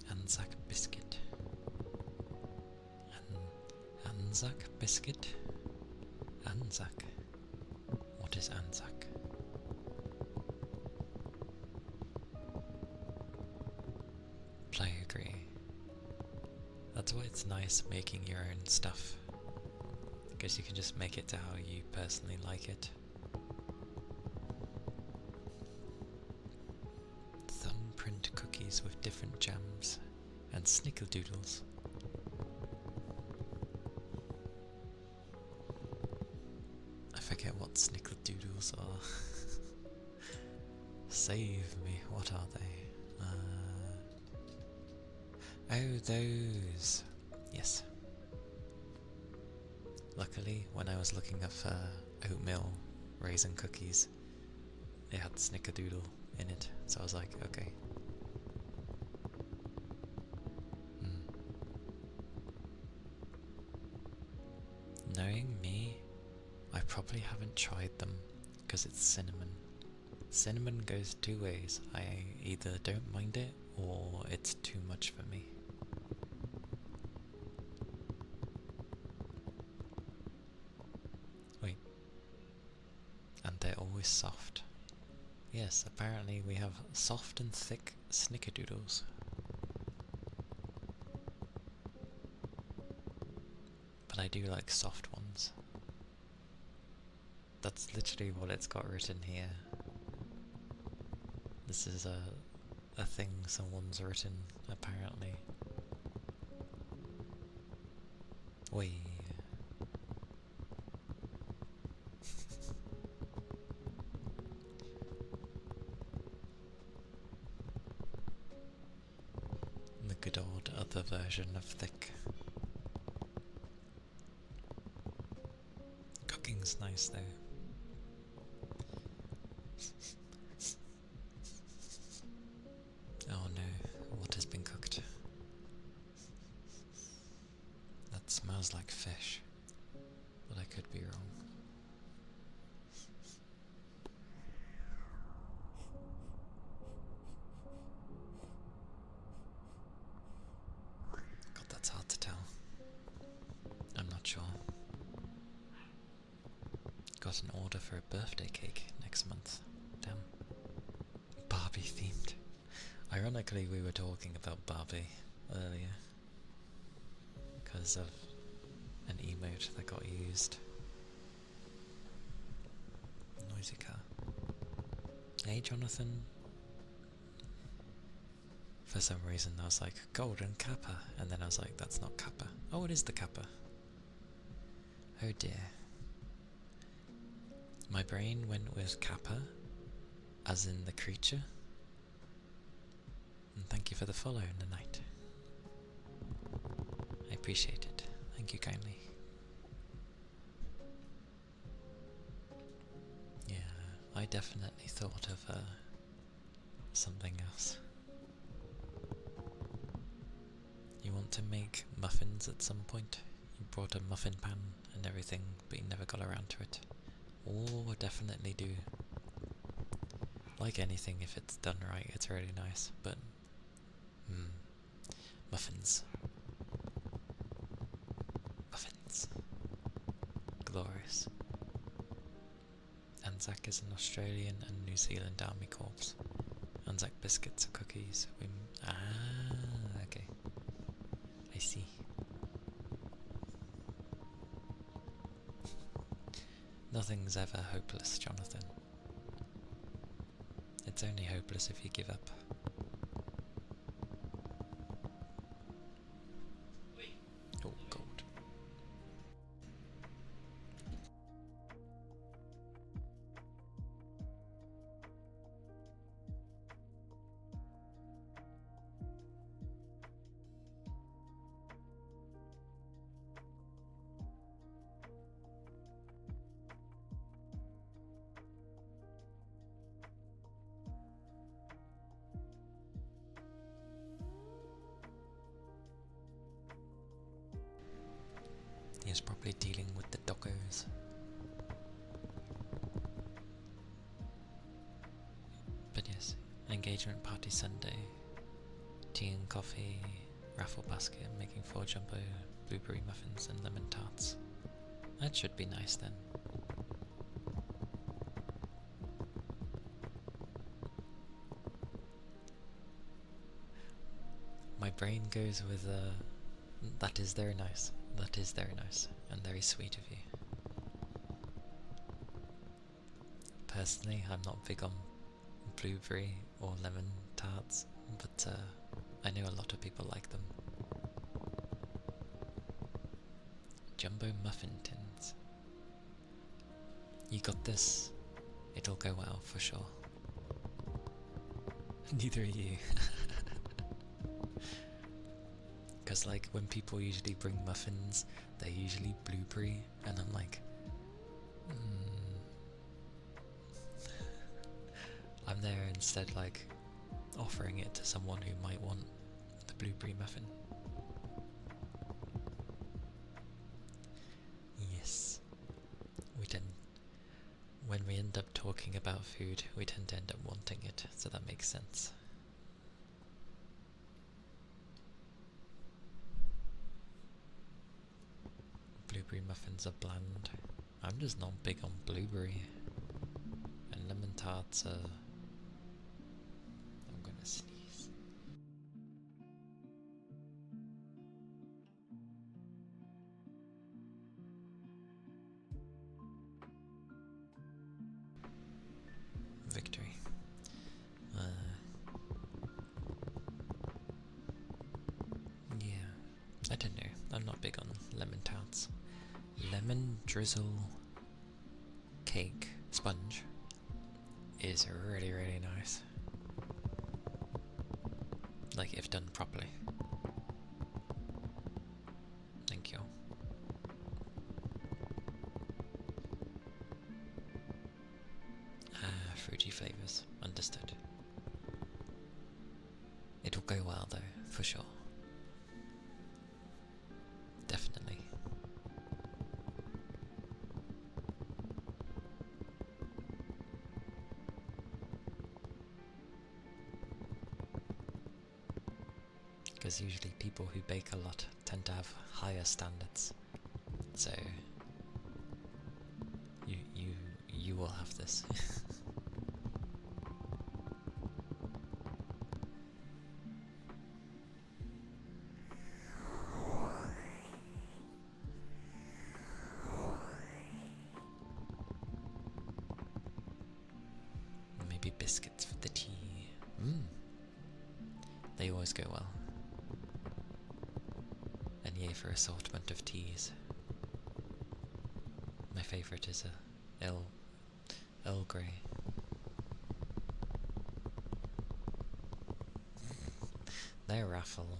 Anzac biscuit. Anzac biscuit? Anzac? What is Anzac? I agree. That's why it's nice making your own stuff, because you can just make it to how you personally like it. Thumbprint cookies with different jams and snickerdoodles. I forget what snickerdoodles are. Save me, what are they? Oh, those! Yes. Luckily, when I was looking up oatmeal raisin cookies, it had snickerdoodle in it, so I was like, okay. Knowing me, I probably haven't tried them because it's cinnamon. Cinnamon goes two ways. I either don't mind it or it's too much for me. Wait. And they're always soft. Yes, apparently we have soft and thick snickerdoodles. But I do like soft ones. That's literally what it's got written here. This is a thing someone's written, apparently. Wait. The good old other version of thick. Cooking's nice though. Oh no, what has been cooked? That smells like fish, but I could be wrong. God, that's hard to tell. I'm not sure. Got an order for a birthday cake next month. Damn. Barbie themed. Ironically, we were talking about Barbie earlier because of an emote that got used. Noisy car. Hey Jonathan. For some reason I was like, golden kappa, and then I was like, that's not kappa. Oh, it is the kappa. Oh dear. My brain went with kappa, as in the creature. And thank you for the follow in the night. I appreciate it. Thank you kindly. Yeah, I definitely thought of something else. You want to make muffins at some point? You brought a muffin pan and everything, but you never got around to it. Oh, definitely do. Like anything, if it's done right, it's really nice, but muffins. Muffins. Glorious. Anzac is an Australian and New Zealand Army Corps. Anzac biscuits are cookies. Okay. I see. Nothing's ever hopeless, Jonathan. It's only hopeless if you give up. Oh, gold. Probably dealing with the doggos. But yes, engagement party Sunday, tea and coffee, raffle basket, making 4 jumbo blueberry muffins and lemon tarts. That should be nice then. My brain goes with that is very nice. That is very nice and very sweet of you. Personally, I'm not big on blueberry or lemon tarts, but I know a lot of people like them. Jumbo muffin tins. You got this. It'll go well for sure. Neither are you. Because like when people usually bring muffins, they're usually blueberry, and I'm like, I'm there instead like offering it to someone who might want the blueberry muffin. Yes. When we end up talking about food, we tend to end up wanting it, so that makes sense. Blueberry muffins are bland. I'm just not big on blueberry. And lemon tarts are... I'm gonna sneeze. Victory. Yeah, I don't know. I'm not big on lemon tarts. Lemon drizzle cake sponge is really, really nice. Like, if done properly. Thank you. Fruity flavours, understood. It'll go well though, for sure. Definitely. Because usually people who bake a lot tend to have higher standards. So you will have this. Maybe biscuits for the tea. They always go well. And yay for assortment of teas. My favourite is a Earl Grey. Their raffle,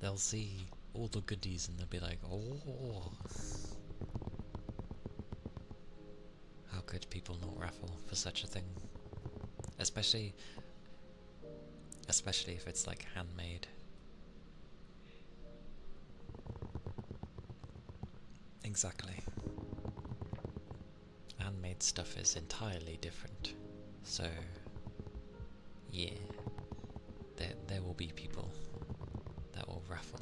they'll see all the goodies and they'll be like, oh. How could people not raffle for such a thing? Especially if it's like handmade. Exactly. Handmade stuff is entirely different. So, yeah. There will be people that will raffle.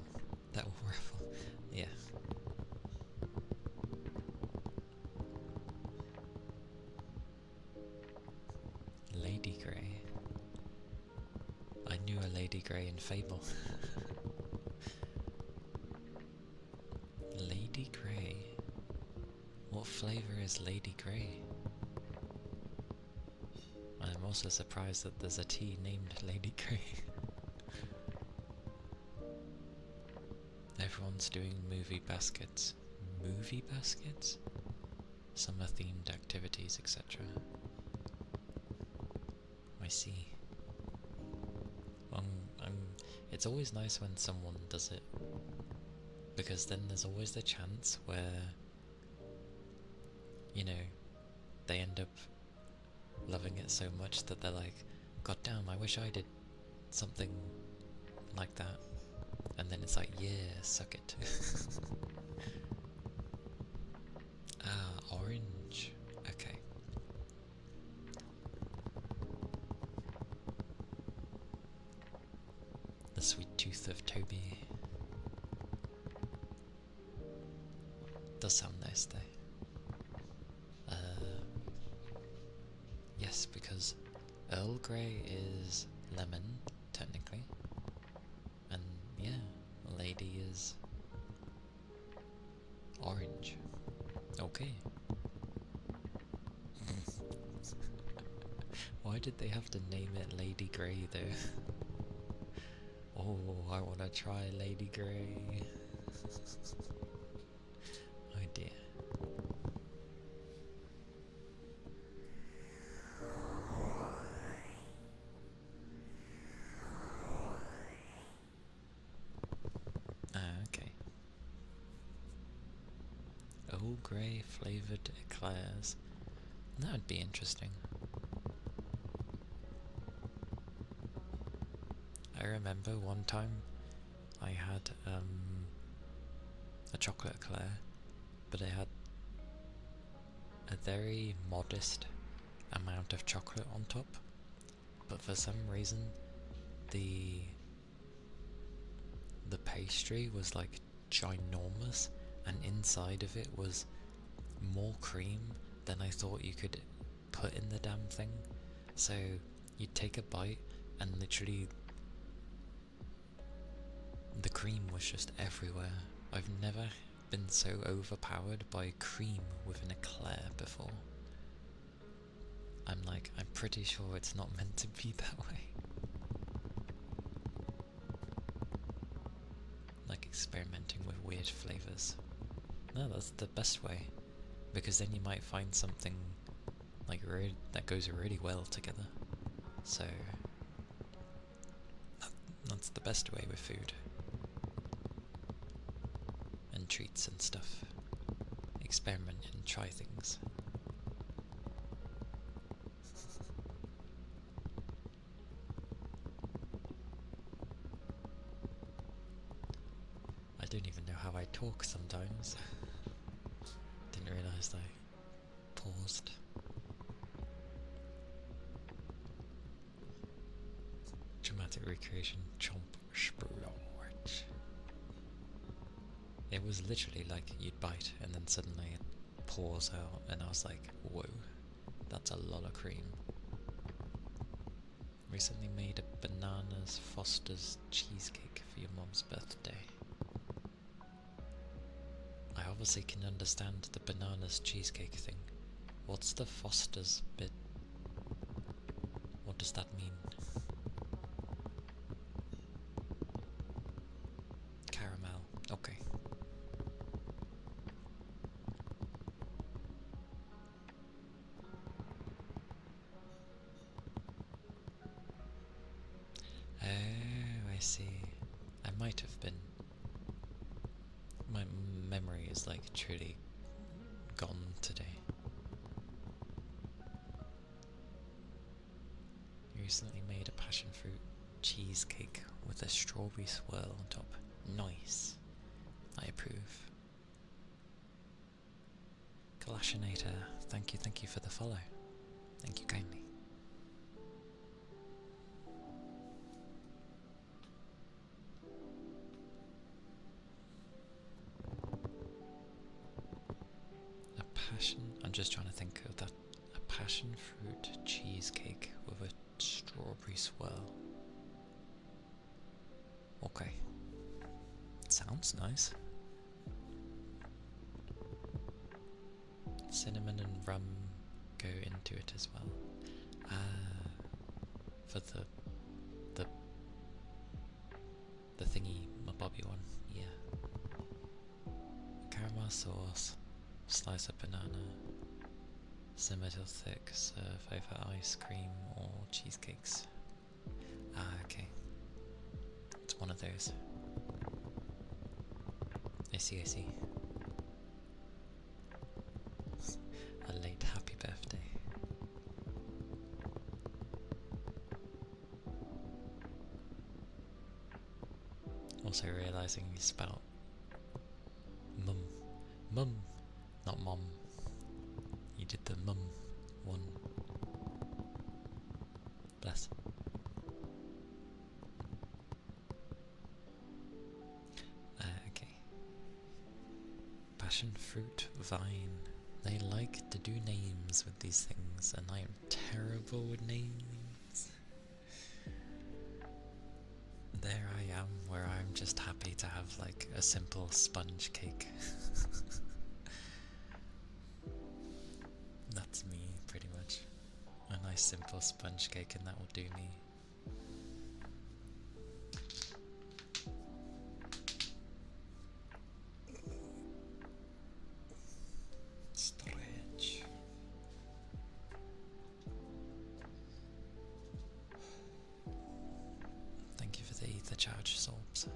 Yeah. Lady Grey. I knew a Lady Grey in Fable. Lady Grey? What flavour is Lady Grey? I'm also surprised that there's a tea named Lady Grey. Everyone's doing movie baskets. Movie baskets? Summer themed activities, etc. I see. It's always nice when someone does it, because then there's always the chance where, you know, they end up loving it so much that they're like, God damn, I wish I did something like that. And then it's like, yeah, suck it. youth of Toby. Does sound nice though. Yes, because Earl Grey is lemon, technically. And yeah, lady is orange. Okay. Why did they have to name it Lady Grey though? Oh, I wanna try Lady Grey. Oh dear. Okay. Earl Grey flavoured eclairs. That would be interesting. I remember one time I had a chocolate eclair, but it had a very modest amount of chocolate on top, but for some reason the pastry was like ginormous, and inside of it was more cream than I thought you could put in the damn thing. So you'd take a bite and literally the cream was just everywhere. I've never been so overpowered by cream with an eclair before. I'm pretty sure it's not meant to be that way. Like experimenting with weird flavours. No, that's the best way, because then you might find something like that goes really well together. So that's the best way with food and treats and stuff. Experiment and try things. I don't even know how I talk sometimes. Didn't realise I paused. Dramatic recreation, chomp, splorch. It was literally like you'd bite and then suddenly it pours out, and I was like, whoa, that's a lot of cream. Recently made a bananas Foster's cheesecake for your mom's birthday. I obviously can understand the bananas cheesecake thing. What's the Foster's bit? What does that mean? Caramel. Okay. Oh, I see. I might have been. My memory is like truly gone today. Recently made a passion fruit cheesecake with a strawberry swirl on top. Nice. I approve. Kalashinator, thank you for the follow. Thank you kindly. I'm just trying to think of that. A passion fruit cheesecake with a strawberry swirl. Okay. Sounds nice. Cinnamon and rum go into it as well. For the thingy, my bobby one, yeah. Caramel sauce, slice of banana, simmer till thick, serve over ice cream or cheesecakes. Okay. It's one of those. I see. A late happy birthday. Also realising you spelt mum. Mum, not mom. You did the mum one. Bless. Vine. They like to do names with these things, and I am terrible with names. There I am, where I'm just happy to have like a simple sponge cake. That's me, pretty much. A nice simple sponge cake, and that will do me. Stretch. Thank you for the ether charge, Solbs.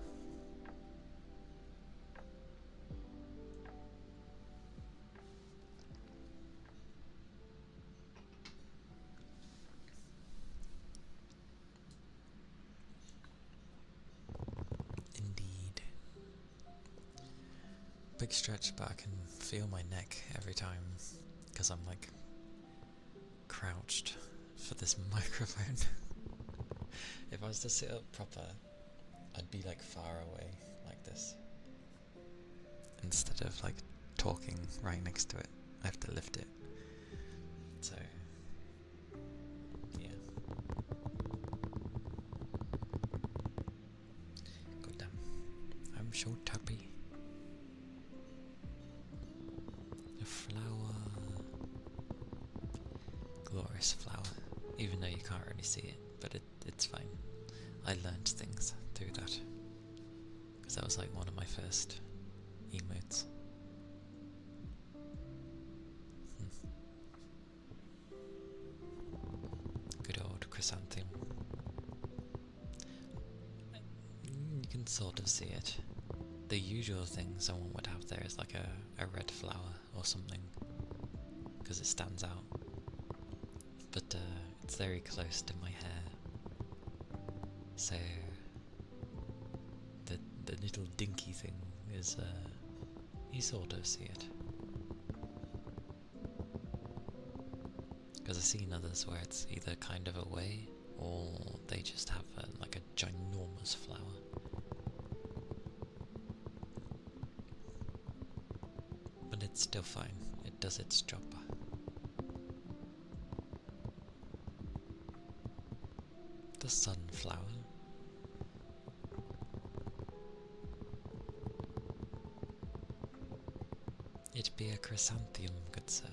Indeed. Big stretch, but I can feel my neck every time because I'm like crouched for this microphone. If I was to sit up proper, I'd be like far away like this. Instead of like talking right next to it, I have to lift it. So, yeah. God damn. I'm so happy. A flower. Glorious flower. Even though you can't really see it, but it's fine. I learned things through that. Because that was like one of my first emotes. Good old chrysanthemum. You can sort of see it. The usual thing someone would have there is like a red flower or something, because it stands out. But it's very close to my hair, so the little dinky thing is, you sort of see it. Because I've seen others where it's either kind of away, or they just have like a ginormous flower. But it's still fine, it does its job. The sunflower. It be a chrysanthemum, good sir.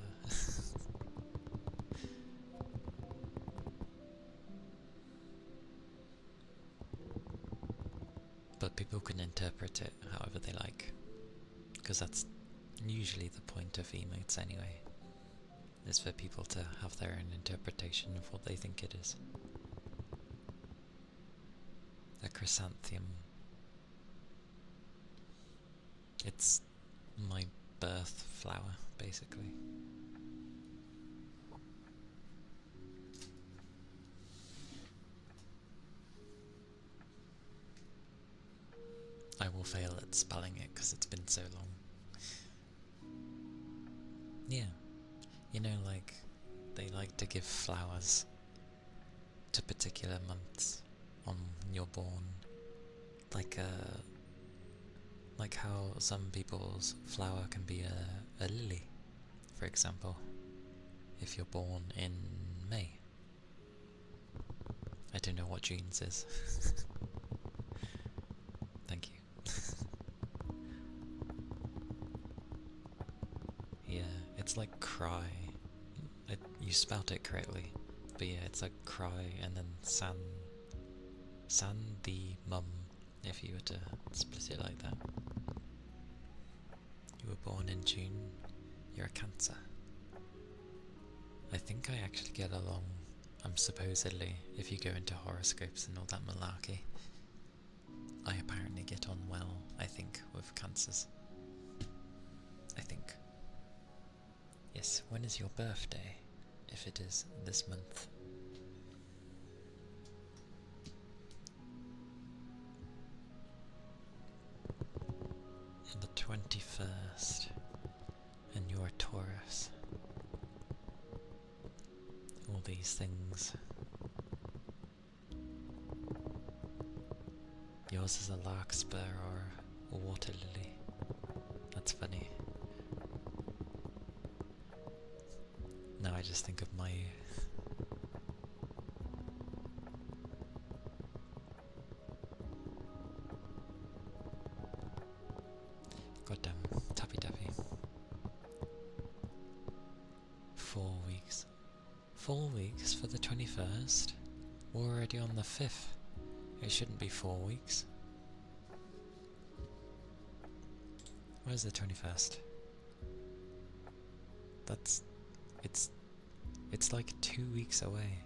But people can interpret it however they like, because that's usually the point of emotes anyway, is for people to have their own interpretation of what they think it is. A chrysanthemum. It's my birth flower, basically. I will fail at spelling it because it's been so long. Yeah. You know, like, they like to give flowers to particular months on you're born. Like how some people's flower can be a lily, for example, if you're born in May. I don't know what June's is. Thank you. Yeah, it's like cry. You spelt it correctly, but yeah, it's like cry and then san the mum, if you were to split it like that. You were born in June, you're a Cancer. I think I actually get along, supposedly, if you go into horoscopes and all that malarkey, I apparently get on well, I think, with Cancers. I think. Yes, when is your birthday? If it is this month. The 21st, and you're a Taurus. All these things. Yours is a larkspur or a water lily. That's funny. Now I just think of my... Goddamn, Tappy Tappy. 4 weeks. 4 weeks for the 21st? We're already on the 5th. It shouldn't be 4 weeks. Where's the 21st? That's... It's like 2 weeks away,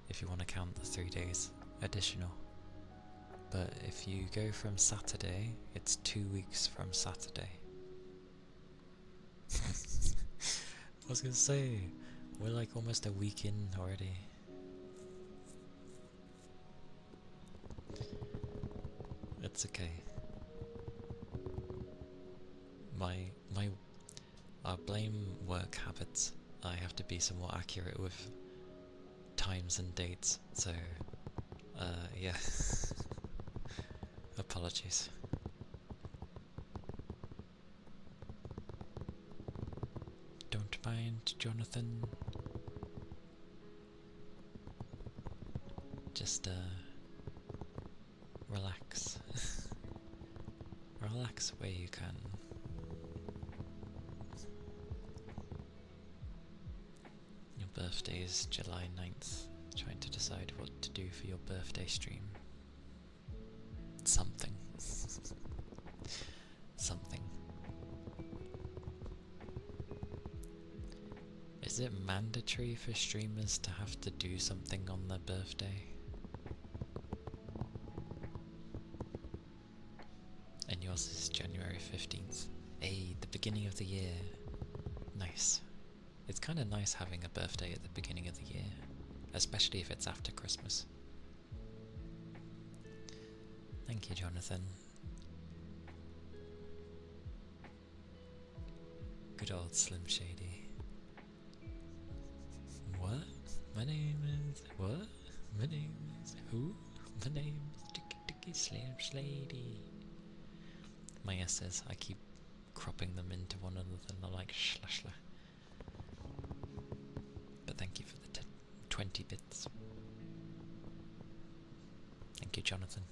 if you want to count the 3 days additional. But if you go from Saturday, it's 2 weeks from Saturday. I was gonna say, we're like almost a week in already. It's okay. I blame work habits. I have to be somewhat accurate with times and dates, so yeah. Apologies. Don't mind, Jonathan. Just relax. Relax where you can. Your birthday is July 9th. Trying to decide what to do for your birthday stream. Something. Something. Is it mandatory for streamers to have to do something on their birthday? And yours is January 15th. Hey, the beginning of the year. Nice. It's kind of nice having a birthday at the beginning of the year, especially if it's after Christmas. Thank you, Jonathan. Good old Slim Shady. What? My name is... What? My name is... Who? My name is Dicky Slim Shady. My S's, I keep cropping them into one another and they're like slashla. But thank you for the 20 bits. Thank you, Jonathan.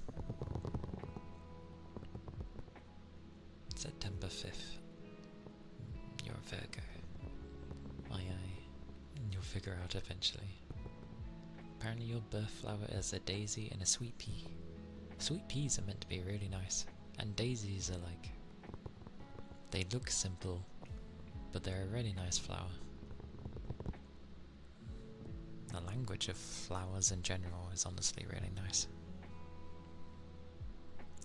September 5th. You're a Virgo. Aye. You'll figure out eventually. Apparently your birth flower is a daisy and a sweet pea. Sweet peas are meant to be really nice. And daisies are like... They look simple, but they're a really nice flower. The language of flowers in general is honestly really nice.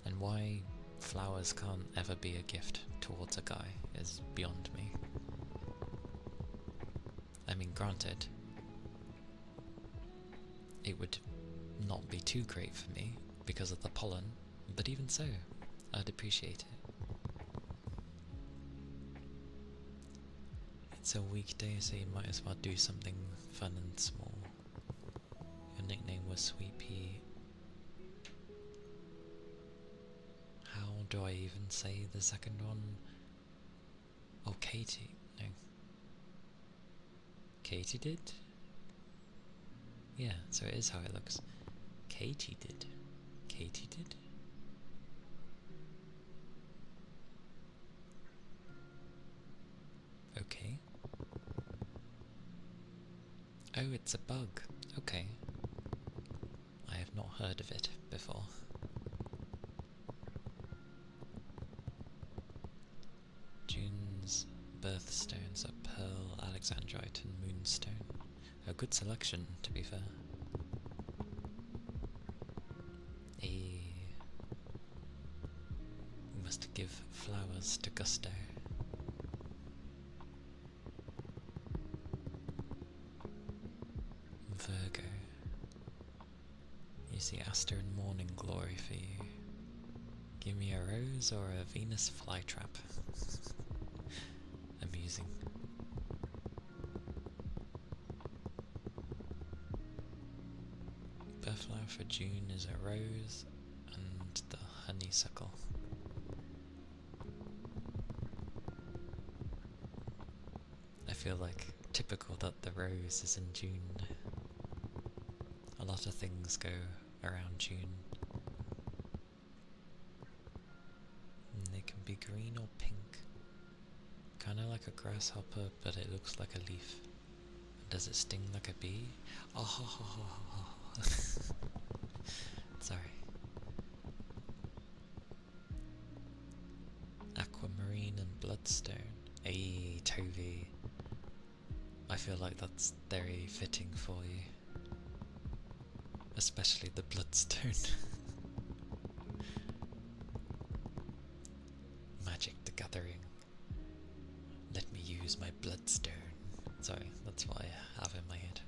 And why flowers can't ever be a gift towards a guy is beyond me. I mean, granted, it would not be too great for me because of the pollen, but even so, I'd appreciate it. It's a weekday, so you might as well do something fun and small. Your nickname was Sweet Pea. How do I even say the second one? Oh, Katie. No. Katie did? Yeah, so it is how it looks. Katie did. Katie did? Okay. Oh, it's a bug. Okay. I have not heard of it before. June's birthstones are Pearl, Alexandrite and Moonstone. A good selection, to be fair. We must give flowers to Gusto. Virgo. You see Aster and Morning Glory for you. Give me a rose or a Venus flytrap. Amusing. Birthflower for June is a rose and the honeysuckle. I feel like typical that the rose is in June. A lot of things go around June. And they can be green or pink. Kind of like a grasshopper, but it looks like a leaf. Does it sting like a bee? Oh, sorry. Aquamarine and bloodstone. Ayy, Toby. I feel like that's very fitting for you. Especially the bloodstone. Magic the Gathering. Let me use my bloodstone. Sorry, that's what I have in my head.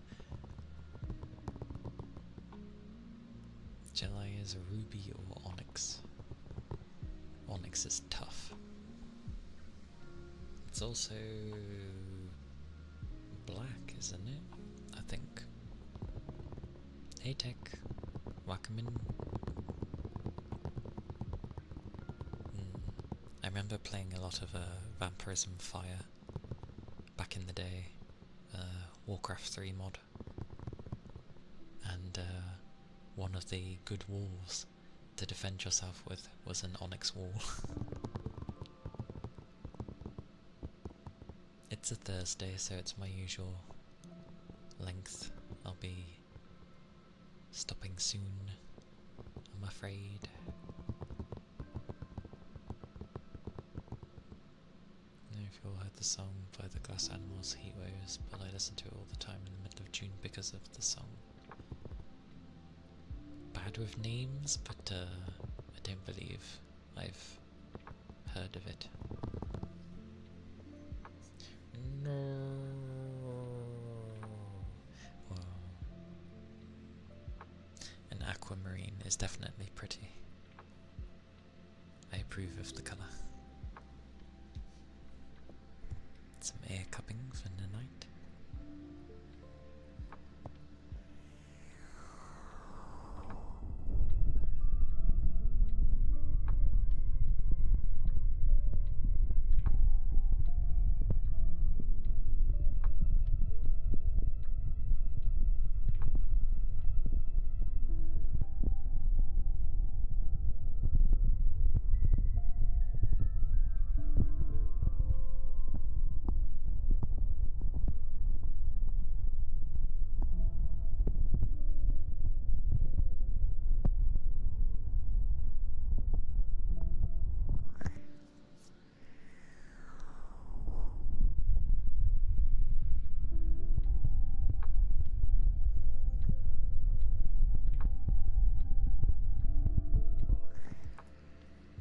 Jelly is a ruby or onyx. Onyx is tough. It's also black, isn't it? I think. Hey Tech, welcome in. I remember playing a lot of Vampirism Fire back in the day, Warcraft 3 mod, and one of the good walls to defend yourself with was an onyx wall. It's a Thursday, so it's my usual length. I'll be stopping soon, I'm afraid. If you all heard the song by the Glass Animals, Heat Waves, but I listen to it all the time in the middle of June because of the song. Bad with names, but I don't believe I've heard of it. No. Well, an aquamarine is definitely pretty. I approve of the colour. Some ear cuppings in the night.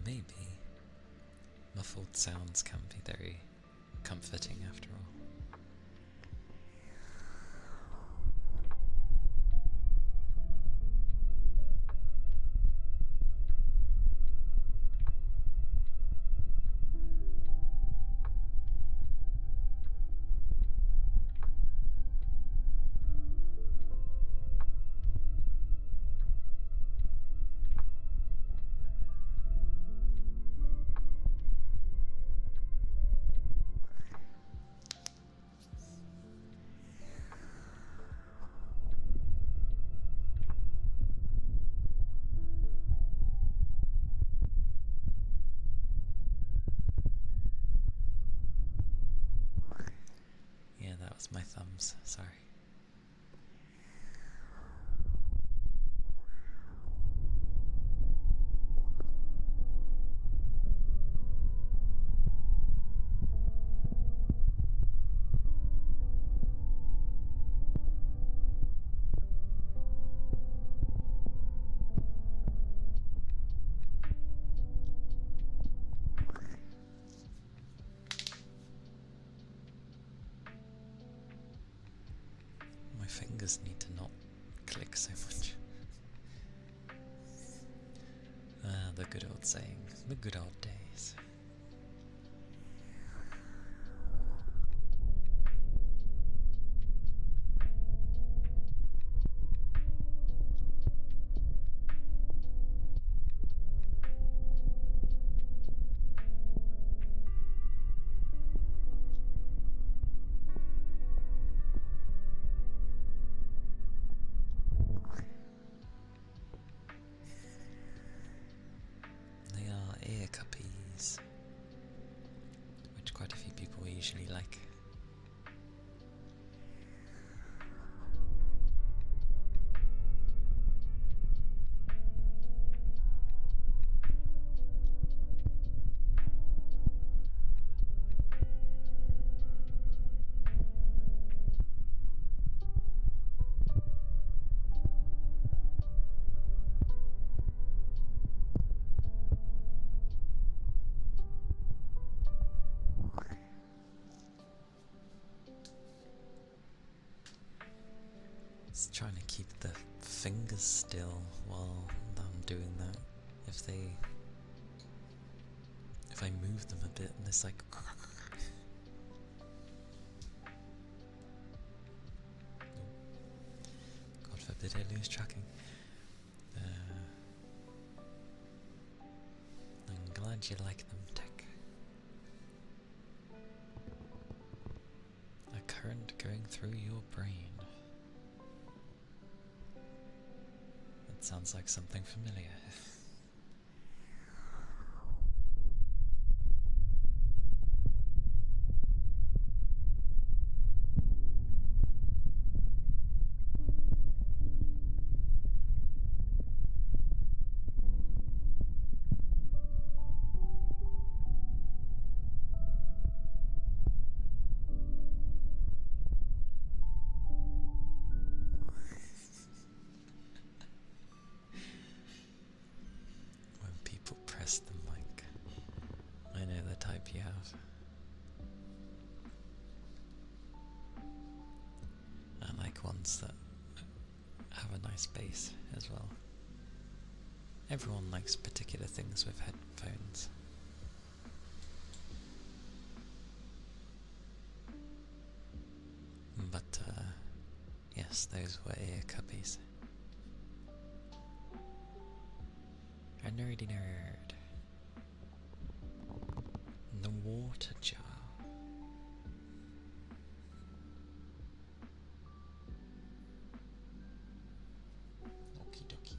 Maybe muffled sounds can be very comforting after all. Yeah, that was my thumbs, sorry. My fingers need to not click so much. The good old saying, the good old days. Just trying to keep the fingers still while I'm doing that. If I move them a bit and it's like God forbid I lose tracking. I'm glad you like them, Tech. A current going through your brain. That sounds like something familiar. When people press the mic, I know the type you have. I like ones that have a nice bass as well. Everyone likes particular things with headphones. But, yes, those were ear cubbies. A nerdy nerd. The water jar. Okie dokie.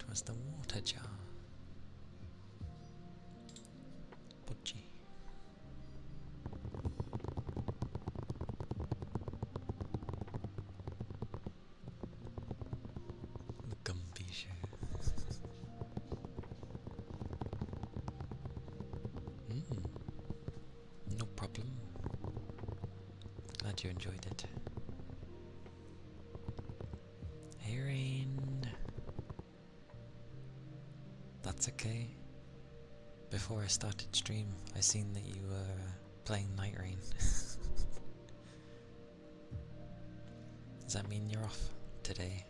Was the water jar. Budgie. The Gumby Show. No problem. Glad you enjoyed it. Hey Rain. That's okay. Before I started stream, I seen that you were playing Night Rain. Does that mean you're off today?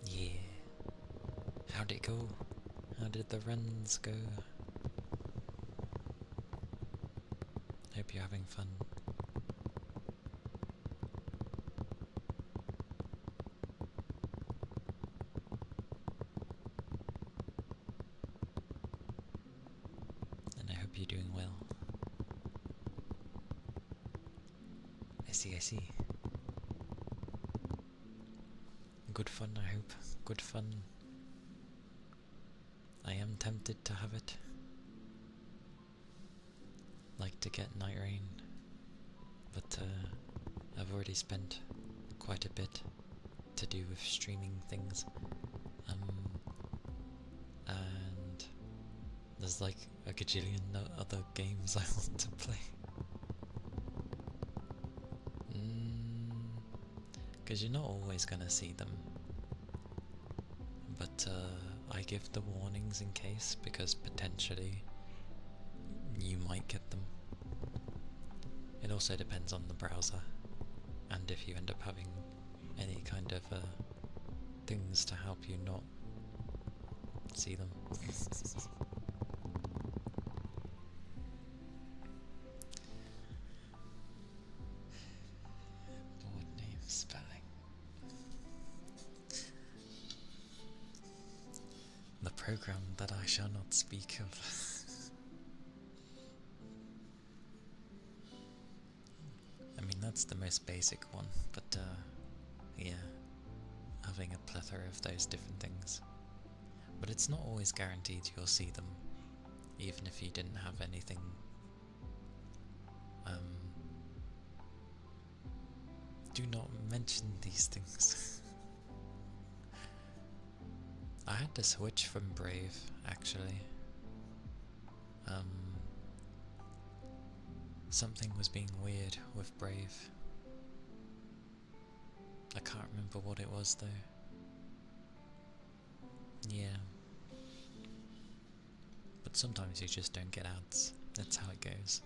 Yeah. How'd it go? How did the runs go? Hope you're having fun. And I hope you're doing well. I see. Good fun, I hope. Good fun. I am tempted to have it. Like to get Night Rain, but I've already spent quite a bit to do with streaming things, and there's like a gajillion other games I want to play. Because you're not always gonna see them, but I give the warnings in case, because potentially you might get them. It also depends on the browser, and if you end up having any kind of things to help you not see them. Board name spelling. The program that I shall not speak of. I mean, that's the most basic one, but yeah, having a plethora of those different things. But it's not always guaranteed you'll see them, even if you didn't have anything. Do not mention these things. I had to switch from Brave, actually. Something was being weird with Brave. I can't remember what it was though. Yeah. But sometimes you just don't get ads. That's how it goes.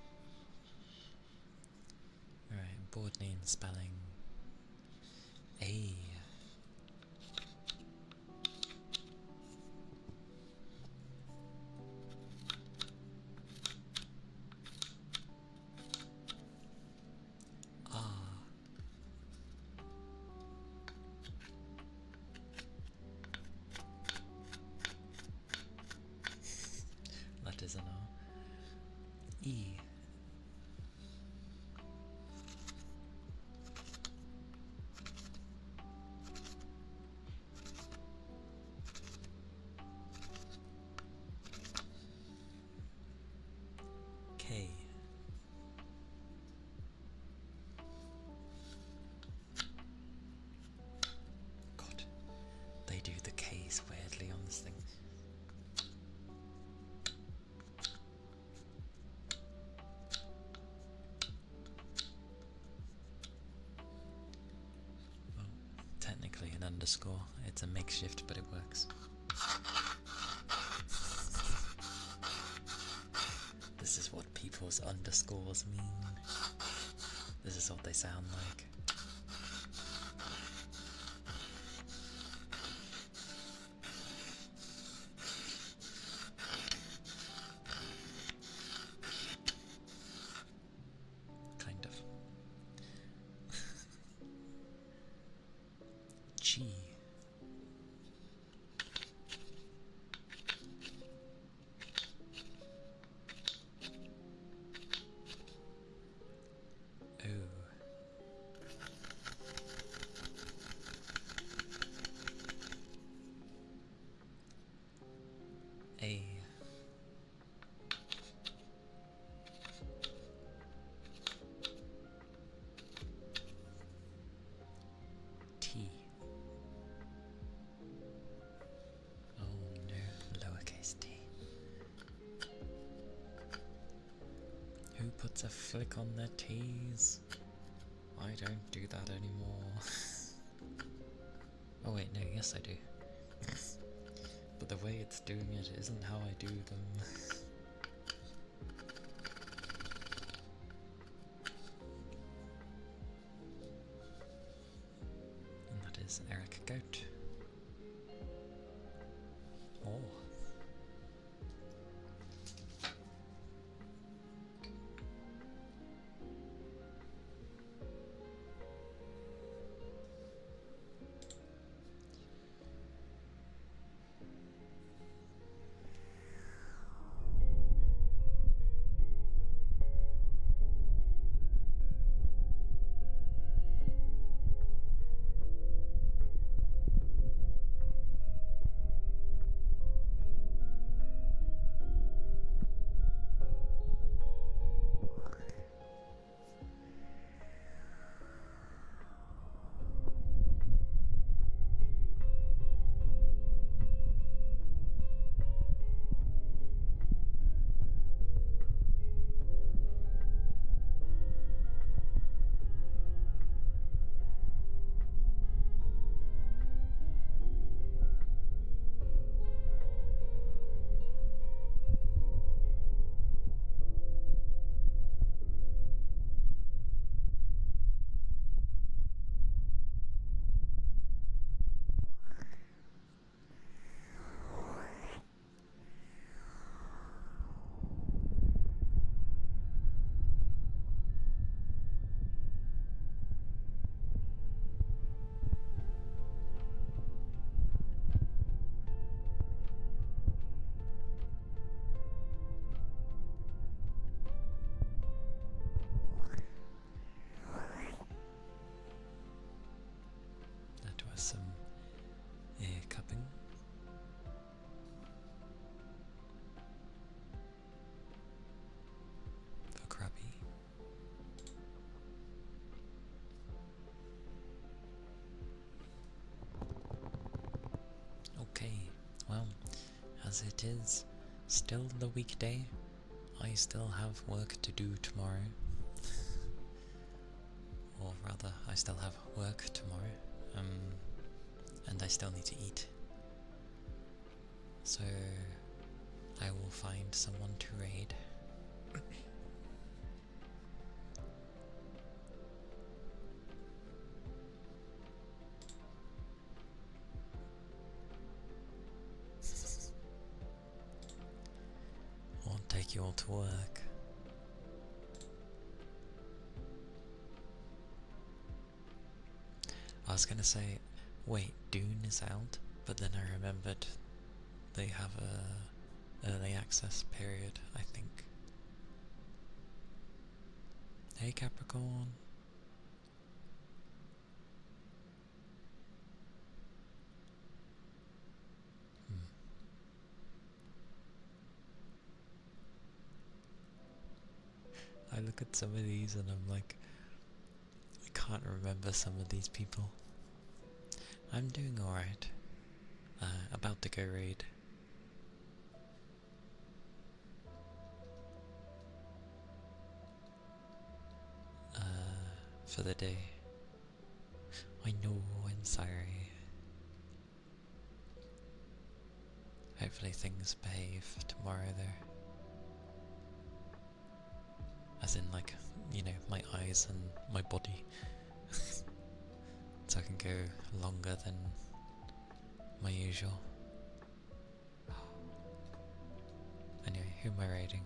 Alright, board name spelling. A. Letters and R. E. K. God, they do the K's weirdly on this thing. Well, technically an underscore. It's a makeshift, but it works. This is what people's underscores mean. This is what they sound like. Kind of. G. A. T. Oh no, lowercase t. Who puts a flick on their T's? I don't do that anymore. Oh wait, no, yes I do. But the way it's doing it isn't how I do them. And that is Eric Goat. Oh. That was some ear cupping. For Krabby. Okay, well, as it is still the weekday, I still have work to do tomorrow. Or rather, I still have work tomorrow, and I still need to eat. So, I will find someone to raid. Or take you all to work. I was gonna say, wait, Dune is out, but then I remembered they have a early access period, I think. Hey Capricorn. I look at some of these and I'm like, I can't remember some of these people. I'm doing alright. About to go raid. For the day. I know, I'm sorry. Hopefully things behave tomorrow though. As in like, you know, my eyes and my body. So I can go longer than my usual. Anyway, who am I raiding?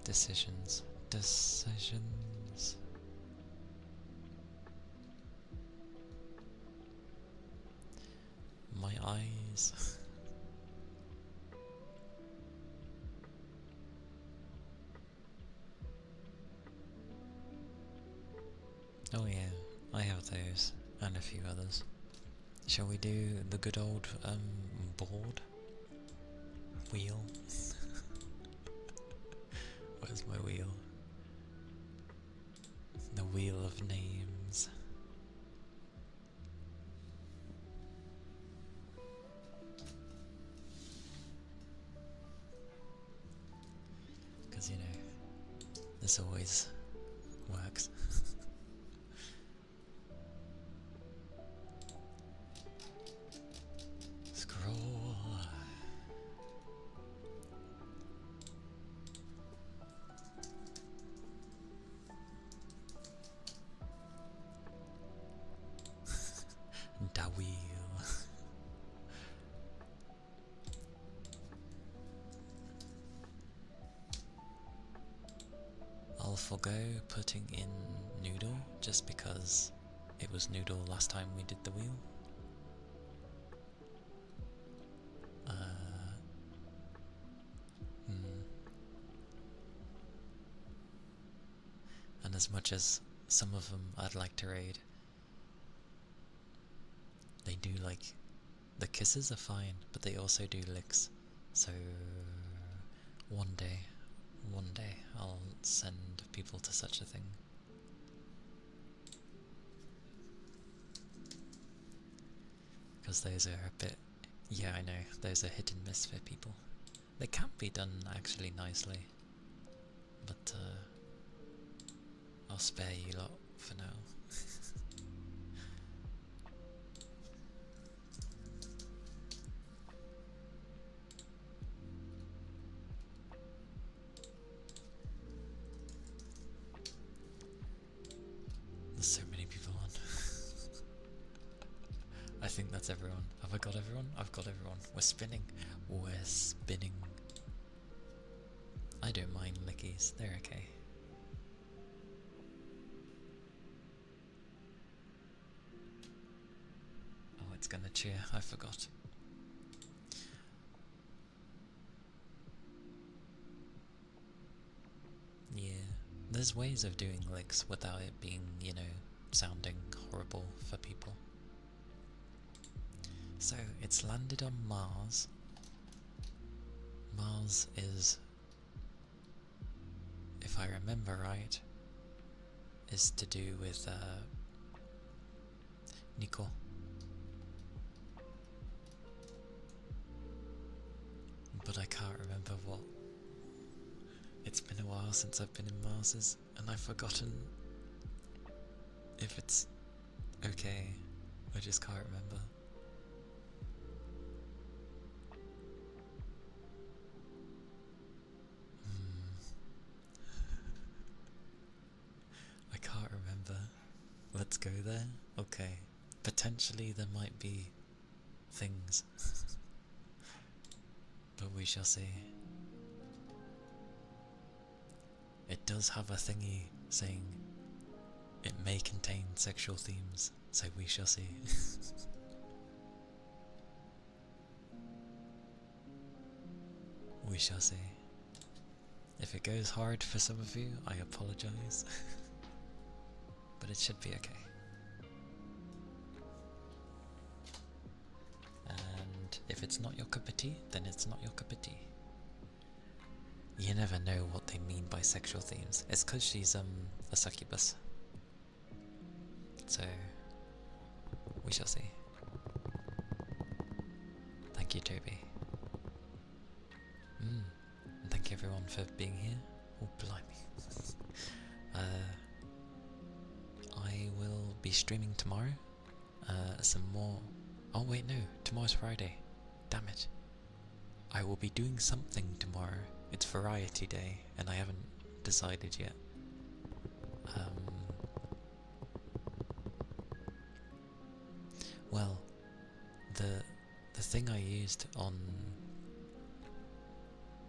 Decisions. Decisions. My eyes. Oh yeah, I have those, and a few others. Shall we do the good old, board? Wheel? Where's my wheel? The wheel of names. Because, you know, this always works. forgo putting in Noodle just because it was Noodle last time we did the wheel. And as much as some of them I'd like to raid, they do like, the kisses are fine, but they also do licks. So one day I'll send people to such a thing. Because those are a bit, yeah, I know, those are hit and miss for people. They can be done actually nicely, but I'll spare you lot for now. There's so many people on. I think that's everyone. Have I got everyone? I've got everyone. We're spinning. We're spinning. I don't mind lickies, they're okay. Oh, it's gonna cheer, I forgot. Yeah, there's ways of doing licks without it being, you know, sounding horrible for people. So, it's landed on Mars. Mars is, if I remember right, is to do with Nico. But I can't remember what. It's been a while since I've been in Mars's, and I've forgotten if it's okay. I just can't remember. I can't remember. Let's go there? Okay. Potentially there might be things. But we shall see. It does have a thingy saying it may contain sexual themes, so we shall see. We shall see. If it goes hard for some of you, I apologise. But it should be okay. And if it's not your cup of tea, then it's not your cup of tea. You never know what they mean by sexual themes. It's because she's a succubus. So we shall see. Thank you, Toby. And thank you everyone for being here. Oh, blimey. I will be streaming tomorrow. Some more. Oh wait, no. Tomorrow's Friday. Damn it. I will be doing something tomorrow. It's Variety Day, and I haven't decided yet. Well, the thing I used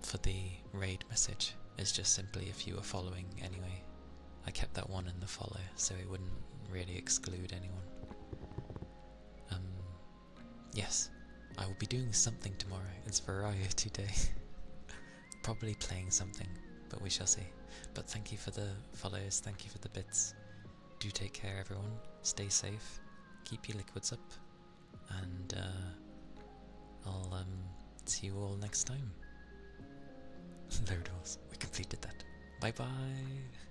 for the raid message is just simply if you were following anyway. I kept that one in the follow, so it wouldn't really exclude anyone. Yes, I will be doing something tomorrow. It's Variety Day. Probably playing something, but we shall see. But thank you for the follows, thank you for the bits. Do take care everyone, stay safe, keep your liquids up, and I'll see you all next time. Load horse, we completed that. Bye bye!